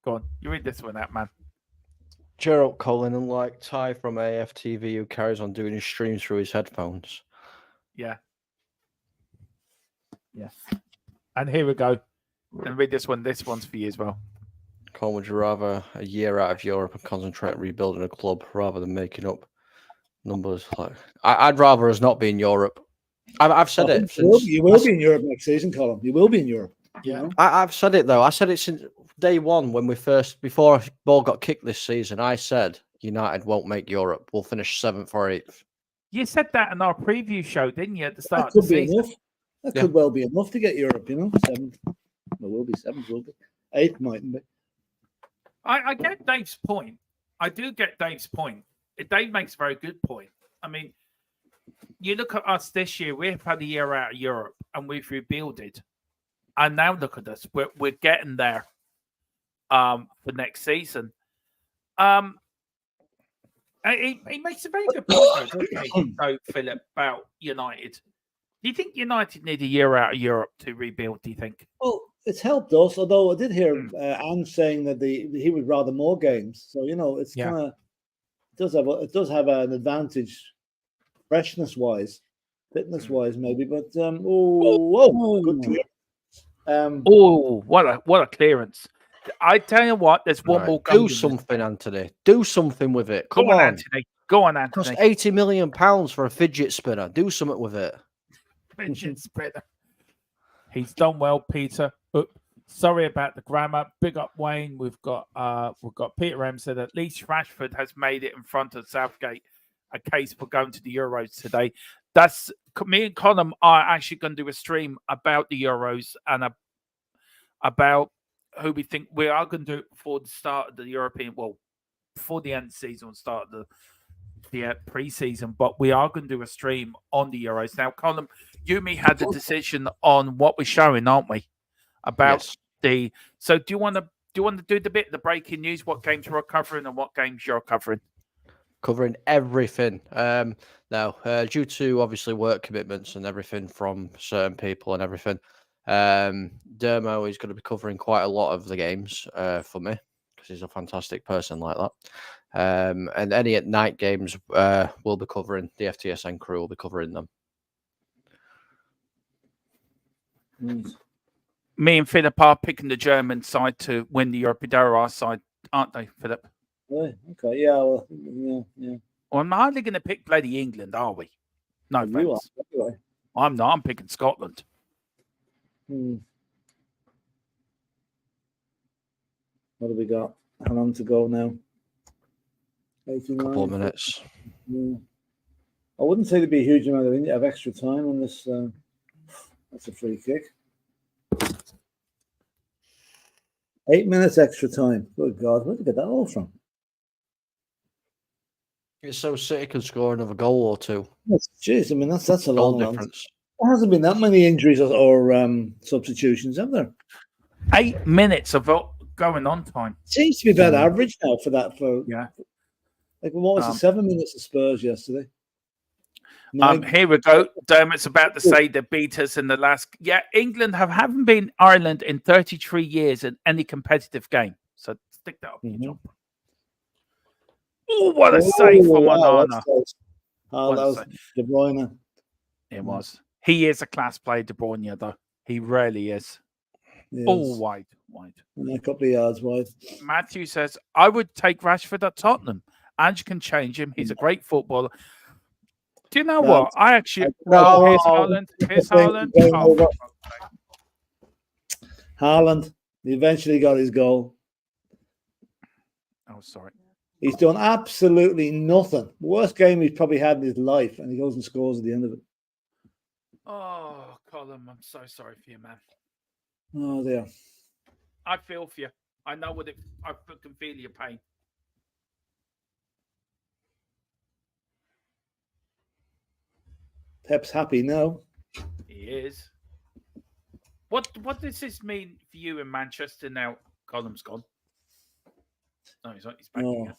Go on, you read this one out, man. Cheer up, Colin, unlike Ty from AFTV who carries on doing his streams through his headphones. Yeah. And here we go. And read this one. This one's for you as well. Colin, would you rather a year out of Europe and concentrate on rebuilding a club rather than making up numbers? I'd rather us not be in Europe. I've said it. You will be in Europe next season, Colin. You will be in Europe. Yeah. I've said it, though. I said it since day one when before ball got kicked this season. I said United won't make Europe. We'll finish 7th or 8th. You said that in our preview show, didn't you, at the start of the season? That could well be enough to get Europe, you know. 7th. Well, will be 7th, will be. 8th mightn't be. I get Dave's point. I do get Dave's point. Dave makes a very good point. I mean, you look at us this year, we've had a year out of Europe and we've rebuilded. And now look at us. We're getting there for next season. He makes a very good point, doesn't he, so, Philip, about United. Do you think United need a year out of Europe to rebuild, do you think? Well, it's helped us, although I did hear Anne saying that he would rather more games. So, you know, it's kind of it does have an advantage freshness-wise, fitness-wise maybe, but good clearance. What a clearance. I tell you what, there's one more. Do something, Anthony. Do something with it. Come on, Anthony. Go on, Anthony. Cost £80 million for a fidget spinner. Do something with it. Fidget spinner. He's done well, Peter. Sorry about the grammar. Big up, Wayne. We've got Peter M said at least Rashford has made it in front of Southgate. A case for going to the Euros today. That's me and Colin are actually going to do a stream about the Euros and about who we think we are going to do it before the start of the European, before the end of the season, start of the pre-season. But we are going to do a stream on the Euros. Now, Colin, you and me had the decision on what we're showing, aren't we? About so do you want to do the bit, the breaking news, what games we're covering and what games you're covering? Covering everything. Now, due to obviously work commitments and everything from certain people and everything, Dermo is going to be covering quite a lot of the games for me because he's a fantastic person like that. And any at night games we'll be covering. The FTSN crew will be covering them. Me and Philip are picking the German side to win the European. They're our side, aren't they, Philip? Right. Okay. Yeah. Well, yeah. Well, I'm hardly going to pick bloody England, are we? No, you are, anyway. I'm not. I'm picking Scotland. What do we got? How long to go now? 89. Couple of minutes. Yeah. I wouldn't say there'd be a huge amount of extra time on this. That's a free kick. 8 minutes extra time. Good God, where did you get that all from? It's so City can score another goal or two. Jeez, I mean that's a goal long difference. There hasn't been that many injuries or substitutions, have there? 8 minutes of going on time. Seems to be about average now for that. Like what was it? 7 minutes of Spurs yesterday. Here we go. Dermot's about to say they beat us in the last. Yeah, England haven't been Ireland in 33 years in any competitive game. So stick that up. Oh, what a save from Onana. That was De Bruyne. It was. He is a class player, De Bruyne, though. He really is. Yes. Oh, wide. And a couple of yards wide. Matthew says, I would take Rashford at Tottenham. Ange can change him. He's a great footballer. Do you know what? I actually... here's Haaland. Haaland. He eventually got his goal. Oh, sorry. He's done absolutely nothing. Worst game he's probably had in his life, and he goes and scores at the end of it. Oh, Colin, I'm so sorry for you, man. Oh, dear. I feel for you. I know what it... I can feel your pain. Pep's happy now. He is. What does this mean for you in Manchester now? Colin's gone. No, he's not. He's back again.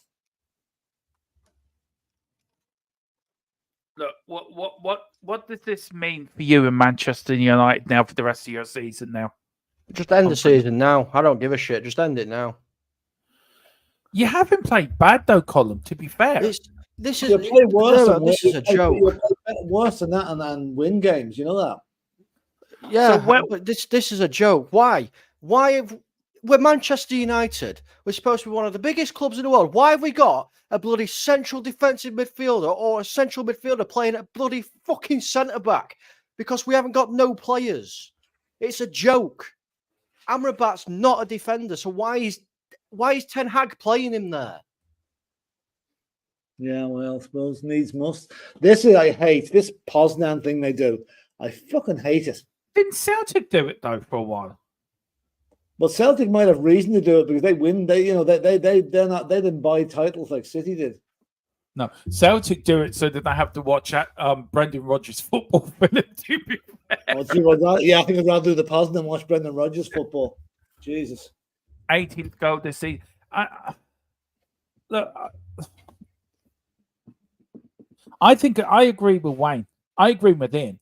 Look, what does this mean for you in Manchester United now for the rest of your season now? Just end the season now. I don't give a shit. Just end it now. You haven't played bad though, Colin. To be fair, this is a joke. Worse than that, and win games. You know that. Yeah, so but this is a joke. Why? We're Manchester United. We're supposed to be one of the biggest clubs in the world. Why have we got a bloody central defensive midfielder or a central midfielder playing at bloody fucking centre back? Because we haven't got no players. It's a joke. Amrabat's not a defender, so why is Ten Hag playing him there? Yeah, well, I suppose needs must. I hate this Poznan thing they do. I fucking hate it. Didn't Celtic do it though for a while? Well, Celtic might have reason to do it because they win. They didn't buy titles like City did. No, Celtic do it so that they have to watch Brendan Rodgers football. Philip, to be fair. I think I'd rather do the Poznan than watch Brendan Rodgers football. Jesus. 18th goal this season. I think I agree with Wayne. I agree with Ian.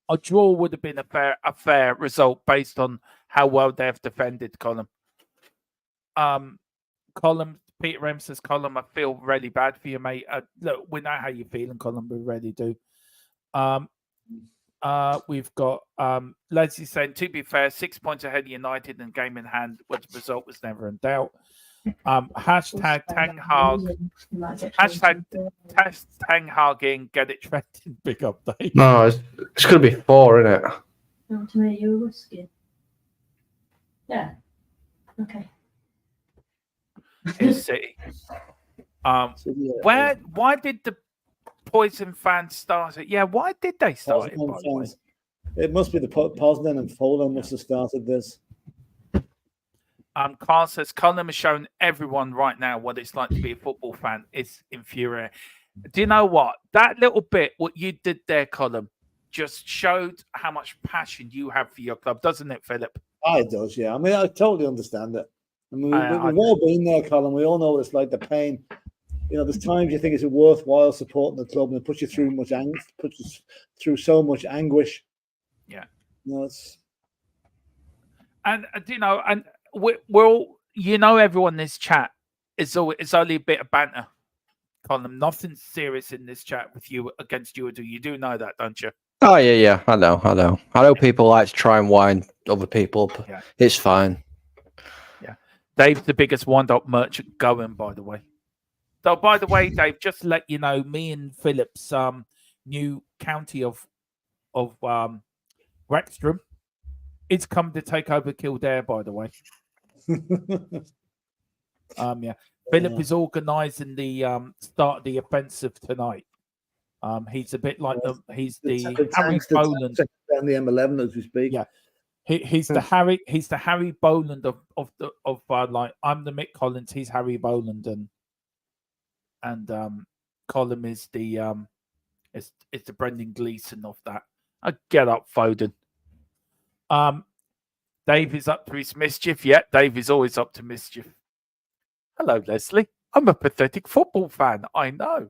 A draw would have been a fair result based on how well they've defended Column. Peter M says, Column, I feel really bad for you, mate. Look, we know how you're feeling, Column. We really do. We've got Leslie saying, to be fair, 6 points ahead of United and game in hand, which the result was never in doubt. Hashtag Tang Hag. Hashtag Tang Hag in, get it trending. Big update. No, it's going to be 4, isn't it? You want to make you a whiskey? Yeah. Okay. In City. Why did the Poison fans start it? Yeah, why did they start it? By the way? It must be the Poznan and Fulham must have started this. Carl says, Colin has shown everyone right now what it's like to be a football fan. It's infuriating. Do you know what? That little bit, what you did there, Colin, just showed how much passion you have for your club, doesn't it, Philip? It does, yeah. I mean, I totally understand it. I mean, we've all been there, Colin. We all know what it's like, the pain. You know, there's times you think it's worthwhile supporting the club, and it puts you through so much anguish. Yeah. No, it's... And you know, and we're all, you know, everyone in this chat it's only a bit of banter. Colin, nothing serious in this chat with you against you. You do know that, don't you? Oh yeah. I know people like to try and wind other people up. Yeah. It's fine. Yeah. Dave's the biggest wind-up merchant going, by the way. So, by the way, Dave, just to let you know, me and Philip's new county of Wrexham, it's come to take over Kildare, by the way. Yeah. Philip is organising the start of the offensive tonight. He's a bit like he's the Harry Boland down the M11 as we speak. Yeah, he's the Harry Boland of like, I'm the Mick Collins, he's Harry Boland, and Colin is the it's the Brendan Gleeson of that. Get up, Foden. Dave is up to his mischief. Yeah, Dave is always up to mischief. Hello, Leslie. I'm a pathetic football fan. I know.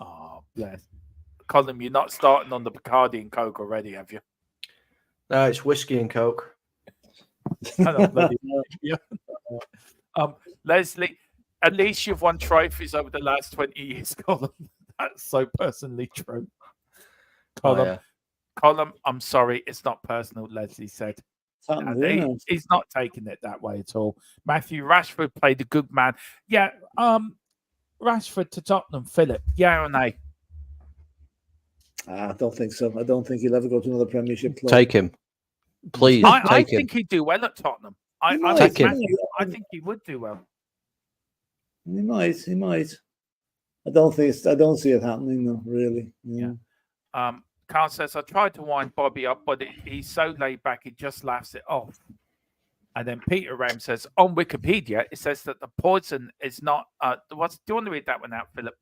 Oh, bless. Colin, you're not starting on the Bacardi and Coke already, have you? No, it's whiskey and Coke. Leslie, at least you've won trophies over the last 20 years, Colin. That's so personally true. Colin, Colin, I'm sorry, it's not personal, Leslie said. He's not taking it that way at all. Matthew Rashford played a good man. Yeah, Rashford to Tottenham, Philip. Yeah or nay? I don't think so. I don't think he'll ever go to another Premiership club. Take him, please. I think he'd do well at Tottenham. I think he would do well. He might. I don't see it happening though, really. Yeah. Carl says, I tried to wind Bobby up, but he's so laid back, he just laughs it off. And then Peter Ram says, on Wikipedia, it says that the poison is not... do you want to read that one out, Philip?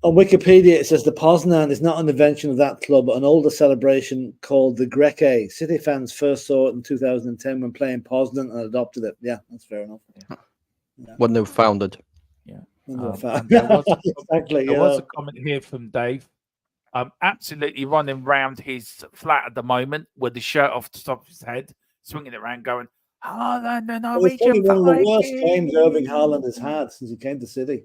On Wikipedia, it says the Poznan is not an invention of that club, but an older celebration called the Greke. City fans first saw it in 2010 when playing Poznan and adopted it. Yeah, that's fair enough. Yeah. When they were founded. Yeah. There was a comment here from Dave. Absolutely running round his flat at the moment with the shirt off the top of his head, swinging it around, going, Haaland and it's probably one of the worst games Erling Haaland has had since he came to City.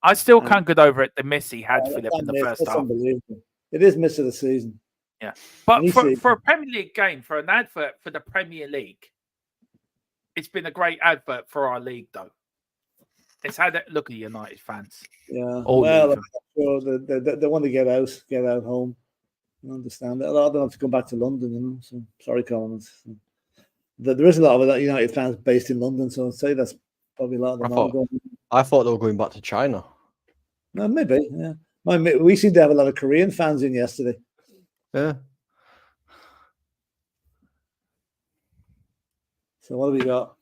I still can't get over it. The miss he had, Philip, in the first half. Unbelievable. It is miss of the season. Yeah, but for a Premier League game, for an advert for the Premier League, it's been a great advert for our league, though. It's had a look at United fans. Yeah, well, they want to get out home. I understand that. A lot of them have to come back to London, you know. So sorry, Colin. There is a lot of United fans based in London, so I'd say that's probably a lot of them. I thought they were going back to China. No, maybe. Yeah, we seem to have a lot of Korean fans in yesterday. Yeah. So what have we got?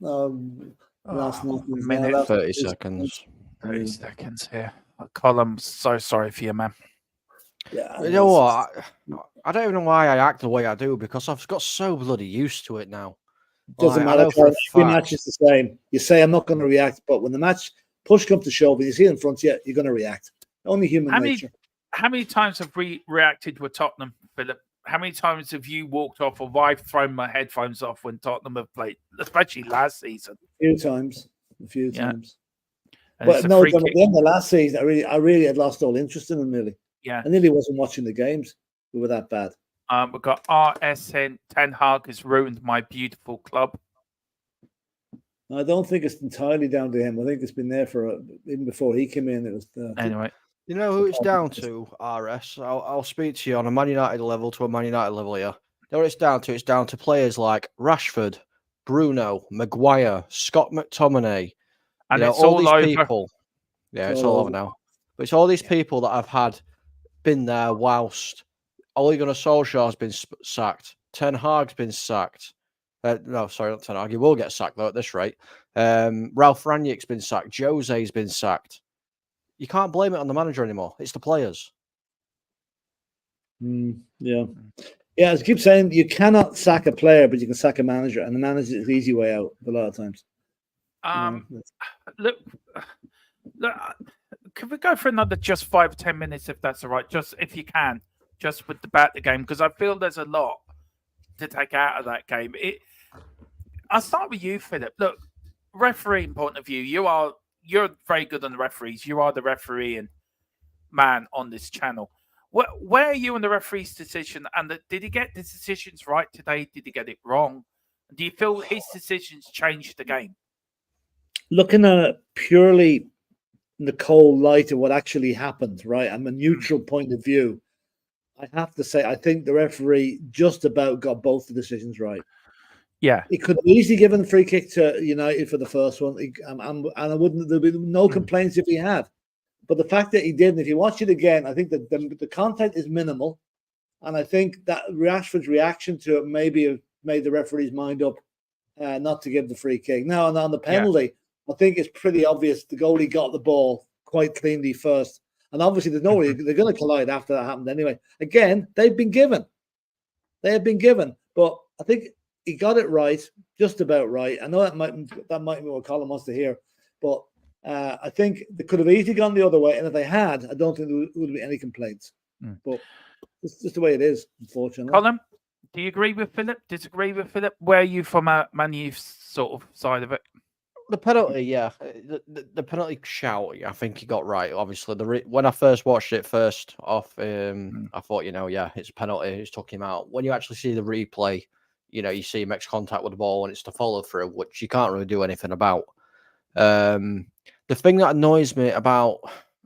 Last minute, 30 seconds. 30 seconds here. Colin, so sorry for you, man. Yeah, You know what? I don't even know why I act the way I do because I've got so bloody used to it now. Doesn't Like, I matter. know for a Every fact- match is the same. You say I'm not going to react, but when the match push comes to shove, when you see it in front, yeah, you're going to react. Only human nature. How many times have we reacted with Tottenham, Philip? How many times have you walked off or I've thrown my headphones off when Tottenham have played, especially last season? A few times. And But it's a no, free at kick. the end of last season, I really had lost all interest in them. Nearly, Yeah. I nearly wasn't watching the games. We were that bad. We've got RSN. Ten Hag has ruined my beautiful club. I don't think it's entirely down to him. I think it's been there for even before he came in. It was Anyway. You know who it's down to, RS? I'll speak to you on a Man United level to a Man United level here. You know what it's down to? It's down to players like Rashford, Bruno, Maguire, Scott McTominay. And you know, it's all these over. people. Yeah, it's all over now. But it's all these people that have been there whilst Ole Gunnar Solskjaer's been sacked. Ten Hag's been sacked. No, sorry, not Ten Hag. He will get sacked though at this rate. Ralph Rangnick's been sacked. Jose's been sacked. You can't blame it on the manager anymore. It's the players. Yeah. As I keep saying, you cannot sack a player, but you can sack a manager, and the manager is the easy way out a lot of times. Look, could we go for another just 5 or 10 minutes if that's all right? Just if you can, just about the game, because I feel there's a lot to take out of that game. I'll start with you, Philip. Look, refereeing point of view, you're very good on the referees. You are the refereeing man on this channel. Where are you on the referee's decision? And did he get the decisions right today? Did he get it wrong? Do you feel his decisions changed the game? Looking at it purely in the cold light of what actually happened, right? I'm a neutral point of view. I have to say, I think the referee just about got both the decisions right. Yeah, he could have easily given the free kick to United for the first one, and I wouldn't. There'd be no complaints if he had. But the fact that he didn't, if you watch it again, I think that the content is minimal, and I think that Rashford's reaction to it maybe have made the referee's mind up not to give the free kick. Now, and on the penalty, I think it's pretty obvious the goalie got the ball quite cleanly first, and obviously there's no way they're going to collide after that happened anyway. Again, they've been given, but I think he got it right, just about right. I know that might be what Colin wants to hear, but I think they could have easily gone the other way. And if they had, I don't think there would be any complaints. But it's just the way it is, unfortunately. Colin, do you agree with Philip? Disagree with Philip? Where are you from a Man U sort of side of it? The penalty, yeah. The penalty shout, I think he got right. Obviously, when I first watched it first off, I thought, it's a penalty. It's took him out. When you actually see the replay, you see him makes contact with the ball and it's the follow through, which you can't really do anything about. The thing that annoys me about,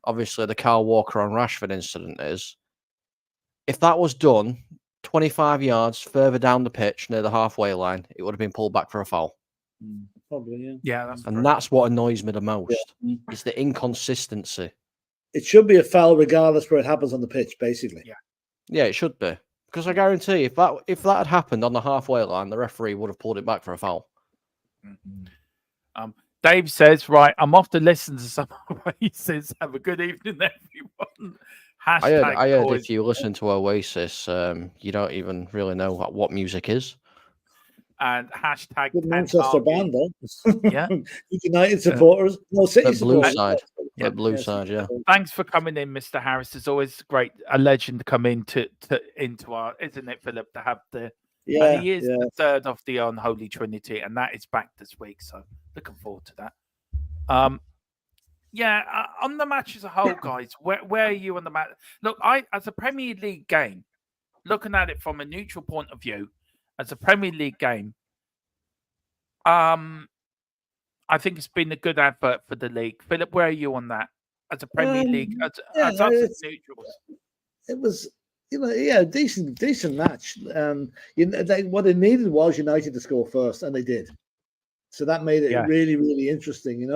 obviously, the Kyle Walker on Rashford incident is, if that was done 25 yards further down the pitch near the halfway line, it would have been pulled back for a foul. Probably, yeah. Yeah, that's what annoys me the most. Yeah. It's the inconsistency. It should be a foul regardless where it happens on the pitch, basically. Yeah, it should be. Because I guarantee if that had happened on the halfway line, the referee would have pulled it back for a foul. Dave says, right, I'm off to listen to some Oasis. Have a good evening, everyone. I heard if you listen to Oasis, you don't even really know what music is. And hashtag good Manchester band, though. Yeah. United supporters. No, City supporters. Blue side, yeah. Thanks for coming in, Mr. Harris. It's always great, a legend to come into our, isn't it, Philip, to have the... and he is the third of the unholy trinity, and that is back this week, so looking forward to that. On the match as a whole, guys, where are you on the match? Look, as a Premier League game, looking at it from a neutral point of view, as a Premier League game, I think it's been a good advert for the league. Philip, where are you on that? As a Premier League, as us neutrals, it was, decent match. What they needed was United to score first, and they did. So that made it really, really interesting.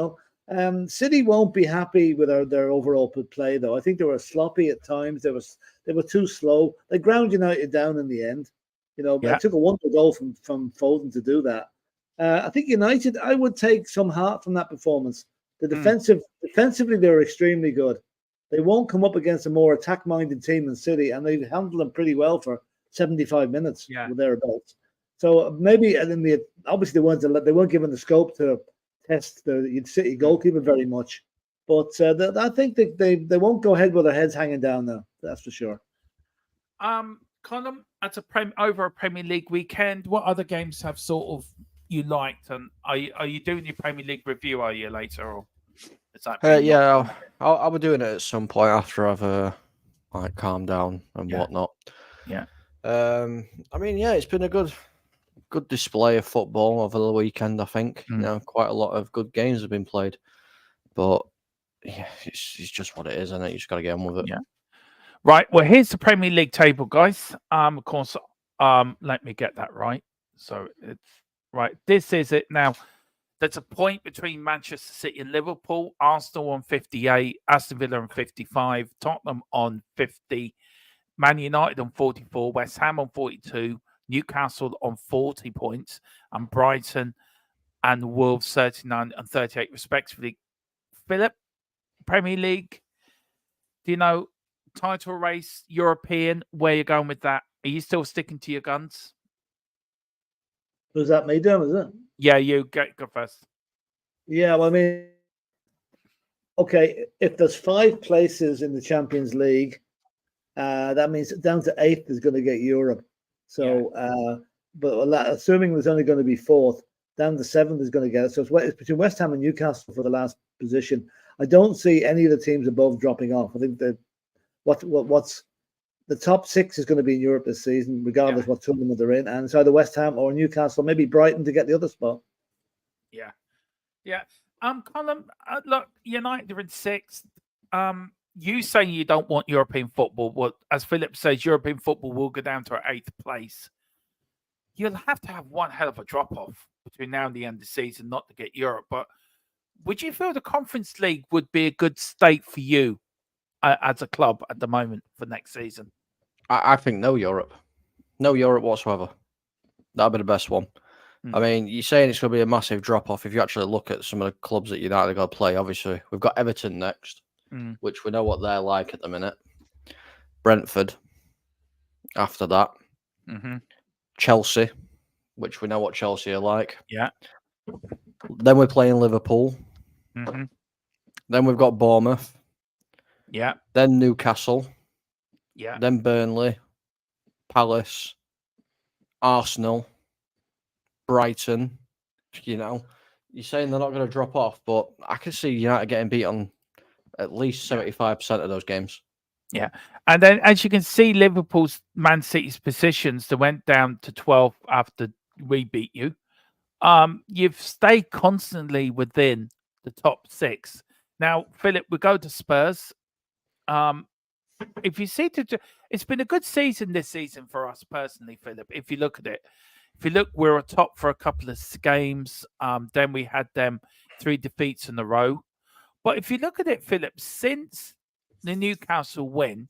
City won't be happy with their overall play, though. I think they were sloppy at times. They were too slow. They ground United down in the end. It took a wonder goal from Foden to do that. I think United, I would take some heart from that performance. The defensively, they were extremely good. They won't come up against a more attack-minded team than City, and they've handled them pretty well for 75 minutes or thereabouts. So maybe, and then obviously they weren't given the scope to test the City goalkeeper very much. But I think they won't go ahead with their heads hanging down now. That's for sure. Colin, at over a Premier League weekend, what other games have sort of you liked? And are you doing your Premier League review? Are you later, or is that? Yeah, I'll be doing it at some point after I've like calmed down and whatnot. Yeah. I mean, yeah, it's been a good display of football over the weekend. I think you know quite a lot of good games have been played, but yeah, it's just what it is, isn't it? You just got to get on with it. Yeah. Right. Well, here's the Premier League table, guys. Of course, let me get that right. So it's right. This is it now. There's a point between Manchester City and Liverpool. Arsenal on 58, Aston Villa on 55, Tottenham on 50, Man United on 44, West Ham on 42, Newcastle on 40 points, and Brighton and Wolves 39 and 38 respectively. Philip, Premier League, do you know title race, European, where you're going with that? Are you still sticking to your guns? Was that me, Dom, is it? Yeah, you go first. Yeah, well, I mean, okay, if there's 5 places in the Champions League, that means down to 8th is going to get Europe. So, but assuming there's only going to be 4th, down to 7th is going to get it. So it's between West Ham and Newcastle for the last position. I don't see any of the teams above dropping off. I think that what's the top 6 is going to be in Europe this season, regardless what tournament they're in. And it's either West Ham or Newcastle, maybe Brighton to get the other spot. Yeah. Yeah. Colin, look, United are in 6th. You say you don't want European football. Well, as Philip says, European football will go down to 8th place. You'll have to have one hell of a drop-off between now and the end of the season not to get Europe. But would you feel the Conference League would be a good state for you as a club at the moment for next season? I think no Europe whatsoever. That'd be the best one. I mean, you're saying it's going to be a massive drop-off. If you actually look at some of the clubs that United are going to play, obviously, we've got Everton next, which we know what they're like at the minute. Brentford after that. Chelsea, which we know what Chelsea are like. Yeah. Then we're playing Liverpool. Then we've got Bournemouth. Yeah. Then Newcastle. Yeah. Then Burnley, Palace, Arsenal, Brighton. You know, you're saying they're not going to drop off, but I can see United getting beat on at least 75% of those games. Yeah. And then, as you can see, Liverpool's Man City's positions that went down to 12 after we beat you. You've stayed constantly within the top 6. Now, Philip, we go to Spurs. If you see, it's been a good season this season for us personally, Philip. If you look at it, we're atop for a couple of games. Then we had them 3 defeats in a row. But if you look at it, Philip, since the Newcastle win,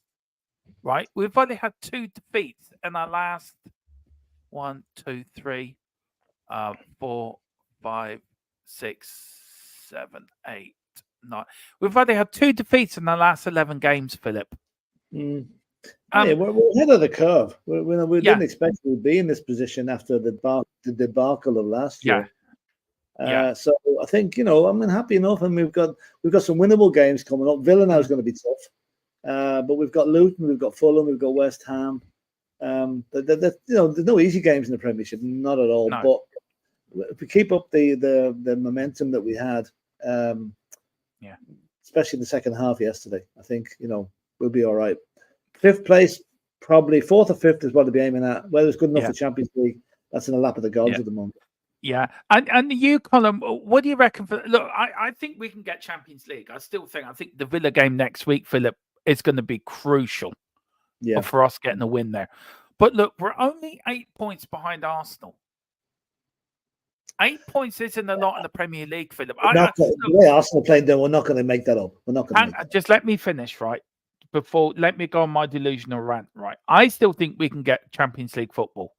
right, we've only had 2 defeats in our last 1, 2, 3, 4, 5, 6, 7, 8, 9. We've only had 2 defeats in the last 11 games, Philip. Yeah, we're ahead of the curve. We didn't expect to be in this position after the debacle of last year. So I think, I'm happy enough, and we've got some winnable games coming up. Villa now is going to be tough, but we've got Luton, we've got Fulham, we've got West Ham. There's no easy games in the Premiership, not at all. No. But if we keep up the momentum that we had, especially in the second half yesterday, I think we'll be all right. 5th place, probably 4th or 5th is what they'll be aiming at. Whether it's good enough for Champions League, that's in the lap of the gods at the moment. Yeah, and you, Colin, what do you reckon? Look, I think we can get Champions League. I think the Villa game next week, Philip, is going to be crucial for us getting a win there. But look, we're only 8 points behind Arsenal. 8 points isn't a lot in the Premier League, Philip. The way Arsenal played, though, we're not going to make that up. We're not going to. Just let me finish, right? Let me go on my delusional rant, right? I still think we can get Champions League football.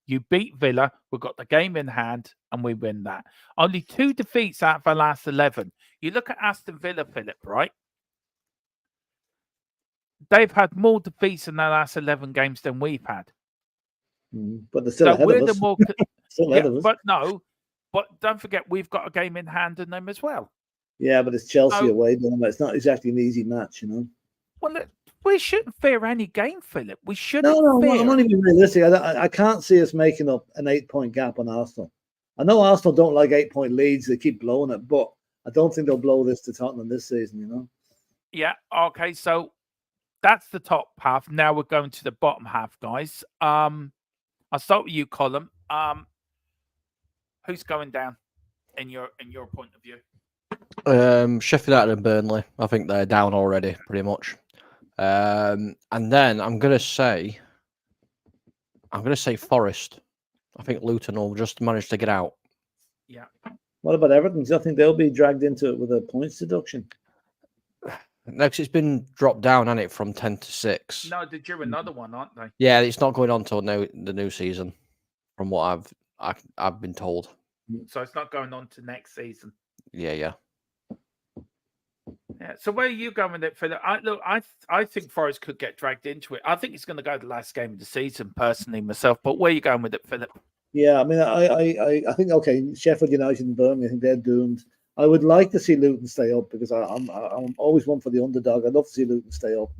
You beat Villa, we've got the game in hand, and we win that. Only 2 defeats out of our last 11. You look at Aston Villa, Philip, right? They've had more defeats in their last 11 games than we've had. But they're still ahead of us. Still ahead of us. But no, but don't forget, we've got a game in hand in them as well. Yeah, but it's Chelsea away. It's not exactly an easy match, you know. Well, look, we shouldn't fear any game, Philip. We shouldn't. No, I'm not even realistic. I can't see us making up an 8-point gap on Arsenal. I know Arsenal don't like 8-point leads; they keep blowing it, but I don't think they'll blow this to Tottenham this season. You know. Yeah. Okay. So that's the top half. Now we're going to the bottom half, guys. I'll start with you, Colin. Who's going down in your point of view? Sheffield United and Burnley. I think they're down already, pretty much. And then I'm gonna say Forest. I think Luton will just manage to get out. Yeah. What about Everton? I think they'll be dragged into it with a points deduction. Next, it's been dropped down, hasn't it, from 10 to 6? No, they're due another one, aren't they? Yeah, it's not going on till the new season, from what I've been told. So it's not going on to next season. Yeah. Yeah. So where are you going with it, Philip? I think Forest could get dragged into it. I think it's going to go the last game of the season, personally, myself. But where are you going with it, Philip? Yeah, I mean, I think Sheffield United and Birmingham, I think they're doomed. I would like to see Luton stay up because I'm always one for the underdog. I'd love to see Luton stay up.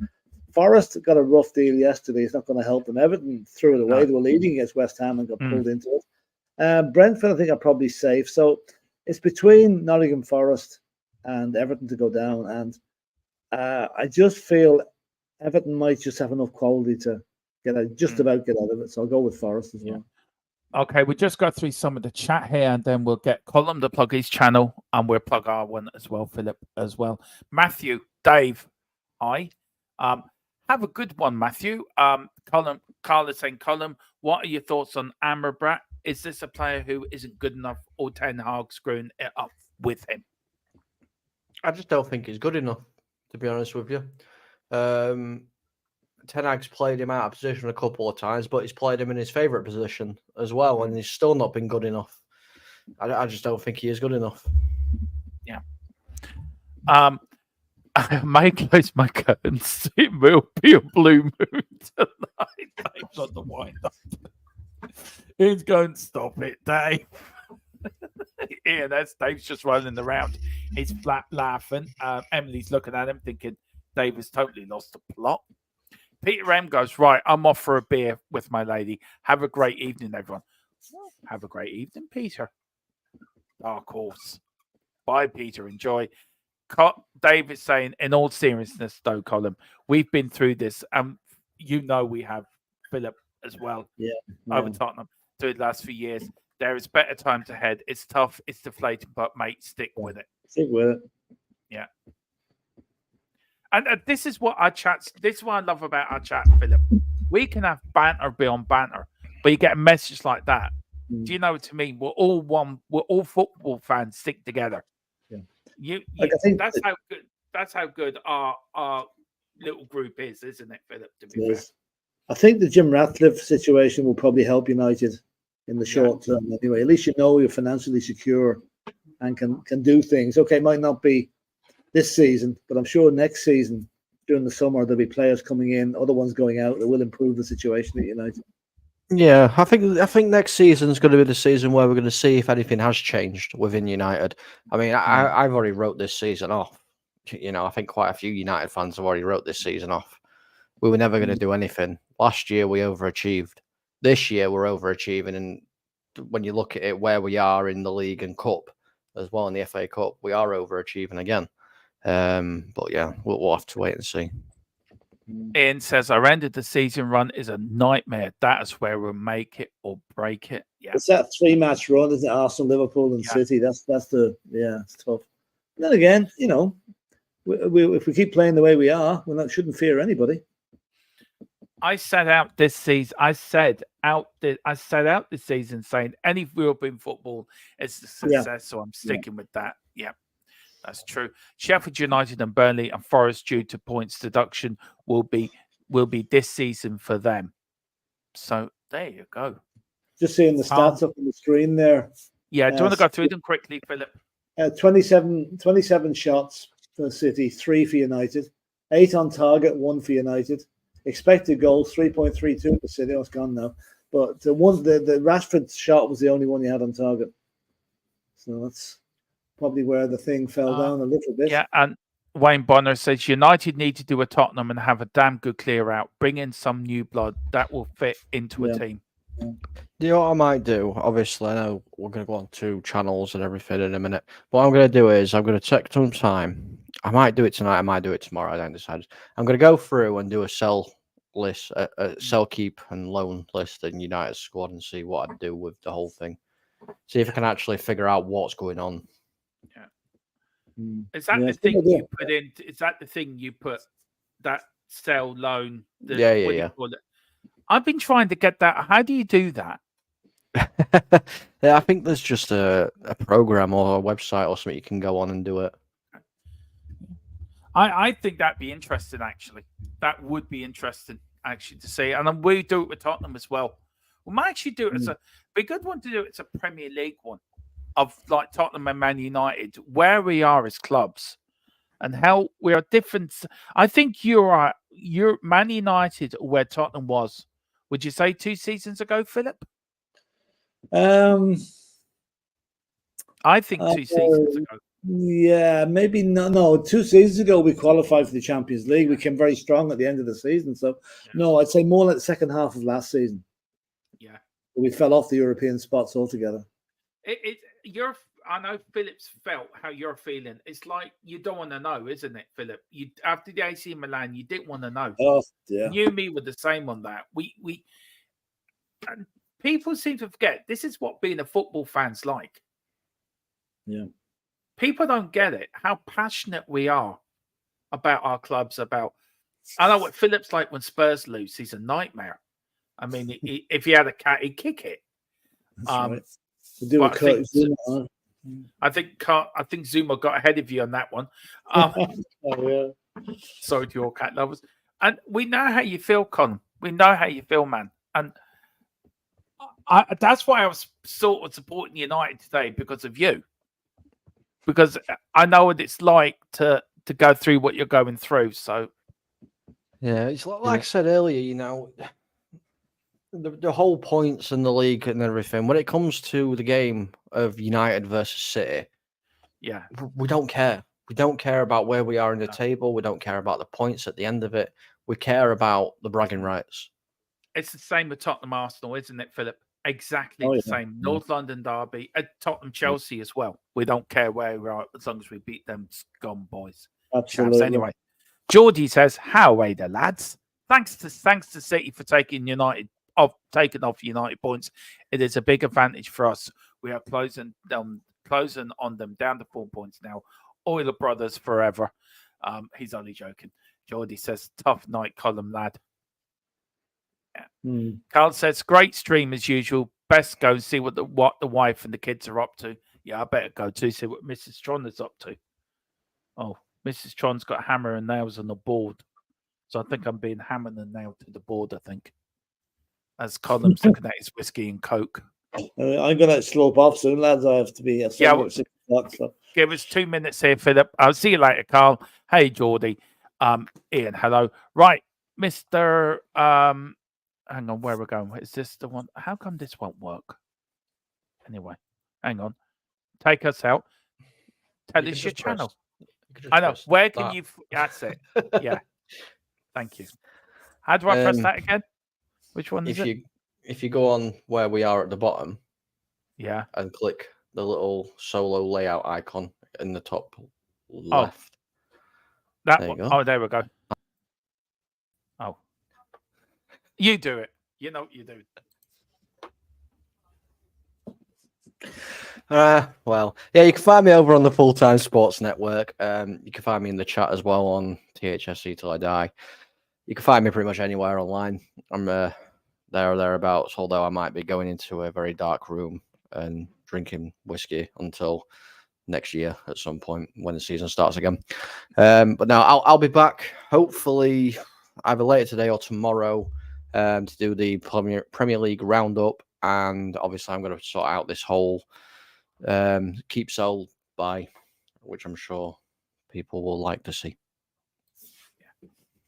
Forest got a rough deal yesterday. It's not going to help them. Everton threw it away. No. They were leading against West Ham and got pulled into it. Brentford, I think, are probably safe. So it's between Nottingham Forest and Everton to go down. And I just feel Everton might just have enough quality to just about get out of it. So I'll go with Forest as well. Okay, we just got through some of the chat here, and then we'll get Colin to plug his channel, and we'll plug our one as well, Philip, as well. Matthew, Dave, hi. Have a good one, Matthew. Carla saying, Colin, what are your thoughts on Amrabat? Is this a player who isn't good enough, or Ten Hag screwing it up with him? I just don't think he's good enough, to be honest with you. Ten Hag's played him out of position a couple of times, but he's played him in his favourite position as well, and he's still not been good enough. I just don't think he is good enough. Yeah. May close my curtains. It will be a blue moon tonight. Dave's on the wind up. He's going to stop it, Dave. Yeah, that's Dave's just rolling around. He's flat laughing. Emily's looking at him thinking Dave has totally lost the plot. Peter M goes, right, I'm off for a beer with my lady. Have a great evening, everyone. Have a great evening, Peter. Dark horse. Bye, Peter. Enjoy. Dave is saying, in all seriousness, though, Colin, we've been through this, and you know we have, Philip, as well. Yeah. Over Tottenham through the last few years. There is better times ahead. It's tough. It's deflating, but, mate, stick with it. Stick with it. Yeah. And this is what our chats. This is what I love about our chat, Philip. We can have banter beyond banter, but you get a message like that. Do you know what I mean? We're all one. We're all football fans. Stick together. Yeah. I think that's how good. That's how good our little group is, isn't it, Philip? To be fair. I think the Jim Ratcliffe situation will probably help United in the short term. Anyway, at least you know you're financially secure and can do things. Okay, it might not be this season, but I'm sure next season during the summer there'll be players coming in, other ones going out that will improve the situation at United. Yeah, I think next season is going to be the season where we're going to see if anything has changed within United. I mean, I've already wrote this season off. You know, I think quite a few United fans have already wrote this season off. We were never going to do anything. Last year we overachieved. This year we're overachieving, and when you look at it, where we are in the league and cup as well, in the FA Cup, we are overachieving again. But yeah, we'll have to wait and see. Ian says our end of the season run is a nightmare. That is where we'll make it or break it. Yeah, it's that 3-match run, isn't it? Arsenal, Liverpool, and City. That's it's tough. But then again, you know, if we keep playing the way we are, we shouldn't fear anybody. I set out this season. I set out this season saying any European football is a success. So I'm sticking with that. Yeah. That's true. Sheffield United and Burnley and Forest, due to points deduction, will be this season for them. So there you go. Just seeing the stats up on the screen there. Yeah, do you want to go through them quickly, Philip? 27 shots for City, 3 for United, 8 on target, 1 for United. Expected goals 3.32 for City. Oh, it's gone now. But the Rashford shot was the only one he had on target. So that's probably where the thing fell down a little bit. Yeah, and Wayne Bonner says United need to do a Tottenham and have a damn good clear out. Bring in some new blood that will fit into a team. Yeah. Do you know what I might do? Obviously, I know we're going to go on 2 channels and everything in a minute. But what I'm going to do is I'm going to take some time. I might do it tonight. I might do it tomorrow. I don't decide. I'm going to go through and do a sell list, a sell, keep, and loan list in United squad and see what I'd do with the whole thing. See if I can actually figure out what's going on. Yeah. Is that the thing you put in? Is that the thing you put that sell loan? Yeah. I've been trying to get that. How do you do that? Yeah, I think there's just a program or a website or something you can go on and do it. I think that'd be interesting, actually. That would be interesting, actually, to see. And then we do it with Tottenham as well. We might actually do it as be a good one to do it as a Premier League one of like Tottenham and Man United, where we are as clubs and how we are different. I think you're Man United where Tottenham was. Would you say 2 seasons ago, Philip? I think 2 seasons ago. Yeah, maybe no. 2 seasons ago, we qualified for the Champions League. We came very strong at the end of the season. So, no, I'd say more like the second half of last season. Yeah, we fell off the European spots altogether. I know Philip's felt how you're feeling. It's like you don't want to know, isn't it, Philip? You after the AC Milan, you didn't want to know. Oh, yeah. You and me were the same on that. We and people seem to forget this is what being a football fan's like. Yeah. People don't get it, how passionate we are about our clubs. I know what Philip's like when Spurs lose. He's a nightmare. I mean, if he had a cat, he'd kick it. Right. Do I think Zuma got ahead of you on that one. Sorry to your cat lovers. And we know how you feel, Colin. We know how you feel, man. And that's why I was sort of supporting United today because of you. Because I know what it's like to go through what you're going through. So, yeah, it's like I said earlier, you know, the whole points in the league and everything, when it comes to the game of United versus City, yeah, we don't care. We don't care about where we are in the table. We don't care about the points at the end of it. We care about the bragging rights. It's the same with Tottenham Arsenal, isn't it, Philip? Exactly the same. North London derby, Tottenham Chelsea as well. We don't care where we are as long as we beat them scum boys. Absolutely. Anyway, Geordie says, "How are the lads? Thanks to City for taking off United points. It is a big advantage for us. We are closing on them down to 4 points now. Oiler brothers forever." He's only joking. Geordie says, "Tough night, Column lad." Yeah. Carl says, "Great stream as usual. Best go and see what the wife and the kids are up to." Yeah, I better go too. See what Mrs. Tron is up to. Oh, Mrs. Tron's got hammer and nails on the board, so I think I'm being hammered and nailed to the board. I think as Colin's looking at his whiskey and coke. I'm gonna slope off soon, lads. I have to be at 6 o'clock. So. Give us 2 minutes here, Philip. I'll see you later, Carl. Hey, Geordie. Ian, hello. Right, Mr. Hang on, where we're going? Is this the one? How come this won't work? Anyway, hang on. Take us out. Tell us your channel. I know. Where can you? That's it. Yeah. Thank you. How do I press that again? Which one is it? If you go on where we are at the bottom, yeah, and click the little solo layout icon in the top left. That one. Oh, there we go. Oh. You do it. You know what you do. Well, yeah, you can find me over on the Full Time Sports Network. You can find me in the chat as well on THSC Till I Die. You can find me pretty much anywhere online. I'm there or thereabouts, although I might be going into a very dark room and drinking whiskey until next year at some point when the season starts again. But now I'll be back hopefully either later today or tomorrow to do the Premier League roundup and obviously I'm going to sort out this whole keep sold buy, which I'm sure people will like to see.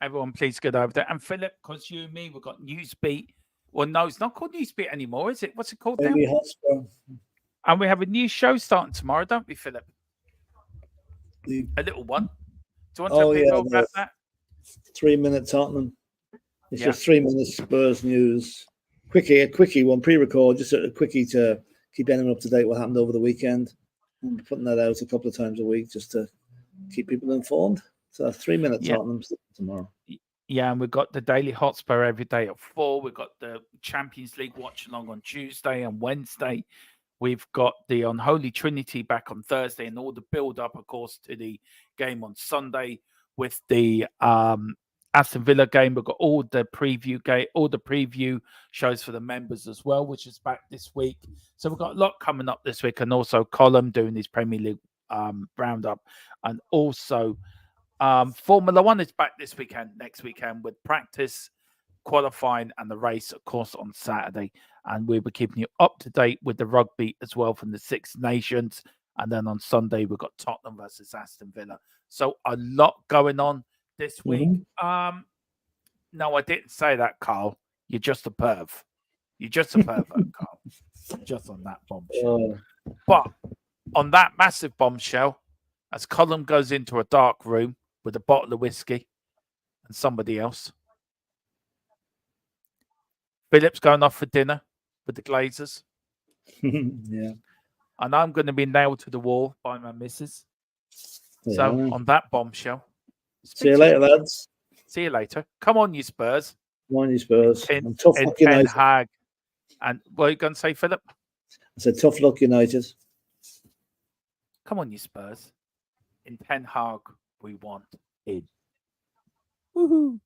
Everyone, please get over there. And Philip, because you and me, we've got Newsbeat. Well, no, it's not called Newsbeat anymore, is it? What's it called now? And we have a new show starting tomorrow, don't we, Philip? A little one. Do you want to tell people about that? 3 minute Tottenham. It's just 3 minutes Spurs news. A quickie one, pre-record, just a quickie to keep anyone up to date what happened over the weekend. I'm putting that out a couple of times a week just to keep people informed. So 3 minute Tottenham tomorrow. Yeah, and we've got the Daily Hotspur every day at 4. We've got the Champions League watch-along on Tuesday and Wednesday. We've got the Unholy Trinity back on Thursday, and all the build-up, of course, to the game on Sunday with the Aston Villa game. We've got all the preview shows for the members as well, which is back this week. So we've got a lot coming up this week, and also Colm doing his Premier League roundup, and also Formula One is back next weekend with practice, qualifying, and the race, of course, on Saturday. And we'll be keeping you up to date with the rugby as well from the Six Nations. And then on Sunday, we've got Tottenham versus Aston Villa. So a lot going on this week. No, I didn't say that, Carl. You're just a perv. You're just a pervert, Carl. Just on that bombshell. But on that massive bombshell, as Colm goes into a dark room with a bottle of whiskey and somebody else, Philip's going off for dinner with the Glazers. Yeah. And I'm going to be nailed to the wall by my missus. So on that bombshell. See you later, lads. See you later. Come on, you Spurs. Come on, you Spurs. Tough luck United. Hag. And what are you going to say, Philip? I said tough luck, United. Come on, you Spurs. In Ten Hag, we want in. Woohoo.